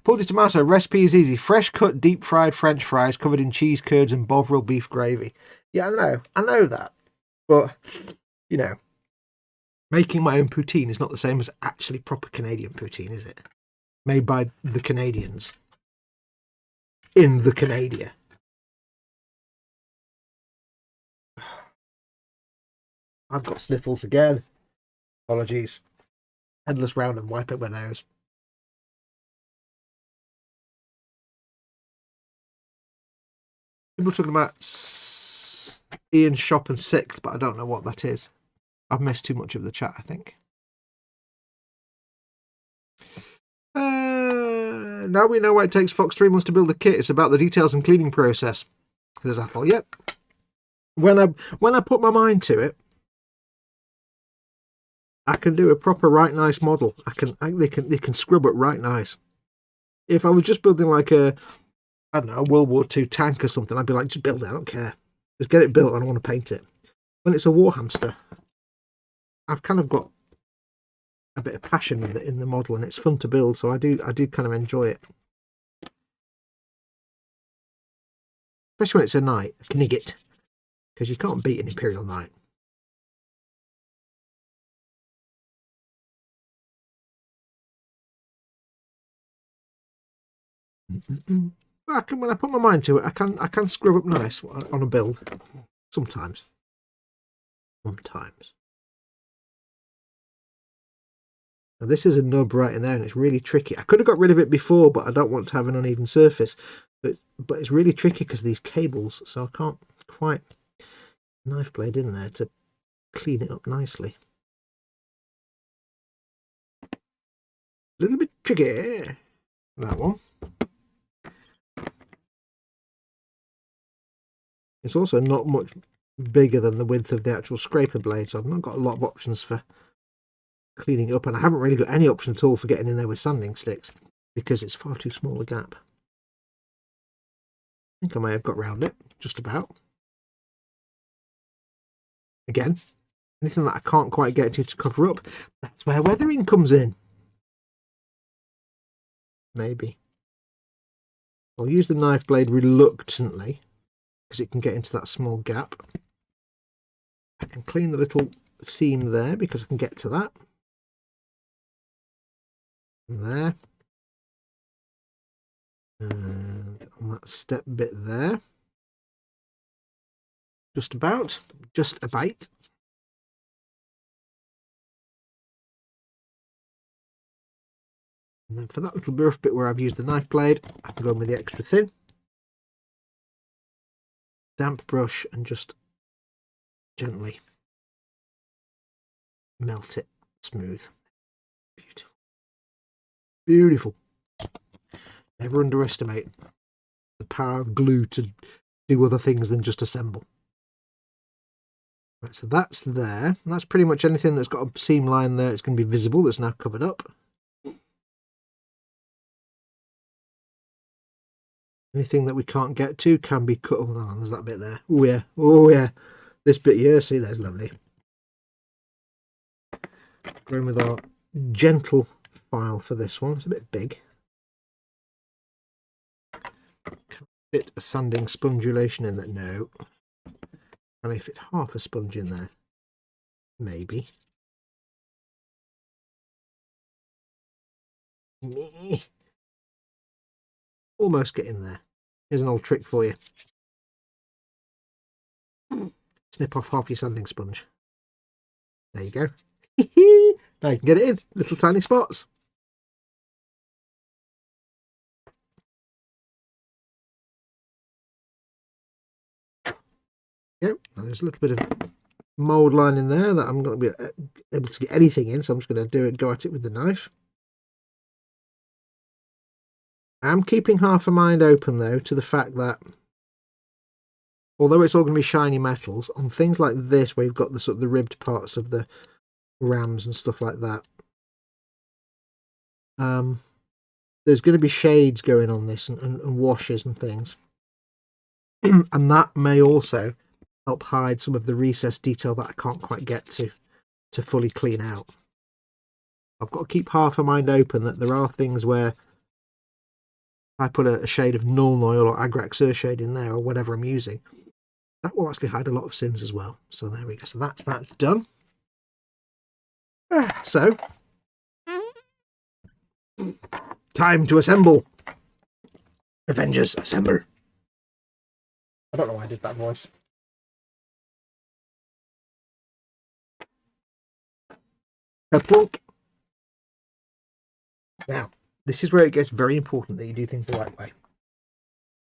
Pulled tomato, recipe is easy. Fresh cut, deep fried French fries covered in cheese curds and Bovril beef gravy. Yeah, I know that. But, you know, making my own poutine is not the same as actually proper Canadian poutine, is it? Made by the Canadians. In the Canada. I've got sniffles again. Apologies. Endless round and wiping my nose. People are talking about Ian Shop and 6th, but I don't know what that is. I've missed too much of the chat, I think. Now we know why it takes Foxx 3 months to build a kit. It's about the details and cleaning process. Because I thought, yep. When I put my mind to it, I can do a proper right nice model. They can scrub it right nice. If I was just building like a World War II tank or something, I'd be like, just build it, I don't care. Just get it built, I don't want to paint it. When it's a war hamster, I've kind of got a bit of passion in the model, and it's fun to build, so I do kind of enjoy it. Especially when it's a knight, a Knigget, because you can't beat an Imperial knight. when I put my mind to it, I can scrub up nice on a build. Sometimes. Sometimes. Now this is a nub right in there, and it's really tricky. I could have got rid of it before, but I don't want to have an uneven surface. But it's really tricky because of these cables, so I can't quite knife blade in there to clean it up nicely. A little bit tricky, that one. It's also not much bigger than the width of the actual scraper blade, so I've not got a lot of options for cleaning it up, and I haven't really got any option at all for getting in there with sanding sticks because it's far too small a gap. I think I may have got round it, just about. Again, anything that I can't quite get to cover up, that's where weathering comes in. Maybe. I'll use the knife blade reluctantly because it can get into that small gap. I can clean the little seam there because I can get to that. There. And on that step bit there. Just about. Just a bite. And then for that little rough bit where I've used the knife blade, I can go in with the extra thin. Damp brush and just gently melt it smooth. Beautiful. Beautiful. Never underestimate the power of glue to do other things than just assemble. Right, so that's there. That's pretty much anything that's got a seam line there. It's going to be visible. That's now covered up. Anything that we can't get to can be cut. Oh, no, there's that bit there. Oh yeah. Oh yeah. This bit here. See, there's lovely. Going with our gentle file for this one. It's a bit big. Can I fit a sanding spongulation in there? No. Can I fit half a sponge in there? Maybe. Me. Almost get in there. Here's an old trick for you. Snip off half your sanding sponge. There you go. Now you can get it in little tiny spots. Yep. Now there's a little bit of mould line in there that I'm not going to be able to get anything in, so I'm just going to go at it with the knife. I'm keeping half a mind open though to the fact that although it's all going to be shiny metals, on things like this where you've got the sort of the ribbed parts of the rams and stuff like that, there's going to be shades going on this and washes and things. And that may also help hide some of the recessed detail that I can't quite get to fully clean out. I've got to keep half a mind open that there are things where I put a shade of Nuln Oil or Agrax shade in there or whatever I'm using, that will actually hide a lot of sins as well. So there we go. So that's done. So time to assemble. Avengers, assemble. I don't know why I did that voice. Plunk. Now, this is where it gets very important that you do things the right way.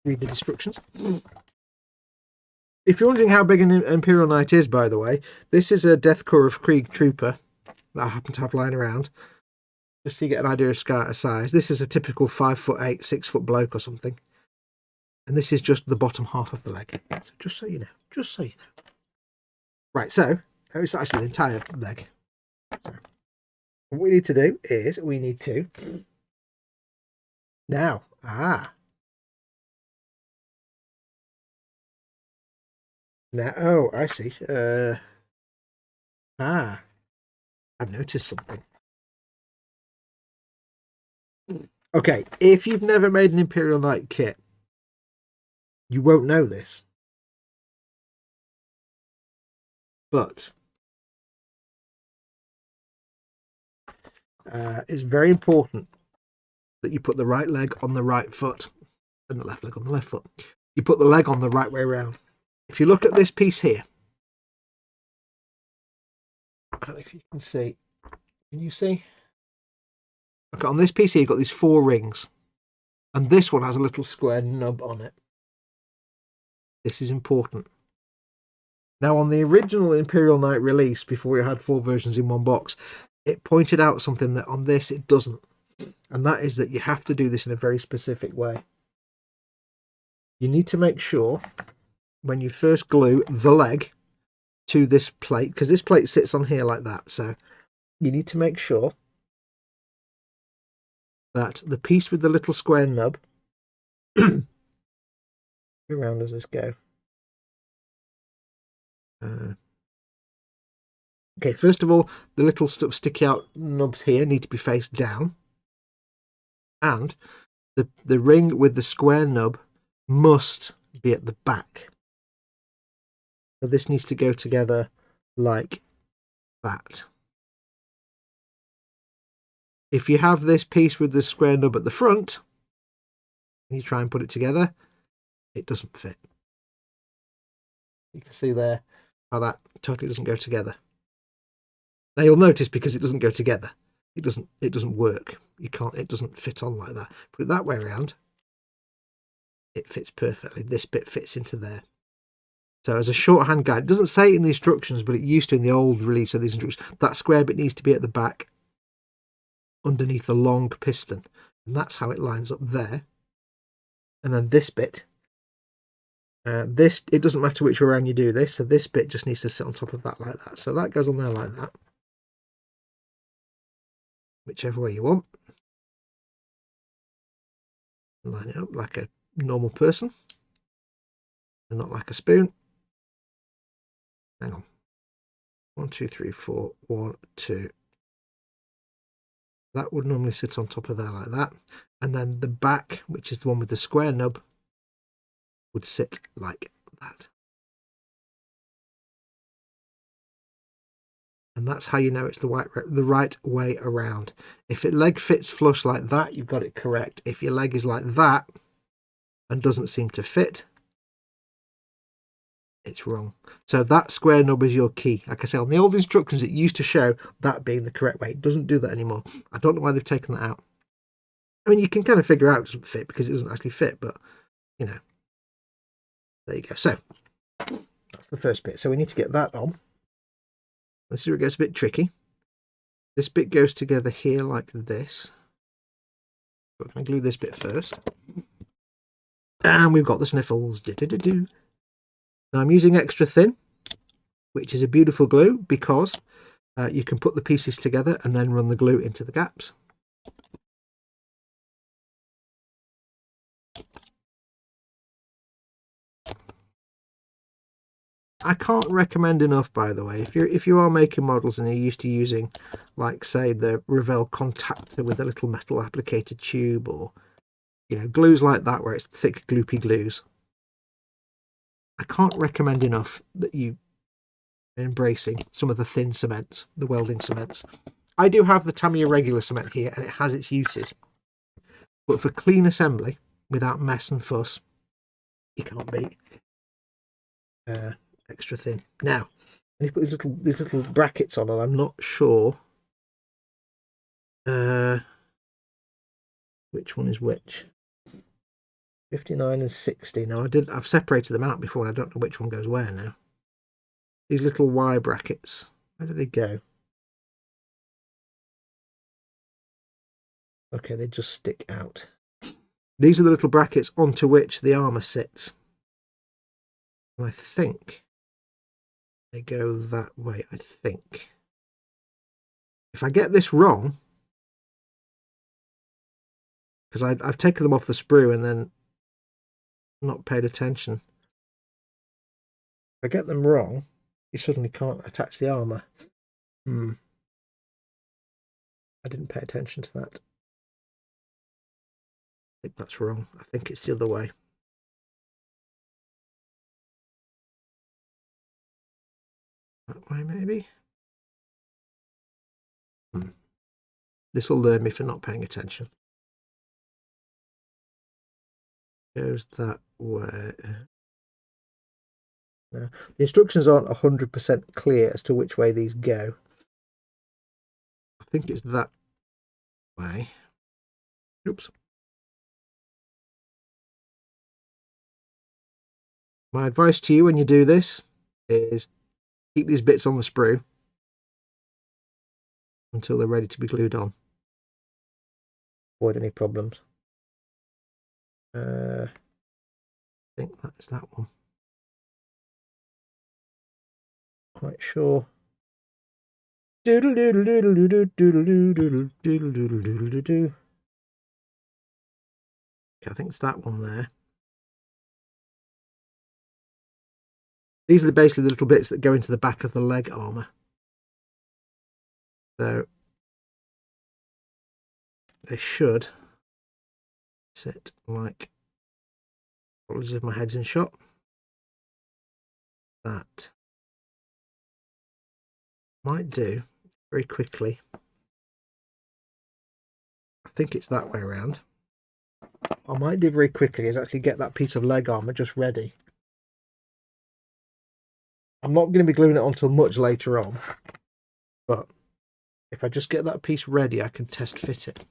Read the instructions. If you're wondering how big an Imperial Knight is, by the way, this is a Death Corps of Krieg Trooper that I happen to have lying around. Just so you get an idea of size. This is a typical 5'8", 6 foot bloke or something. And this is just the bottom half of the leg. So just so you know. Just so you know. Right, so it's actually the entire leg. So what we need to do is we need to now oh, I see. I've noticed something. Okay, if you've never made an Imperial Knight kit, you won't know this. But it's very important that you put the right leg on the right foot. and the left leg on the left foot. You put the leg on the right way around. If you look at this piece here, I don't know if you can see. Can you see? Okay, on this piece here, you've got these 4 rings, and this one has a little square nub on it. This is important. Now, on the original Imperial Knight release, before we had 4 versions in one box, it pointed out something that on this it doesn't, and that is that you have to do this in a very specific way. You need to make sure when you first glue the leg to this plate, because this plate sits on here like that, so you need to make sure that the piece with the little square nub, around does this go? Okay, first of all, the little sticky out nubs here need to be faced down, and the ring with the square nub must be at the back. So this needs to go together like that. If you have this piece with the square nub at the front, and you try and put it together, it doesn't fit. You can see there how that totally doesn't go together. Now you'll notice, because it doesn't go together, it doesn't work. It doesn't fit on like that. Put it that way around, it fits perfectly. This bit fits into there. So as a shorthand guide, it doesn't say it in the instructions, but it used to in the old release of these instructions. That square bit needs to be at the back, underneath the long piston, and that's how it lines up there. And then this bit, it doesn't matter which way around you do this, so this bit just needs to sit on top of that like that. So that goes on there like that, whichever way you want. Line it up like a normal person and not like a spoon. Hang on. 1, 2, 3, 4. 1, 2. That would normally sit on top of there like that. And then the back, which is the one with the square nub, would sit like that. And that's how you know it's the right way around. If your leg fits flush like that, you've got it correct. If your leg is like that and doesn't seem to fit, it's wrong. So that square nub is your key. Like I say, on the old instructions, it used to show that being the correct way. It doesn't do that anymore. I don't know why they've taken that out. I mean, you can kind of figure out it doesn't fit because it doesn't actually fit, but, you know, there you go. So that's the first bit. So we need to get that on. This is where it gets a bit tricky. This bit goes together here like this. We're going to glue this bit first. And we've got the sniffles. Now I'm using extra thin, which is a beautiful glue because you can put the pieces together and then run the glue into the gaps. I can't recommend enough, by the way, if you are making models and you're used to using, like, say, the Revell contactor with a little metal applicated tube, or, you know, glues like that where it's thick gloopy glues, I can't recommend enough that you are embracing some of the thin cements, the welding cements. I do have the Tamiya regular cement here, and it has its uses, but for clean assembly without mess and fuss, you can't beat extra thin. Now, you put these little brackets on, and I'm not sure which one is which. 59 and 60. Now I've separated them out before, and I don't know which one goes where now. These little Y brackets, where do they go? Okay, they just stick out. These are the little brackets onto which the armour sits. And I think they go that way, I think. If I get this wrong, because I've taken them off the sprue and then not paid attention. If I get them wrong, you suddenly can't attach the armour. I didn't pay attention to that. I think that's wrong. I think it's the other way. That way, maybe? This will learn me for not paying attention. Goes that way. No, the instructions aren't 100% clear as to which way these go. I think it's that way. Oops. My advice to you when you do this is keep these bits on the sprue until they're ready to be glued on. Avoid any problems. I think that's that one. Quite sure. Doodle doodle doodle doodle doodle doodle doodle doodle doodle doodle. Okay, I think it's that one there. These are basically the little bits that go into the back of the leg armour. So they should sit like, apologies if my head's in shot, that might do very quickly. I think it's that way around. I might do very quickly is actually get that piece of leg armour just ready. I'm not going to be gluing it on until much later on, but if I just get that piece ready, I can test fit it.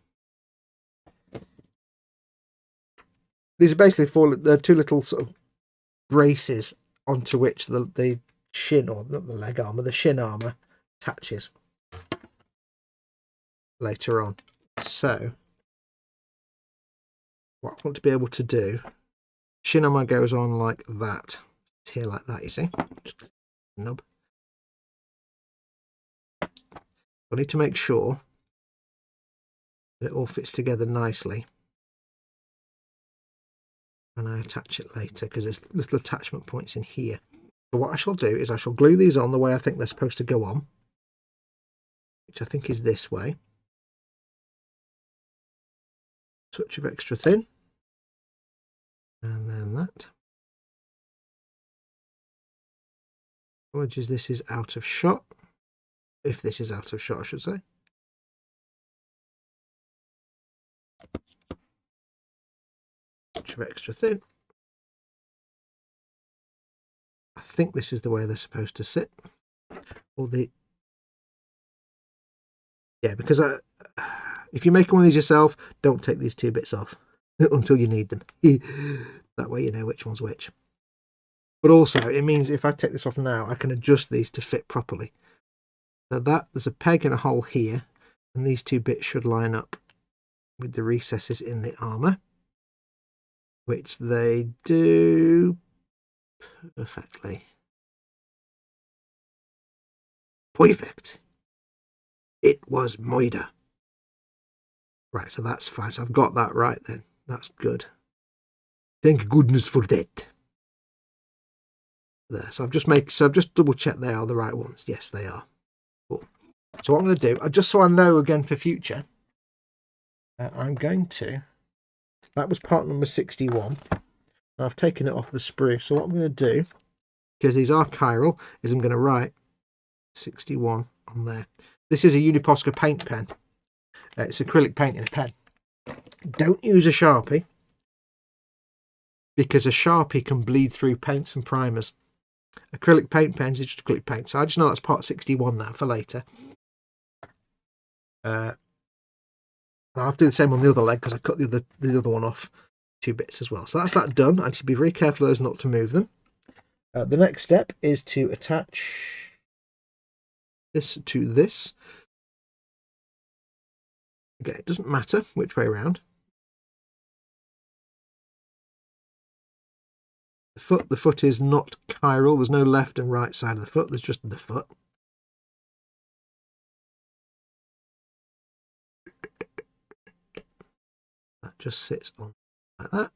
These are basically the two little sort of braces onto which the shin, or not the leg armour, the shin armour attaches later on. So what I want to be able to do, shin armour goes on like that. It's here like that, you see. Nub. I need to make sure that it all fits together nicely when I attach it later, because there's little attachment points in here. So what I shall do is I shall glue these on the way I think they're supposed to go on, which I think is this way. Touch of extra thin, and then that. Apologies, this is out of shot. If this is out of shot, I should say. Touch of extra thin. I think this is the way they're supposed to sit. Or yeah, because if you're making one of these yourself, don't take these two bits off until you need them. That way you know which one's which. But also, it means if I take this off now, I can adjust these to fit properly. So there's a peg and a hole here, and these two bits should line up with the recesses in the armour, which they do perfectly. Perfect. It was Moida. Right, so that's fine. So I've got that right then. That's good. Thank goodness for that. There. So I've just double checked they are the right ones. Yes, they are. Cool. So what I'm going to do, just so I know again for future, I'm going to. That was part number 61. I've taken it off the sprue. So what I'm going to do, because these are chiral, is I'm going to write 61 on there. This is a Uniposca paint pen. It's acrylic paint in a pen. Don't use a Sharpie, because a Sharpie can bleed through paints and primers. Acrylic paint pens is just acrylic paint. So I just know that's part 61 now for later. I'll have to do the same on the other leg because I cut the other one off 2 bits as well. So that's that done. I need to be very careful of those not to move them. The next step is to attach this to this. Again, it doesn't matter which way around. The foot is not chiral. There's no left and right side of the foot. There's just the foot. That just sits on like that.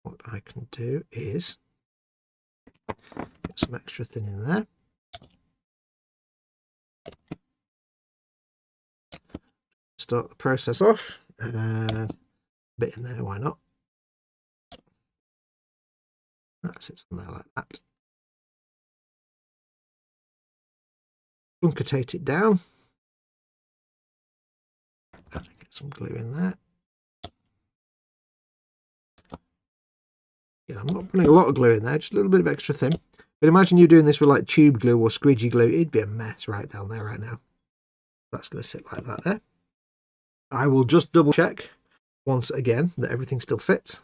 What I can do is get some extra thin in there. Start the process off. A bit in there, why not? That sits on there like that. Bunketate it down. Get some glue in there. You know, I'm not putting a lot of glue in there, just a little bit of extra thin. But imagine you doing this with like tube glue or squidgy glue. It'd be a mess right down there right now. That's going to sit like that there. I will just double check once again that everything still fits.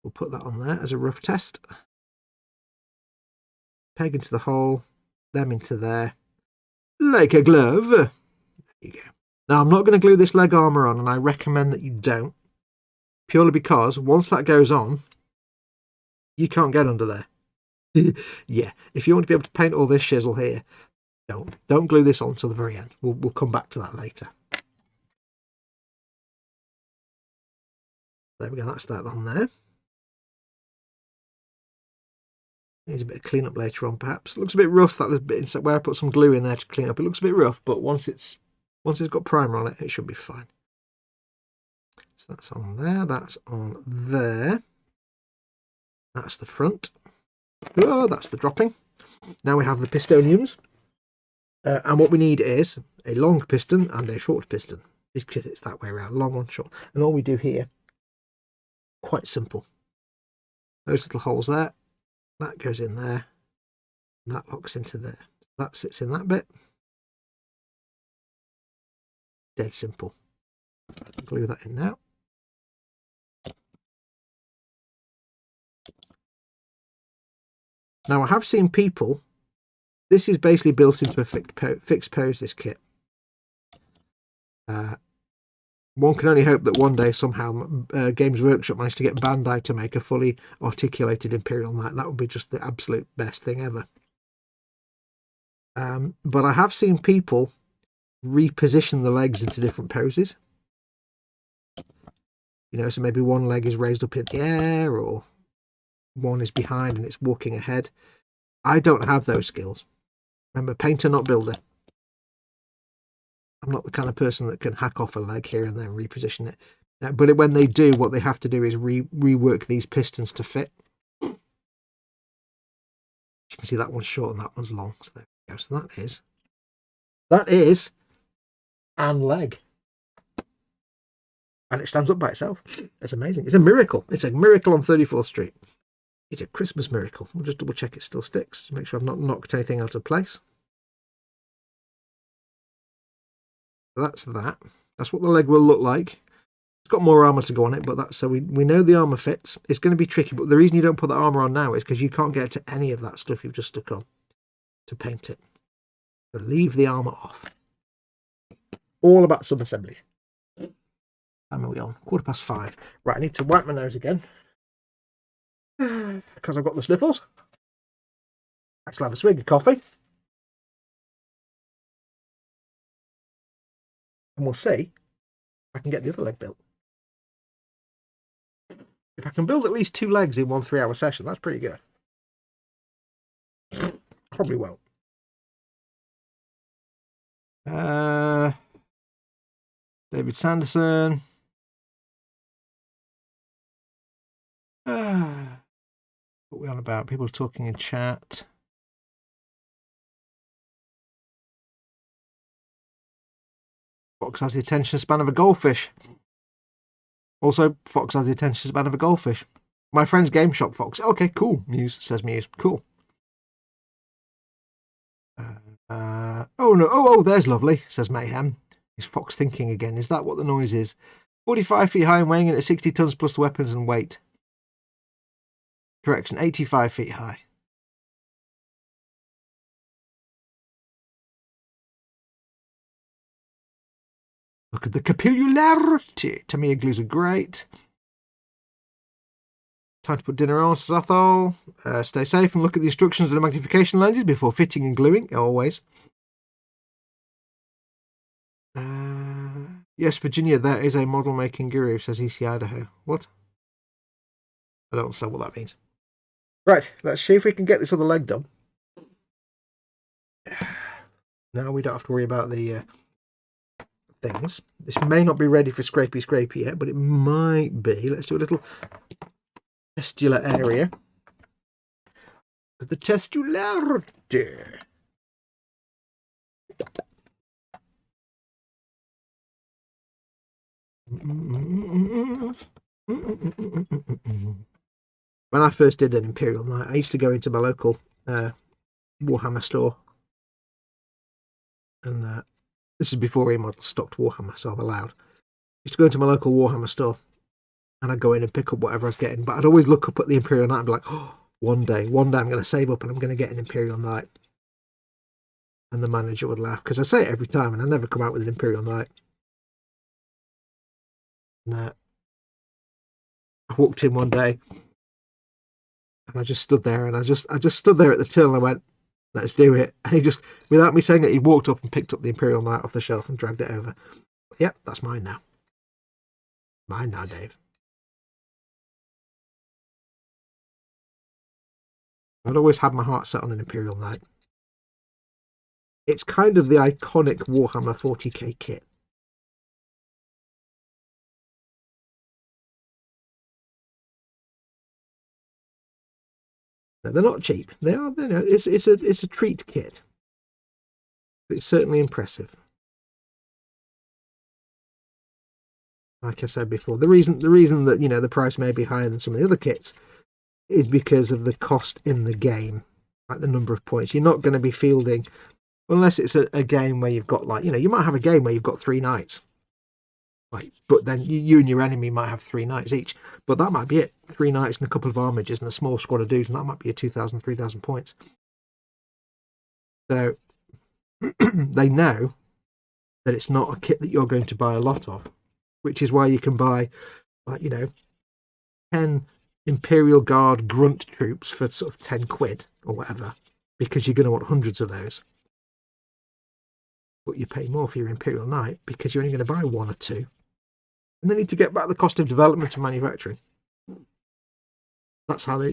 We'll put that on there as a rough test. Peg into the hole, them into there, like a glove. There you go. Now, I'm not going to glue this leg armour on, and I recommend that you don't. Purely because once that goes on, you can't get under there. Yeah, if you want to be able to paint all this shizzle here, don't glue this on till the very end. We'll come back to that later. There we go, that's that on there. Needs a bit of clean up later on, perhaps. It looks a bit rough, that little bit inside where I put some glue in there to clean up. It looks a bit rough, but once it's got primer on it, it should be fine. So that's on there, that's on there. That's the front. Oh, that's the dropping. Now we have the pistoniums. And what we need is a long piston and a short piston, because it's that way around, long one, short. And all we do here, quite simple. Those little holes there, that goes in there, and that locks into there. That sits in that bit. Dead simple. Glue that in now. Now I have seen people, this is basically built into a fixed pose, this kit. One can only hope that one day somehow Games Workshop managed to get Bandai to make a fully articulated Imperial Knight. That would be just the absolute best thing ever. But I have seen people reposition the legs into different poses. You know, so maybe one leg is raised up in the air, or one is behind and it's walking ahead. I don't have those skills. Remember, painter, not builder. I'm not the kind of person that can hack off a leg here and then reposition it. But when they do, what they have to do is rework these pistons to fit. You can see that one's short and that one's long. So there we go. So that is an leg. And it stands up by itself. It's amazing. It's a miracle. It's a miracle on 34th Street. It's a Christmas miracle. I'll just double check it still sticks. Make sure I've not knocked anything out of place. So that's that. That's what the leg will look like. It's got more armour to go on it, but that's so we know the armour fits. It's going to be tricky, but the reason you don't put the armour on now is because you can't get to any of that stuff you've just stuck on to paint it. So leave the armour off. All about sub-assemblies. How are we on? 5:15. Right, I need to wipe my nose again. Because I've got the sniffles. Actually have a swig of coffee. And we'll see if I can get the other leg built. If I can build at least 2 legs in one 3-hour session, that's pretty good. Probably won't. David Sanderson. What are we on about? People talking in chat. Foxx has the attention span of a goldfish. Also, Foxx has the attention span of a goldfish. My friend's game shop, Foxx. Okay, cool. Muse says Muse. Cool. Oh no! Oh, there's lovely. Says Mayhem. Is Foxx thinking again? Is that what the noise is? 45 feet high and weighing in at 60 tons plus the weapons and weight. Correction, 85 feet high. Look at the capillarity. Tamiya glues are great. Time to put dinner on, says Athol. Stay safe and look at the instructions of the magnification lenses before fitting and gluing, always. Yes, Virginia, there is a model making guru, says EC Idaho. What? I don't understand what that means. Right, let's see if we can get this other leg done. Now we don't have to worry about the things. This may not be ready for scrapey yet, but it might be. Let's do a little testular area. The testularity. When I first did an Imperial night, I used to go into my local Warhammer store, and this is before eModels stocked Warhammer, so I'm allowed. I used to go into my local Warhammer store, and I'd go in and pick up whatever I was getting, but I'd always look up at the Imperial Knight and be like, oh, one day I'm going to save up and I'm going to get an Imperial Knight. And the manager would laugh, because I say it every time and I never come out with an Imperial Knight. And I walked in one day and I just stood there, and I just stood there at the till and I went, let's do it. And he just, without me saying it, he walked up and picked up the Imperial Knight off the shelf and dragged it over. Yep, that's mine now. Mine now, Dave. I'd always had my heart set on an Imperial Knight. It's kind of the iconic Warhammer 40K kit. No, they're not cheap. They are. You know, it's a treat kit. But it's certainly impressive. Like I said before, the reason that, you know, the price may be higher than some of the other kits is because of the cost in the game, like the number of points. You're not going to be fielding, unless it's a game where you've got, like, you know, you might have a game where you've got 3 knights, like, but then you and your enemy might have 3 knights each, but that might be it. 3 knights and a couple of armigers and a small squad of dudes, and that might be your 2,000, 3,000 points. So they know that it's not a kit that you're going to buy a lot of, which is why you can buy, like, you know, 10 Imperial Guard grunt troops for sort of 10 quid or whatever, because you're going to want hundreds of those. But you pay more for your Imperial Knight because you're only going to buy 1 or 2. And they need to get back the cost of development and manufacturing. That's how they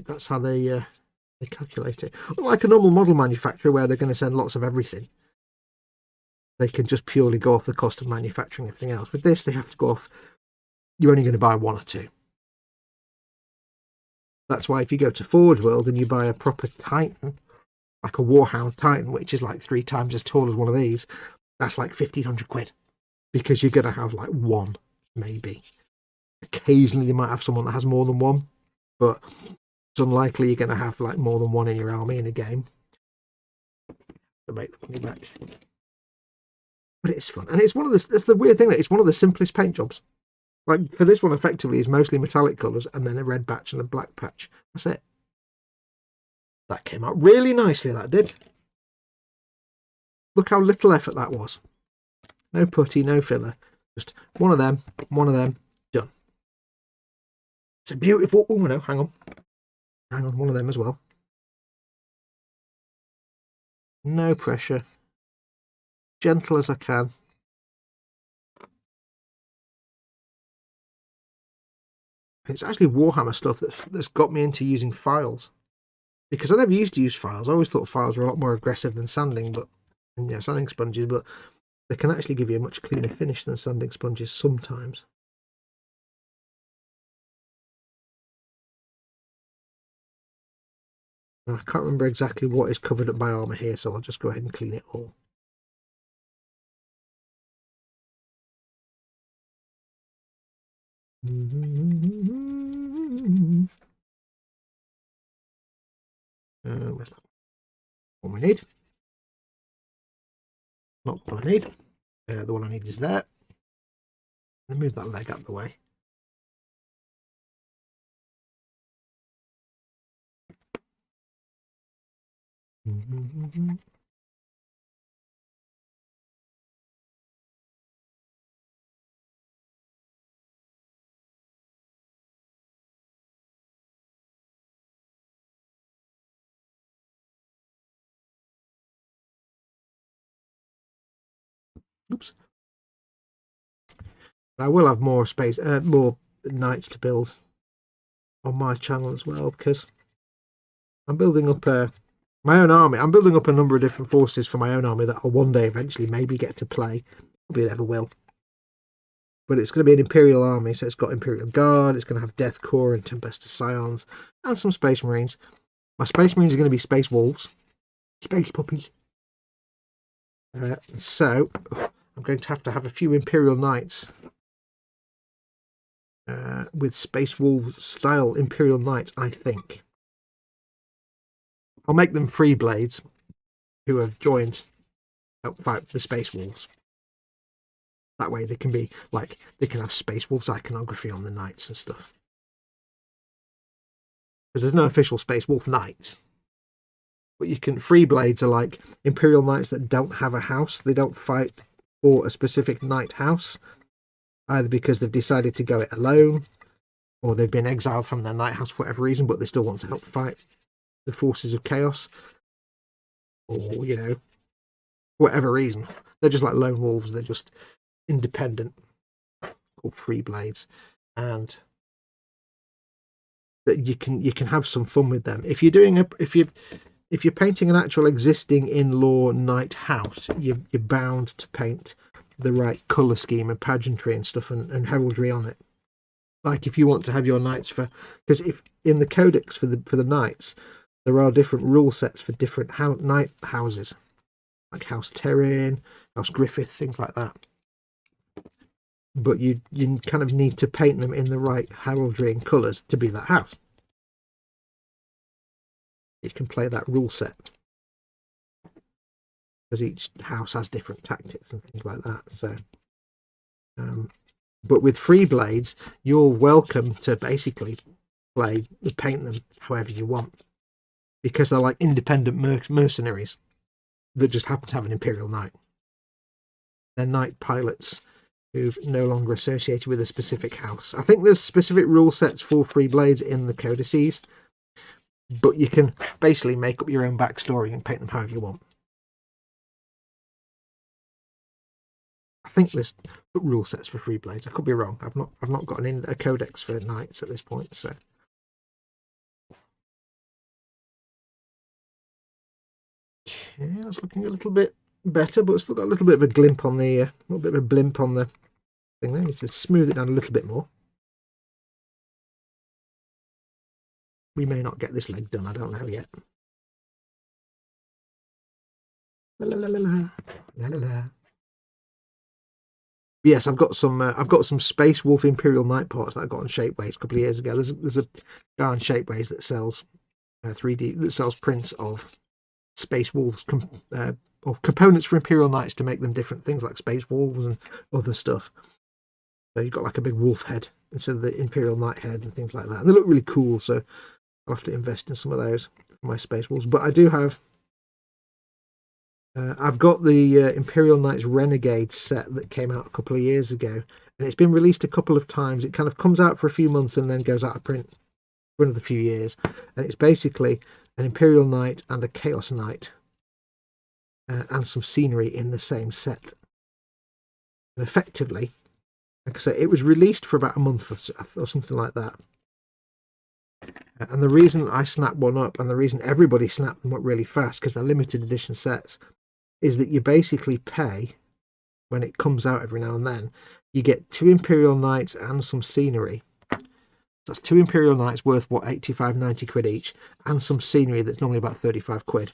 calculate it. Unlike a normal model manufacturer where they're going to send lots of everything, they can just purely go off the cost of manufacturing everything else. With this, they have to go off, you're only going to buy 1 or 2. That's why if you go to Forge World and you buy a proper Titan, like a Warhound Titan, which is like 3 times as tall as one of these, that's like 1,500 quid. Because you're going to have like 1, maybe. Occasionally they might have someone that has more than 1, but it's unlikely you're going to have like more than 1 in your army in a game to make the money back. But it's fun, and it's one of the, that's the weird thing, that it's one of the simplest paint jobs. Like, for this one, effectively, is mostly metallic colours and then a red patch and a black patch. That's it. That came out really nicely, that did. Look how little effort that was. No putty, no filler. Just one of them, done. It's a beautiful... Oh, no, hang on. Hang on, one of them as well. No pressure. Gentle as I can. It's actually Warhammer stuff that's got me into using files, because I never used to use files. I always thought files were a lot more aggressive than sanding, but, you know, sanding sponges, but they can actually give you a much cleaner finish than sanding sponges sometimes. Now, I can't remember exactly what is covered up by armour here, so I'll just go ahead and clean it all. Where's that? What we need? Not what I need. The one I need is there. I'll move that leg out of the way. Oops. I will have more space, more knights to build on my channel as well, because I'm building up my own army. I'm building up a number of different forces for my own army that I'll one day eventually maybe get to play. Probably never will. But it's going to be an Imperial army, so it's got Imperial Guard, it's going to have Death Corps and Tempestus Scions, and some Space Marines. My Space Marines are going to be Space Wolves. Space Puppies. So, I'm going to have a few Imperial Knights with Space Wolves style Imperial Knights, I think. I'll make them free blades who have joined help fight the Space Wolves. That way they can be like, they can have Space Wolves iconography on the knights and stuff. Because there's no official Space Wolf knights. But you can, free blades are like Imperial Knights that don't have a house. They don't fight for a specific knight house, either because they've decided to go it alone, or they've been exiled from their knight house for whatever reason, but they still want to help fight the forces of chaos, or, you know, whatever reason. They're just like lone wolves. They're just independent, called free blades, and that you can have some fun with them. If you're doing if you're painting an actual existing in-law knight house, you're bound to paint the right colour scheme and pageantry and stuff and heraldry on it. Like if you want to have your knights for, because if in the codex for the knights, there are different rule sets for different knight houses, like House Terran, House Griffith, things like that. But you kind of need to paint them in the right heraldry and colours to be that house. You can play that rule set, because each house has different tactics and things like that. So, but with free blades, you're welcome to basically paint them however you want, because they're like independent mercenaries that just happen to have an Imperial Knight. They're knight pilots who've no longer associated with a specific house. I think there's specific rule sets for free blades in the codices, but you can basically make up your own backstory and paint them however you want. I think there's rule sets for free blades. I could be wrong. I've not got a codex for knights at this point. So okay, that's looking a little bit better, but it's still got a little bit of a blimp on the thing there. Need to smooth it down a little bit more. We may not get this leg done, I don't know yet. La, la, la, la, la, la, la. Yes, I've got some Space Wolf Imperial Knight parts that I got on Shapeways a couple of years ago. There's a guy on Shapeways that sells 3D, that sells prints of Space Wolves or components for Imperial Knights to make them different things like Space Wolves and other stuff. So you've got like a big wolf head instead of the Imperial Knight head and things like that. And they look really cool, so I'll have to invest in some of those for my Space Wolves. But I do have, I've got the Imperial Knights Renegade set that came out a couple of years ago, and it's been released a couple of times. It kind of comes out for a few months and then goes out of print for another few years. And it's basically an Imperial Knight and a Chaos Knight and some scenery in the same set. And effectively, like I say, it was released for about a month or something like that. And the reason I snapped one up, and the reason everybody snapped them up really fast, because they're limited edition sets, is that you basically pay, when it comes out every now and then, you get 2 Imperial Knights and some scenery. That's 2 Imperial Knights worth, what, 85, 90 quid each, and some scenery that's normally about 35 quid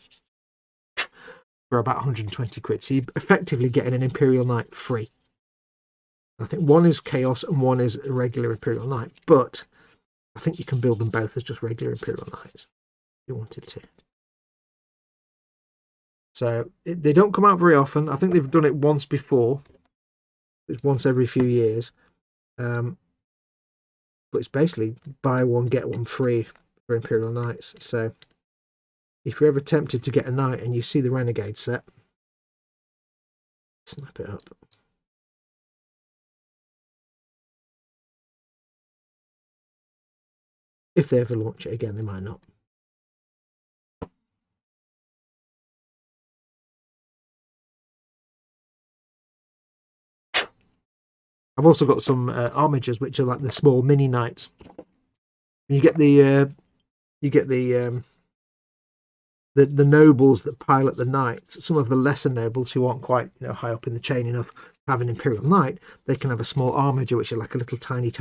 for about 120 quid. So you're effectively getting an Imperial Knight free. I think one is Chaos and one is a regular Imperial Knight, but I think you can build them both as just regular Imperial Knights if you wanted to. So they don't come out very often. I think they've done it once before. It's once every few years. But it's basically buy one, get one free for Imperial Knights. So if you're ever tempted to get a knight and you see the Renegade set, snap it up. If they ever launch it again, they might not. I've also got some armigers, which are like the small mini knights. You get the nobles that pilot the knights. Some of the lesser nobles who aren't quite high up in the chain enough to have an Imperial Knight, they can have a small armiger, which is like a little tiny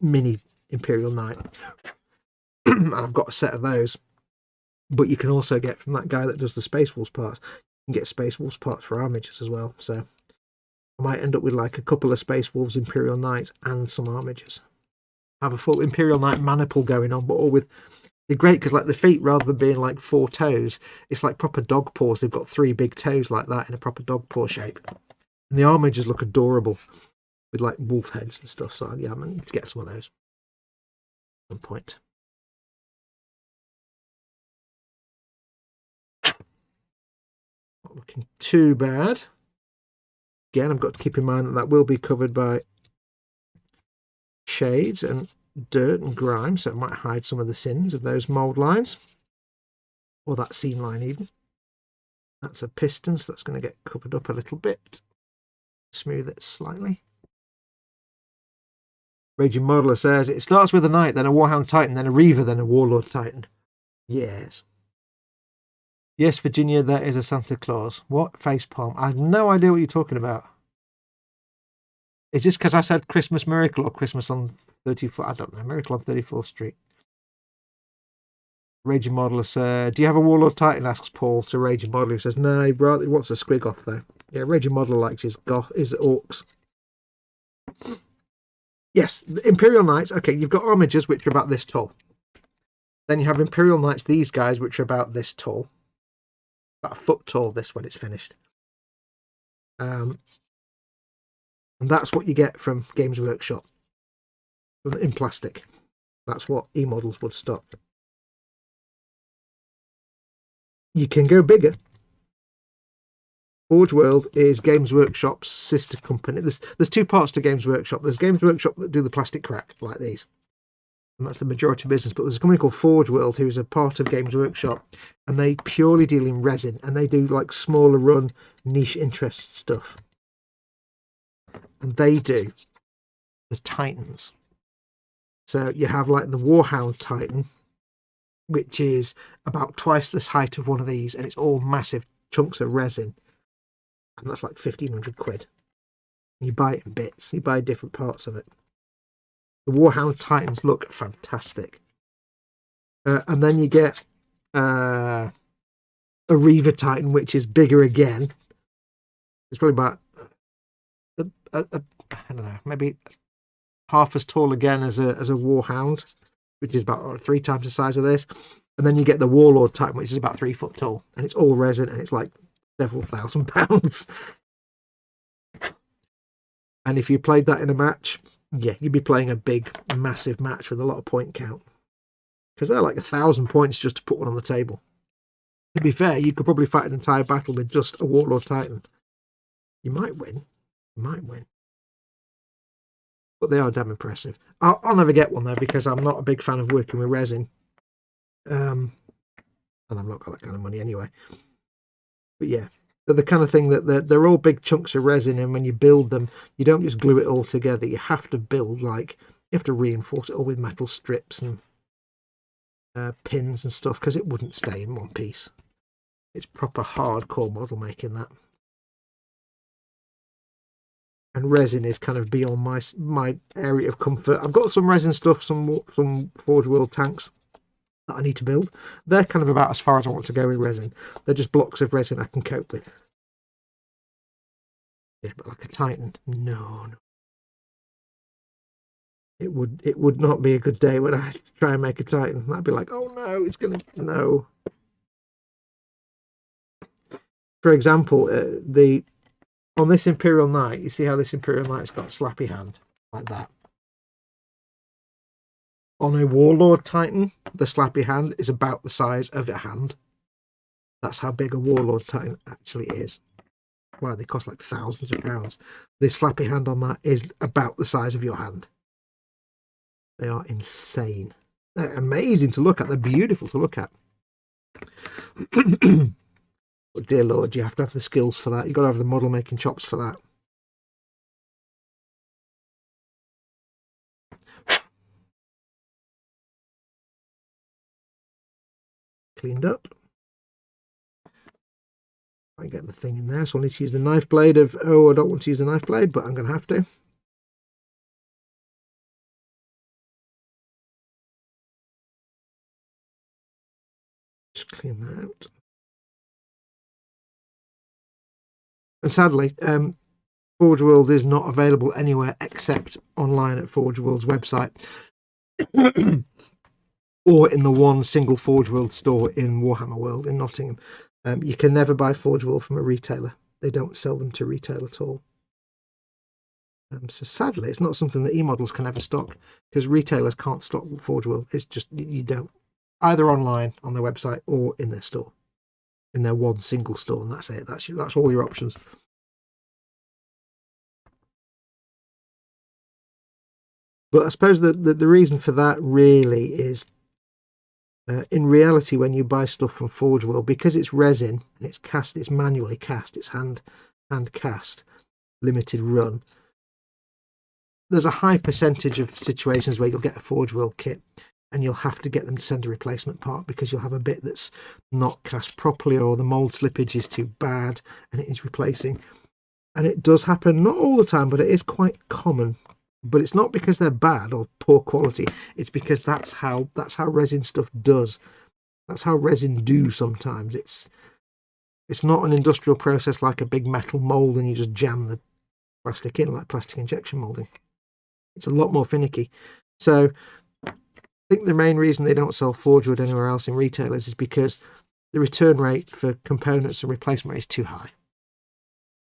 mini Imperial Knight. And I've got a set of those. But you can also get from that guy that does the Space Wolves parts, you can get Space Wolves parts for armigers as well. So I might end up with like a couple of Space Wolves Imperial Knights and some armigers. have a full Imperial Knight maniple going on, but all with, they're great because like the feet, rather than being like 4 toes, it's like proper dog paws. They've got 3 big toes like that in a proper dog paw shape, and the armor just look adorable with like wolf heads and stuff. So yeah, I'm gonna need to get some of those at some point. Not looking too bad. Again, I've got to keep in mind that that will be covered by shades and dirt and grime, so it might hide some of the sins of those mould lines, or that seam line even. That's a piston, so that's going to get covered up a little bit. Smooth it slightly. Raging Modeler says, it starts with a Knight, then a Warhound Titan, then a Reaver, then a Warlord Titan. Yes. Yes, Virginia, there is a Santa Claus. What? Facepalm. I have no idea what you're talking about. Is this because I said Christmas Miracle or Christmas on 34th? I don't know. Miracle on 34th Street. Raging Modeler says, do you have a Warlord Titan? Asks Paul to Raging Modeler, who says, no, he wants a squig off though. Yeah, Raging Modeler likes his orcs. Yes, the Imperial Knights. Okay, you've got armigers, which are about this tall. Then you have Imperial Knights, these guys, which are about this tall. About a foot tall, this when it's finished. And that's what you get from Games Workshop in plastic. That's what eModels would stock. You can go bigger. Forge World is Games Workshop's sister company. There's 2 parts to Games Workshop. There's Games Workshop that do the plastic crack like these, and that's the majority of business. But there's a company called Forge World who's a part of Games Workshop, and they purely deal in resin, and they do like smaller run niche interest stuff. And they do the Titans. So you have like the Warhound Titan, which is about twice the height of one of these, and it's all massive chunks of resin. And that's like 1,500 quid. You buy it in bits. You buy different parts of it. The Warhound Titans look fantastic. And then you get a Reaver Titan, which is bigger again. It's probably about, I don't know, maybe half as tall again as a Warhound, which is about 3 times the size of this. And then you get the Warlord Titan, which is about 3 foot tall. And it's all resin, and it's like several £1,000s. And if you played that in a match, yeah, you'd be playing a big, massive match with a lot of point count. Because they're like 1,000 points just to put one on the table. To be fair, you could probably fight an entire battle with just a Warlord Titan. You might win. You might win. But they are damn impressive. I'll never get one though, because I'm not a big fan of working with resin. And I've not got that kind of money anyway. But yeah, they're the kind of thing that they're all big chunks of resin, and when you build them, you don't just glue it all together. You have to build, like, you have to reinforce it all with metal strips and pins and stuff, because it wouldn't stay in one piece. It's proper hardcore model making, that. And resin is kind of beyond my area of comfort. I've got some resin stuff, some Forge World tanks that I need to build. They're kind of about as far as I want to go with resin. They're just blocks of resin I can cope with. Yeah, but like a Titan, no. It would not be a good day when I try and make a Titan. That'd be like, oh no, it's gonna, no. For example, on this Imperial Knight, you see how this Imperial Knight's got a slappy hand like that. On a Warlord Titan, the slappy hand is about the size of a hand. That's how big a Warlord Titan actually is. Wow, they cost like thousands of pounds. The slappy hand on that is about the size of your hand. They are insane. They're amazing to look at. They're beautiful to look at. But dear Lord, you have to have the skills for that. You've got to have the model making chops for that. Cleaned up. I get the thing in there, so I need to use the knife blade of, oh, I don't want to use the knife blade, but I'm going to have to. Just clean that out. And sadly, Forge World is not available anywhere except online at Forge World's website. or in the one single Forge World store in Warhammer World in Nottingham. You can never buy Forge World from a retailer. They don't sell them to retail at all. So sadly, it's not something that eModels can ever stock, because retailers can't stock Forge World. It's just, you don't. Either online on their website or in their store, in their one single store, and that's it. That's all your options. But I suppose the reason for that really is, in reality, when you buy stuff from Forge World, because it's resin and it's cast, it's manually cast, it's hand cast, limited run, there's a high percentage of situations where you'll get a Forge World kit and you'll have to get them to send a replacement part because you'll have a bit that's not cast properly, or the mold slippage is too bad and it is replacing. And it does happen, not all the time, but it is quite common. But it's not because they're bad or poor quality. It's because that's how resin stuff does. That's how resin do sometimes. It's not an industrial process like a big metal mold and you just jam the plastic in like plastic injection molding. It's a lot more finicky. So I think the main reason they don't sell Forge Wood anywhere else in retailers is because the return rate for components and replacement is too high.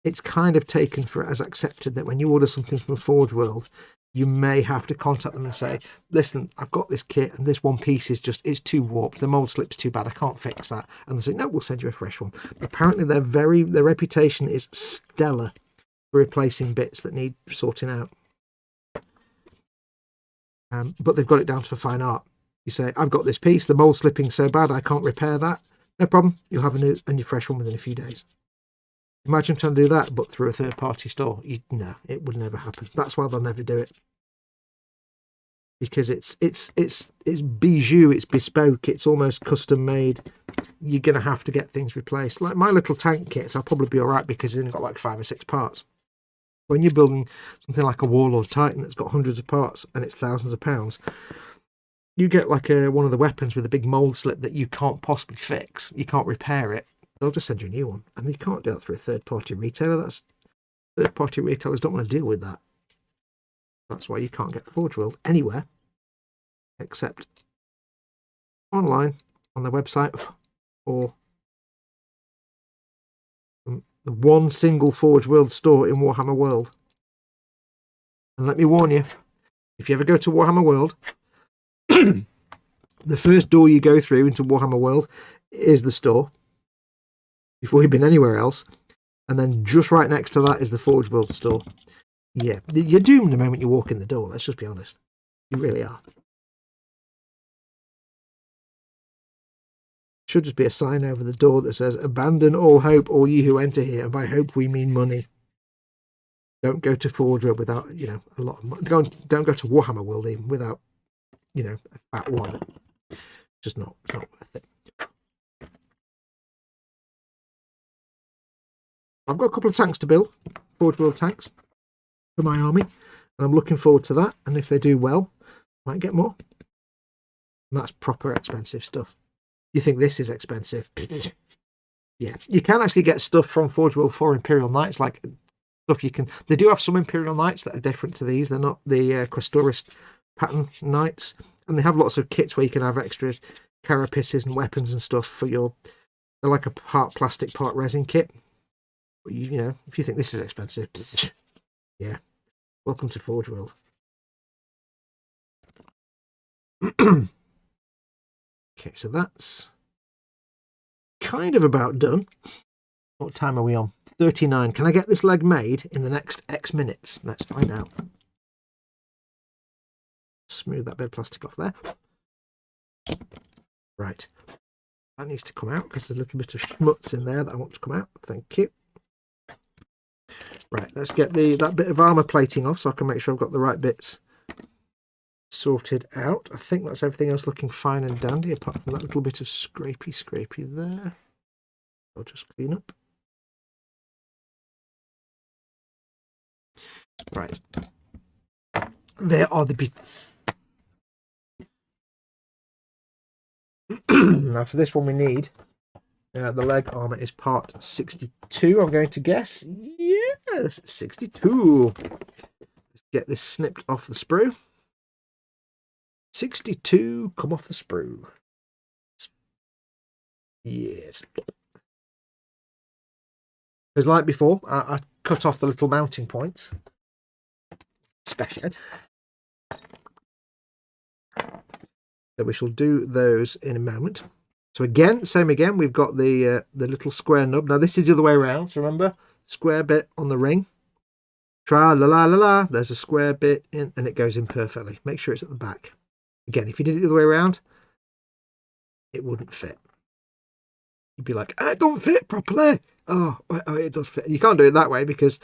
It's kind of taken for as accepted that when you order something from Forge World, you may have to contact them and say, listen, I've got this kit and this one piece is it's too warped, the mold slip's too bad, I can't fix that. And they say, no, we'll send you a fresh one. Apparently their reputation is stellar for replacing bits that need sorting out. But they've got it down to fine art. You say, I've got this piece, the mold slipping's so bad I can't repair that. No problem, you'll have a new fresh one within a few days. Imagine trying to do that, but through a third-party store. No, it would never happen. That's why they'll never do it, because it's bijou, it's bespoke, it's almost custom made. You're gonna have to get things replaced. Like my little tank kits, I'll probably be all right because it's only got like 5 or 6 parts. When you're building something like a Warlord Titan that's got hundreds of parts and it's thousands of pounds, you get like one of the weapons with a big mold slip that you can't possibly fix. You can't repair it. They'll just send you a new one, and you can't do that through a third-party retailer. Third-party retailers don't want to deal with that. That's why you can't get Forge World anywhere except online on their website, or the one single Forge World store in Warhammer World. And let me warn you, if you ever go to Warhammer World, the first door you go through into Warhammer World is the store, before you've been anywhere else, and then just right next to that is the Forge World store. Yeah, you're doomed the moment you walk in the door, let's just be honest. You really are. Should just be a sign over the door that says, abandon all hope, all you who enter here, and by hope we mean money. Don't go to Forge World without, a lot of money. Don't go to Warhammer World even without, a fat wallet. It's not worth it. I've got a couple of tanks to build, Forge World tanks, for my army, and I'm looking forward to that. And if they do well, I might get more. And that's proper expensive stuff. You think this is expensive? Yeah, you can actually get stuff from Forge World for Imperial Knights, like stuff you can. They do have some Imperial Knights that are different to these. They're not the Questorist pattern Knights, and they have lots of kits where you can have extra carapaces and weapons and stuff for your. They're like a part plastic, part resin kit. If you think this is expensive, yeah, welcome to Forge World. Okay, so that's kind of about done. What time are we on? 39. Can I get this leg made in the next X minutes? Let's find out. Smooth that bit of plastic off there. Right. That needs to come out because there's a little bit of schmutz in there that I want to come out. Thank you. Right, let's get that bit of armor plating off so I can make sure I've got the right bits sorted out. I think that's everything else looking fine and dandy, apart from that little bit of scrapey there. I'll just clean up. Right. There are the bits. Now for this one we need the leg armor is part 62, I'm going to guess. Yes, 62. Let's get this snipped off the sprue. 62 come off the sprue. Yes. As like before, I cut off the little mounting points. Special. So we shall do those in a moment. So again, same again, we've got the little square nub. Now this is the other way around, so remember, square bit on the ring. Tra la la la la, there's a square bit in, and it goes in perfectly. Make sure it's at the back. Again, if you did it the other way around, it wouldn't fit. You'd be like, it don't fit properly. Oh, it does fit. You can't do it that way because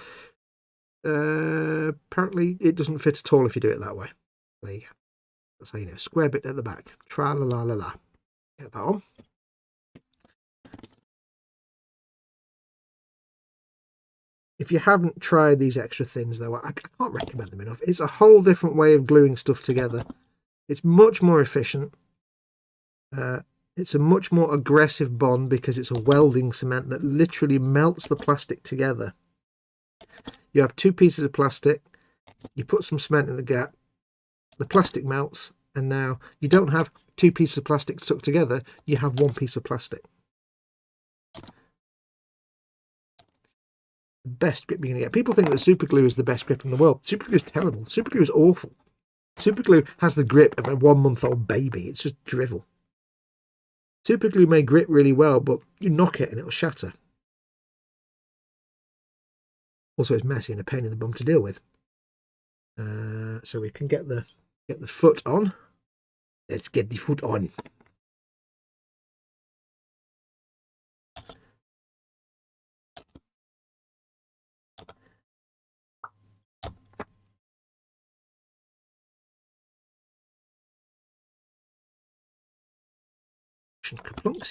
apparently it doesn't fit at all if you do it that way. There you go. That's how you know. Square bit at the back. Tra la la la la. Get that on. If you haven't tried these extra things though, I can't recommend them enough. It's a whole different way of gluing stuff together. It's much more efficient. It's a much more aggressive bond because it's a welding cement that literally melts the plastic together. You have two pieces of plastic, you put some cement in the gap, the plastic melts, and now you don't have two pieces of plastic stuck together, you have one piece of plastic. The best grip you're going to get. People think that super glue is the best grip in the world. Super glue is terrible. Super glue is awful. Super glue has the grip of a 1-month-old baby. It's just drivel. Super glue may grip really well, but you knock it and it'll shatter. Also, it's messy and a pain in the bum to deal with. So we can get the foot on. Let's get the foot on.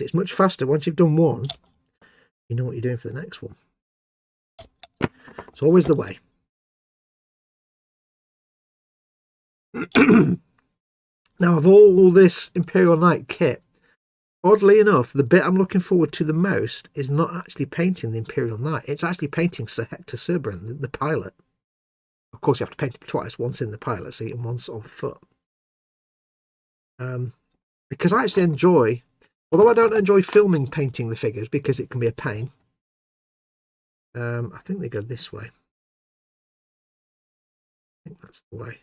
It's much faster once you've done one. You know what you're doing for the next one. It's always the way. Now, of all this Imperial Knight kit, oddly enough, the bit I'm looking forward to the most is not actually painting the Imperial Knight. It's actually painting Sir Hector Cerberin, the pilot. Of course, you have to paint him twice, once in the pilot seat and once on foot. Because I actually enjoy, although I don't enjoy filming painting the figures because it can be a pain. I think they go this way. I think that's the way.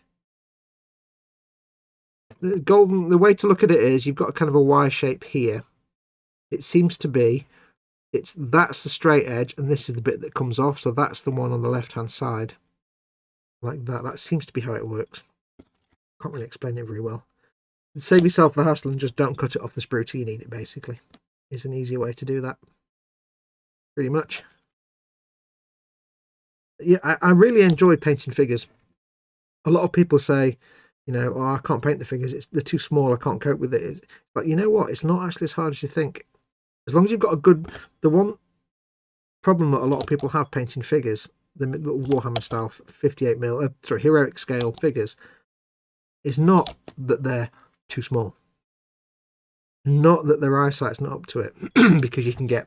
The way to look at it is you've got kind of a Y shape here. It seems to be, that's the straight edge and this is the bit that comes off, so that's the one on the left hand side. Like that. That seems to be how it works. Can't really explain it very well. Save yourself the hassle and just don't cut it off the sprue till you need it, basically. Is an easier way to do that. Pretty much. Yeah, I really enjoy painting figures. A lot of people say, you know, oh, I can't paint the figures, they're too small, I can't cope with it. But you know what? It's not actually as hard as you think. As long as you've got a good... The one problem that a lot of people have painting figures, the little Warhammer style 58mm, heroic scale figures, is not that they're too small. Not that their eyesight's not up to it, because you can get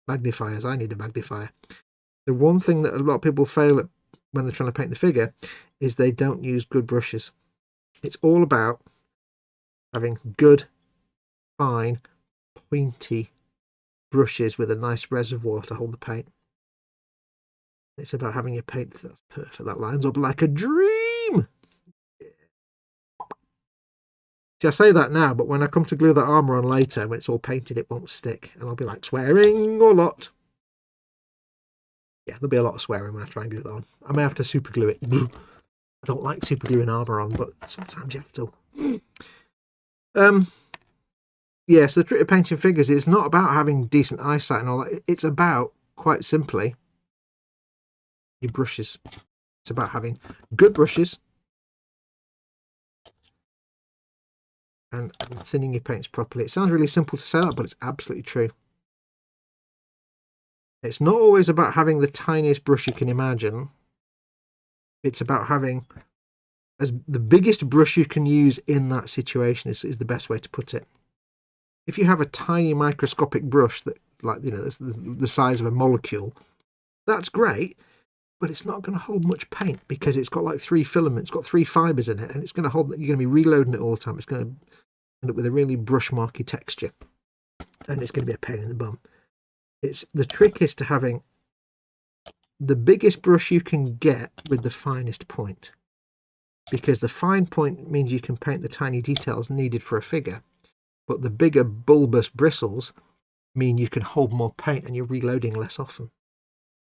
magnifiers. I need a magnifier. The one thing that a lot of people fail at when they're trying to paint the figure is they don't use good brushes. It's all about having good, fine, pointy brushes with a nice reservoir to hold the paint. It's about having a paint that's perfect, that lines up like a dream. See, I say that now, but when I come to glue that armour on later, when it's all painted, it won't stick. And I'll be like, swearing a lot. Yeah, there'll be a lot of swearing when I try and glue that on. I may have to super glue it. I don't like super gluing armour on, but sometimes you have to. Yeah, so the trick of painting figures is not about having decent eyesight and all that. It's about, quite simply, your brushes. It's about having good brushes and thinning your paints properly. It sounds really simple to say that, but it's absolutely true. It's not always about having the tiniest brush you can imagine. It's about having the biggest brush you can use in that situation is the best way to put it. If you have a tiny microscopic brush that, like, you know, the size of a molecule, that's great. but it's not going to hold much paint because it's got like 3 filaments, it's got 3 fibers in it, and it's going to hold, you're going to be reloading it all the time. It's going to end up with a really brush marky texture, and it's going to be a pain in the bum. The trick is to having the biggest brush you can get with the finest point, because the fine point means you can paint the tiny details needed for a figure, but the bigger bulbous bristles mean you can hold more paint and you're reloading less often,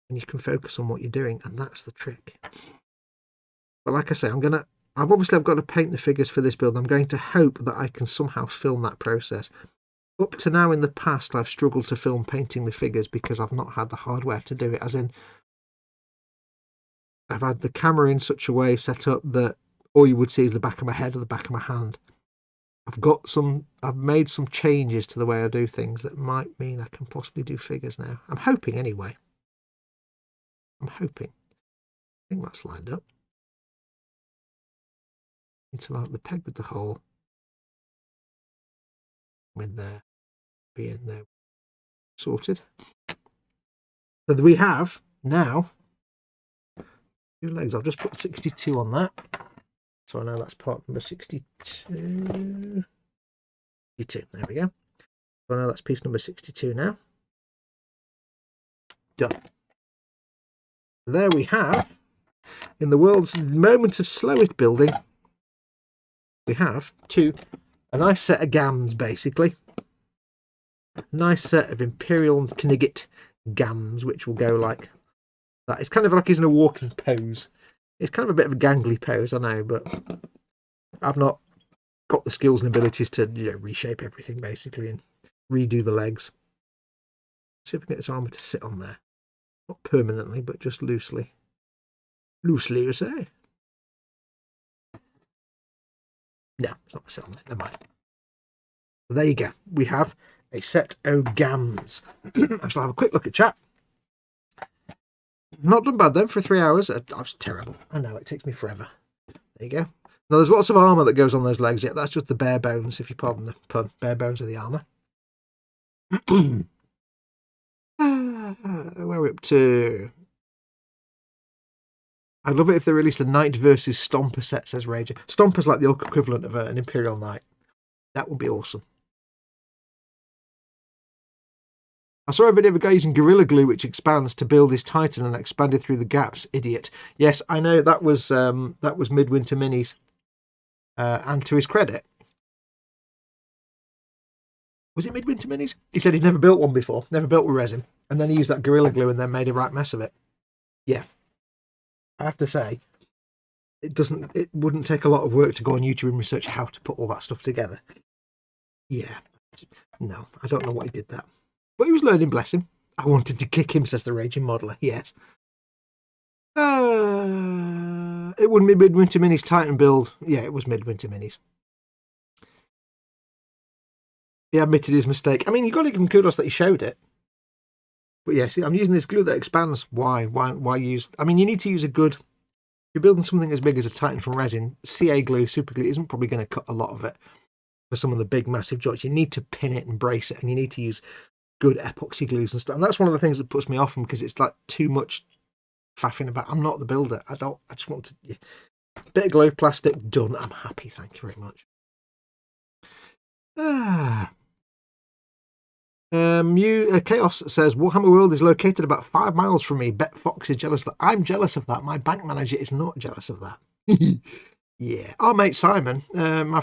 and you can focus on what you're doing, and that's the trick. But like I say, I've got to paint the figures for this build. I'm going to hope that I can somehow film that process. Up to now in the past, I've struggled to film painting the figures because I've not had the hardware to do it, as in I've had the camera in such a way set up that all you would see is the back of my head or the back of my hand. I've made some changes to the way I do things that might mean I can possibly do figures now. I'm hoping anyway. I'm hoping. I think that's lined up. Need to line up the peg with the hole. With there being there sorted. So we have now 2 legs. I've just put 62 on that. So I know that's part number 62. 62. There we go. So I know that's piece number 62 now. Done. There we have, in the world's moment of slowest building, we have a nice set of gams, basically. A nice set of Imperial and Knigget gams, which will go like that. It's kind of like he's in a walking pose. It's kind of a bit of a gangly pose, I know, but I've not got the skills and abilities to reshape everything, basically, and redo the legs. See if we can get this armour to sit on there. Not permanently, but just loosely. Loosely, you say? No, it's not going to sit on there. Never mind. So there you go. We have a set of gams. I shall have a quick look at chat. Not done bad then for 3 hours. That was terrible. I know, it takes me forever. There you go. Now, there's lots of armour that goes on those legs yet. That's just the bare bones, if you pardon the pun. Bare bones of the armour. Where are we up to? I'd love it if they released a Knight versus Stomper set, says Rager. Stomper's like the equivalent of an Imperial Knight. That would be awesome. I saw a video of a guy using Gorilla Glue, which expands to build his Titan and expanded through the gaps. Idiot. Yes, I know that was Midwinter Minis. And to his credit, was it Midwinter Minis? He said he'd never built one before, never built with resin, and then he used that Gorilla Glue and then made a right mess of it. Yeah, I have to say, it wouldn't take a lot of work to go on YouTube and research how to put all that stuff together. Yeah, no, I don't know what he did that. But he was learning, bless him. I wanted to kick him, says the Raging Modeler. Yes. It wouldn't be Midwinter Minis Titan build. Yeah, it was Midwinter Minis. He admitted his mistake. I mean, you've got to give him kudos that he showed it. But yeah, see, I'm using this glue that expands. Why use... I mean, you need to use a good... If you're building something as big as a Titan from resin, CA glue, super glue, isn't probably going to cut a lot of it. For some of the big, massive joints, you need to pin it and brace it, and you need to use good epoxy glues and stuff. And that's one of the things that puts me off them, because it's like too much faffing about. I'm not the builder. I just want to... Yeah. Bit of glue, plastic, done. I'm happy. Thank you very much. Chaos says Warhammer World is located about 5 miles from me. Bet Foxx is jealous that I'm jealous of that. My bank manager is not jealous of that. Yeah, our mate Simon, our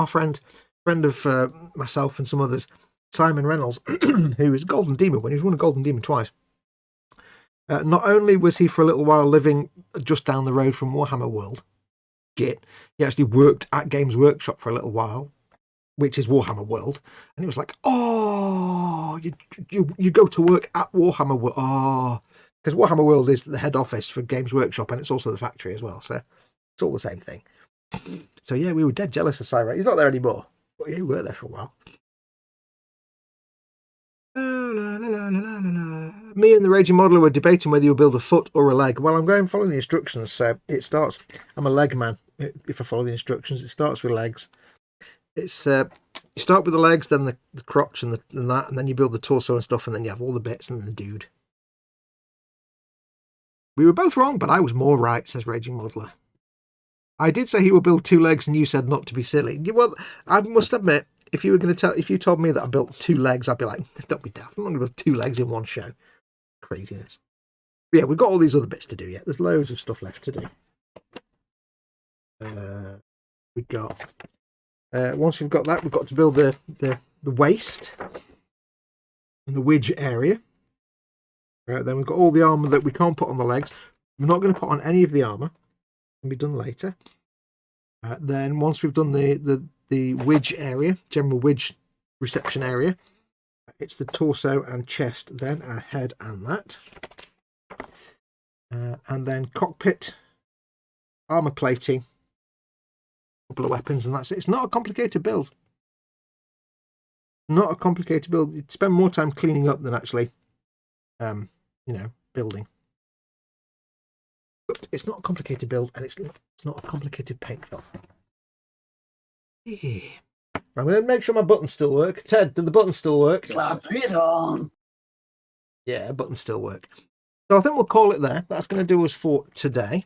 friend of myself and some others, Simon Reynolds, who is a Golden Demon when he's won a Golden Demon twice. Not only was he for a little while living just down the road from Warhammer World, he actually worked at Games Workshop for a little while, which is Warhammer World, and it was like, oh, you go to work at Warhammer World, oh, because Warhammer World is the head office for Games Workshop, and it's also the factory as well, so it's all the same thing. So yeah, we were dead jealous of Cyrus. He's not there anymore, but yeah, we were there for a while. Me and the Raging Modeler were debating whether you'll build a foot or a leg. Well, I'm going following the instructions, so it starts. I'm a leg man. If I follow the instructions, it starts with legs. It's you start with the legs, then the crotch and that, and then you build the torso and stuff, and then you have all the bits and then the dude. We were both wrong, but I was more right, says Raging Modeler. I did say he would build 2 legs, and you said not to be silly. Well, I must admit, if you told me that I built 2 legs, I'd be like, don't be daft. I'm not going to build 2 legs in one show. Craziness. But yeah, we've got all these other bits to do yet. There's loads of stuff left to do. We've got once we've got that, we've got to build the waist and the widge area. Then we've got all the armor that we can't put on the legs. We're not going to put on any of the armor. It can be done later. Then once we've done the widge area, general widge reception area, it's the torso and chest, then our head and that. And then cockpit, armor plating, a couple of weapons, and that's it. It's not a complicated build. Not a complicated build. You'd spend more time cleaning up than actually, building. But it's not a complicated build, and it's not a complicated paint job. Yeah. I'm going to make sure my buttons still work. Ted, do the buttons still work? Slap it on. Yeah, buttons still work. So I think we'll call it there. That's going to do us for today.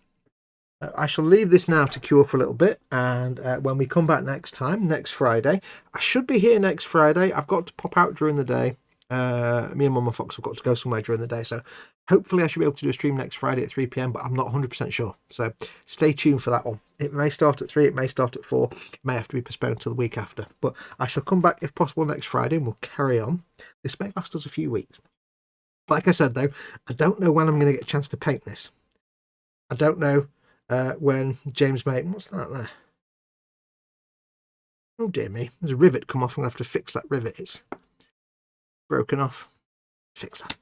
I shall leave this now to cure for a little bit, and when we come back next time, next Friday, I should be here next Friday. I've got to pop out during the day. Me and Mama Fox have got to go somewhere during the day, so hopefully I should be able to do a stream next Friday at 3 p.m, but I'm not 100% sure. So stay tuned for that one. It may start at 3, it may start at 4, it may have to be postponed till the week after. But I shall come back if possible next Friday, and we'll carry on. This may last us a few weeks. Like I said, though, I don't know when I'm going to get a chance to paint this. I don't know when James may... What's that there? Oh, dear me. There's a rivet come off. I'm going to have to fix that rivet. It's broken off. Fix that.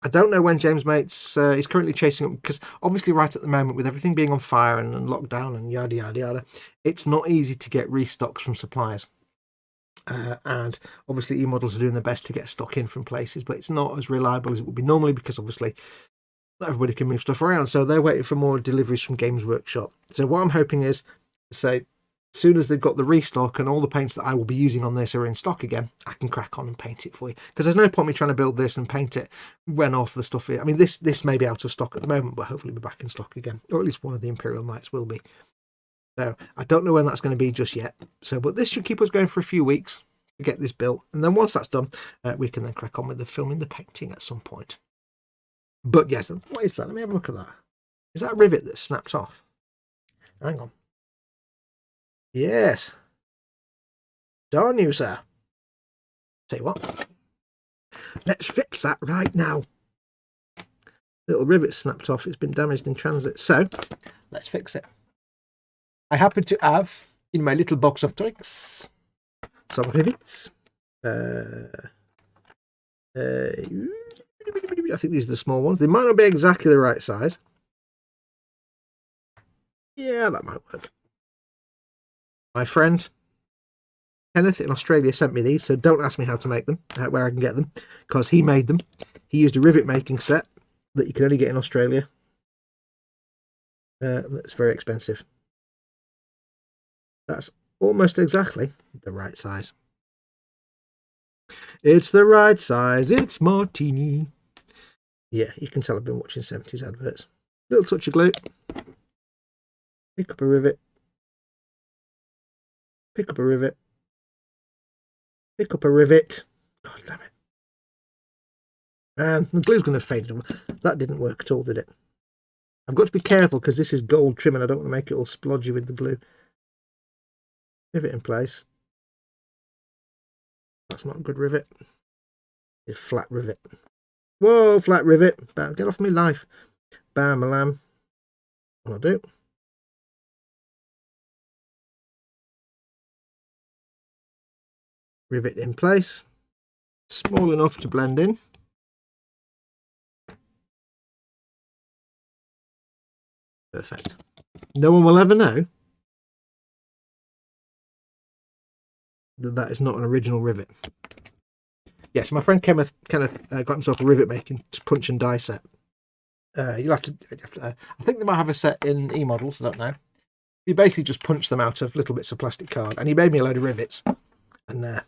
I don't know when James Mate's... he's currently chasing up, because obviously right at the moment, with everything being on fire and locked down and yada, yada, yada, it's not easy to get restocks from suppliers. And obviously eModels are doing their best to get stock in from places, but it's not as reliable as it would be normally, because obviously not everybody can move stuff around, so they're waiting for more deliveries from Games Workshop. So what I'm hoping is, say, as soon as they've got the restock and all the paints that I will be using on this are in stock again, I can crack on and paint it for you, because there's no point me trying to build this and paint it when off the stuff. I mean, this may be out of stock at the moment, but hopefully be back in stock again, or at least one of the Imperial Knights will be. So I don't know when that's going to be just yet. So, but this should keep us going for a few weeks to get this built, and then once that's done, we can then crack on with the filming, the painting at some point. But yes, what is that? Let me have a look at that. Is that a rivet that's snapped off? Hang on. Yes. Darn you, sir. Tell you what. Let's fix that right now. Little rivet snapped off. It's been damaged in transit. So, let's fix it. I happen to have, in my little box of tricks, some rivets. I think these are the small ones. They might not be exactly the right size. Yeah, that might work. My friend Kenneth in Australia sent me these, so don't ask me how to make them, where I can get them, because he made them. He used a rivet making set that you can only get in Australia. That's very expensive. That's almost exactly the right size. It's the right size. It's Martini. Yeah, you can tell I've been watching 70s adverts. Little touch of glue. Pick up a rivet. Pick up a rivet. Pick up a rivet. God damn it. And the glue's going to fade. That didn't work at all, did it? I've got to be careful because this is gold trim and I don't want to make it all splodgy with the glue. Rivet in place. That's not a good rivet. It's a flat rivet. Whoa, flat rivet. Get off me life. Bam, a lamb. I'll do. Rivet in place. Small enough to blend in. Perfect. No one will ever know that is not an original rivet. Yes, my friend Kenneth got himself a rivet making punch and die set. You'll have to I think they might have a set in eModels, I don't know. You basically just punch them out of little bits of plastic card, and he made me a load of rivets, and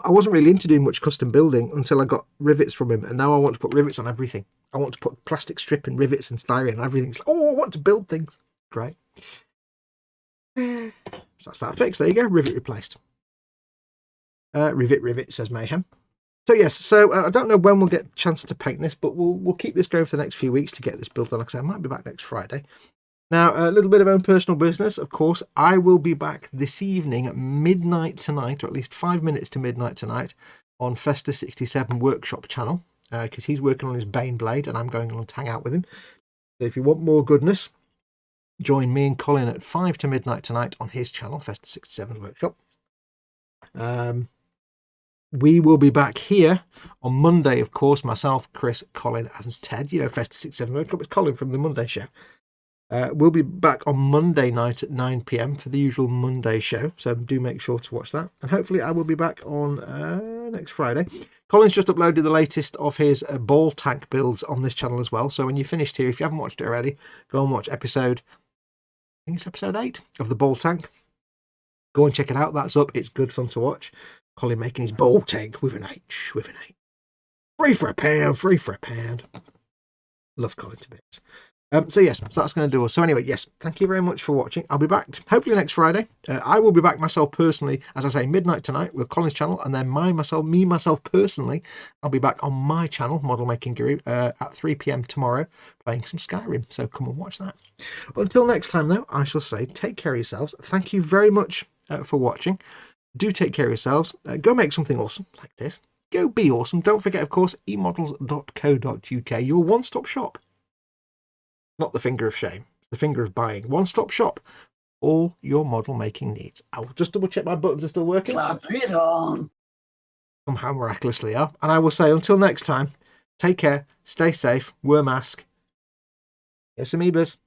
I wasn't really into doing much custom building until I got rivets from him, and now I want to put rivets on everything. I want to put plastic strip and rivets and styrene and everything. It's like, oh, I want to build things. Great. So that's that fixed. There you go. Rivet replaced. Rivet, says Mayhem. So yes, so I don't know when we'll get a chance to paint this, but we'll keep this going for the next few weeks to get this built done. Like I said, I might be back next Friday. Now, a little bit of own personal business, of course. I will be back this evening at midnight tonight, or at least 5 minutes to midnight tonight, on Festa67 Workshop channel, because he's working on his Bane Blade, and I'm going on to hang out with him. So if you want more goodness, join me and Colin at 5 to midnight tonight on his channel, Festa67 Workshop. We will be back here on Monday, of course, myself, Chris, Colin, and Ted. You know, Festa67 Workshop. It's Colin from the Monday show. We'll be back on Monday night at 9 p.m. for the usual Monday show, so do make sure to watch that. And hopefully I will be back on next Friday. Colin's just uploaded the latest of his ball tank builds on this channel as well, so when you're finished here, if you haven't watched it already, go and watch episode, I think it's episode 8 of the ball tank. Go and check it out. That's up. It's good fun to watch. Colin making his ball tank with an H, Free for a pound. Love Colin to bits. So yes, so that's going to do us. So anyway, yes, thank you very much for watching. I'll be back hopefully next Friday. I will be back myself personally, as I say, midnight tonight with Colin's channel, and then myself personally, I'll be back on my channel, Model Making Guru, at 3 p.m. tomorrow, playing some Skyrim. So come and watch that. Until next time, though, I shall say take care of yourselves. Thank you very much for watching. Do take care of yourselves. Go make something awesome like this. Go be awesome. Don't forget, of course, eModels.co.uk, your one-stop shop. Not the finger of shame, it's the finger of buying. One-stop shop. All your model making needs. I will just double check my buttons are still working. Clap it on. Somehow miraculously are. And I will say until next time, take care, stay safe, wear a mask. Yes, amoebas.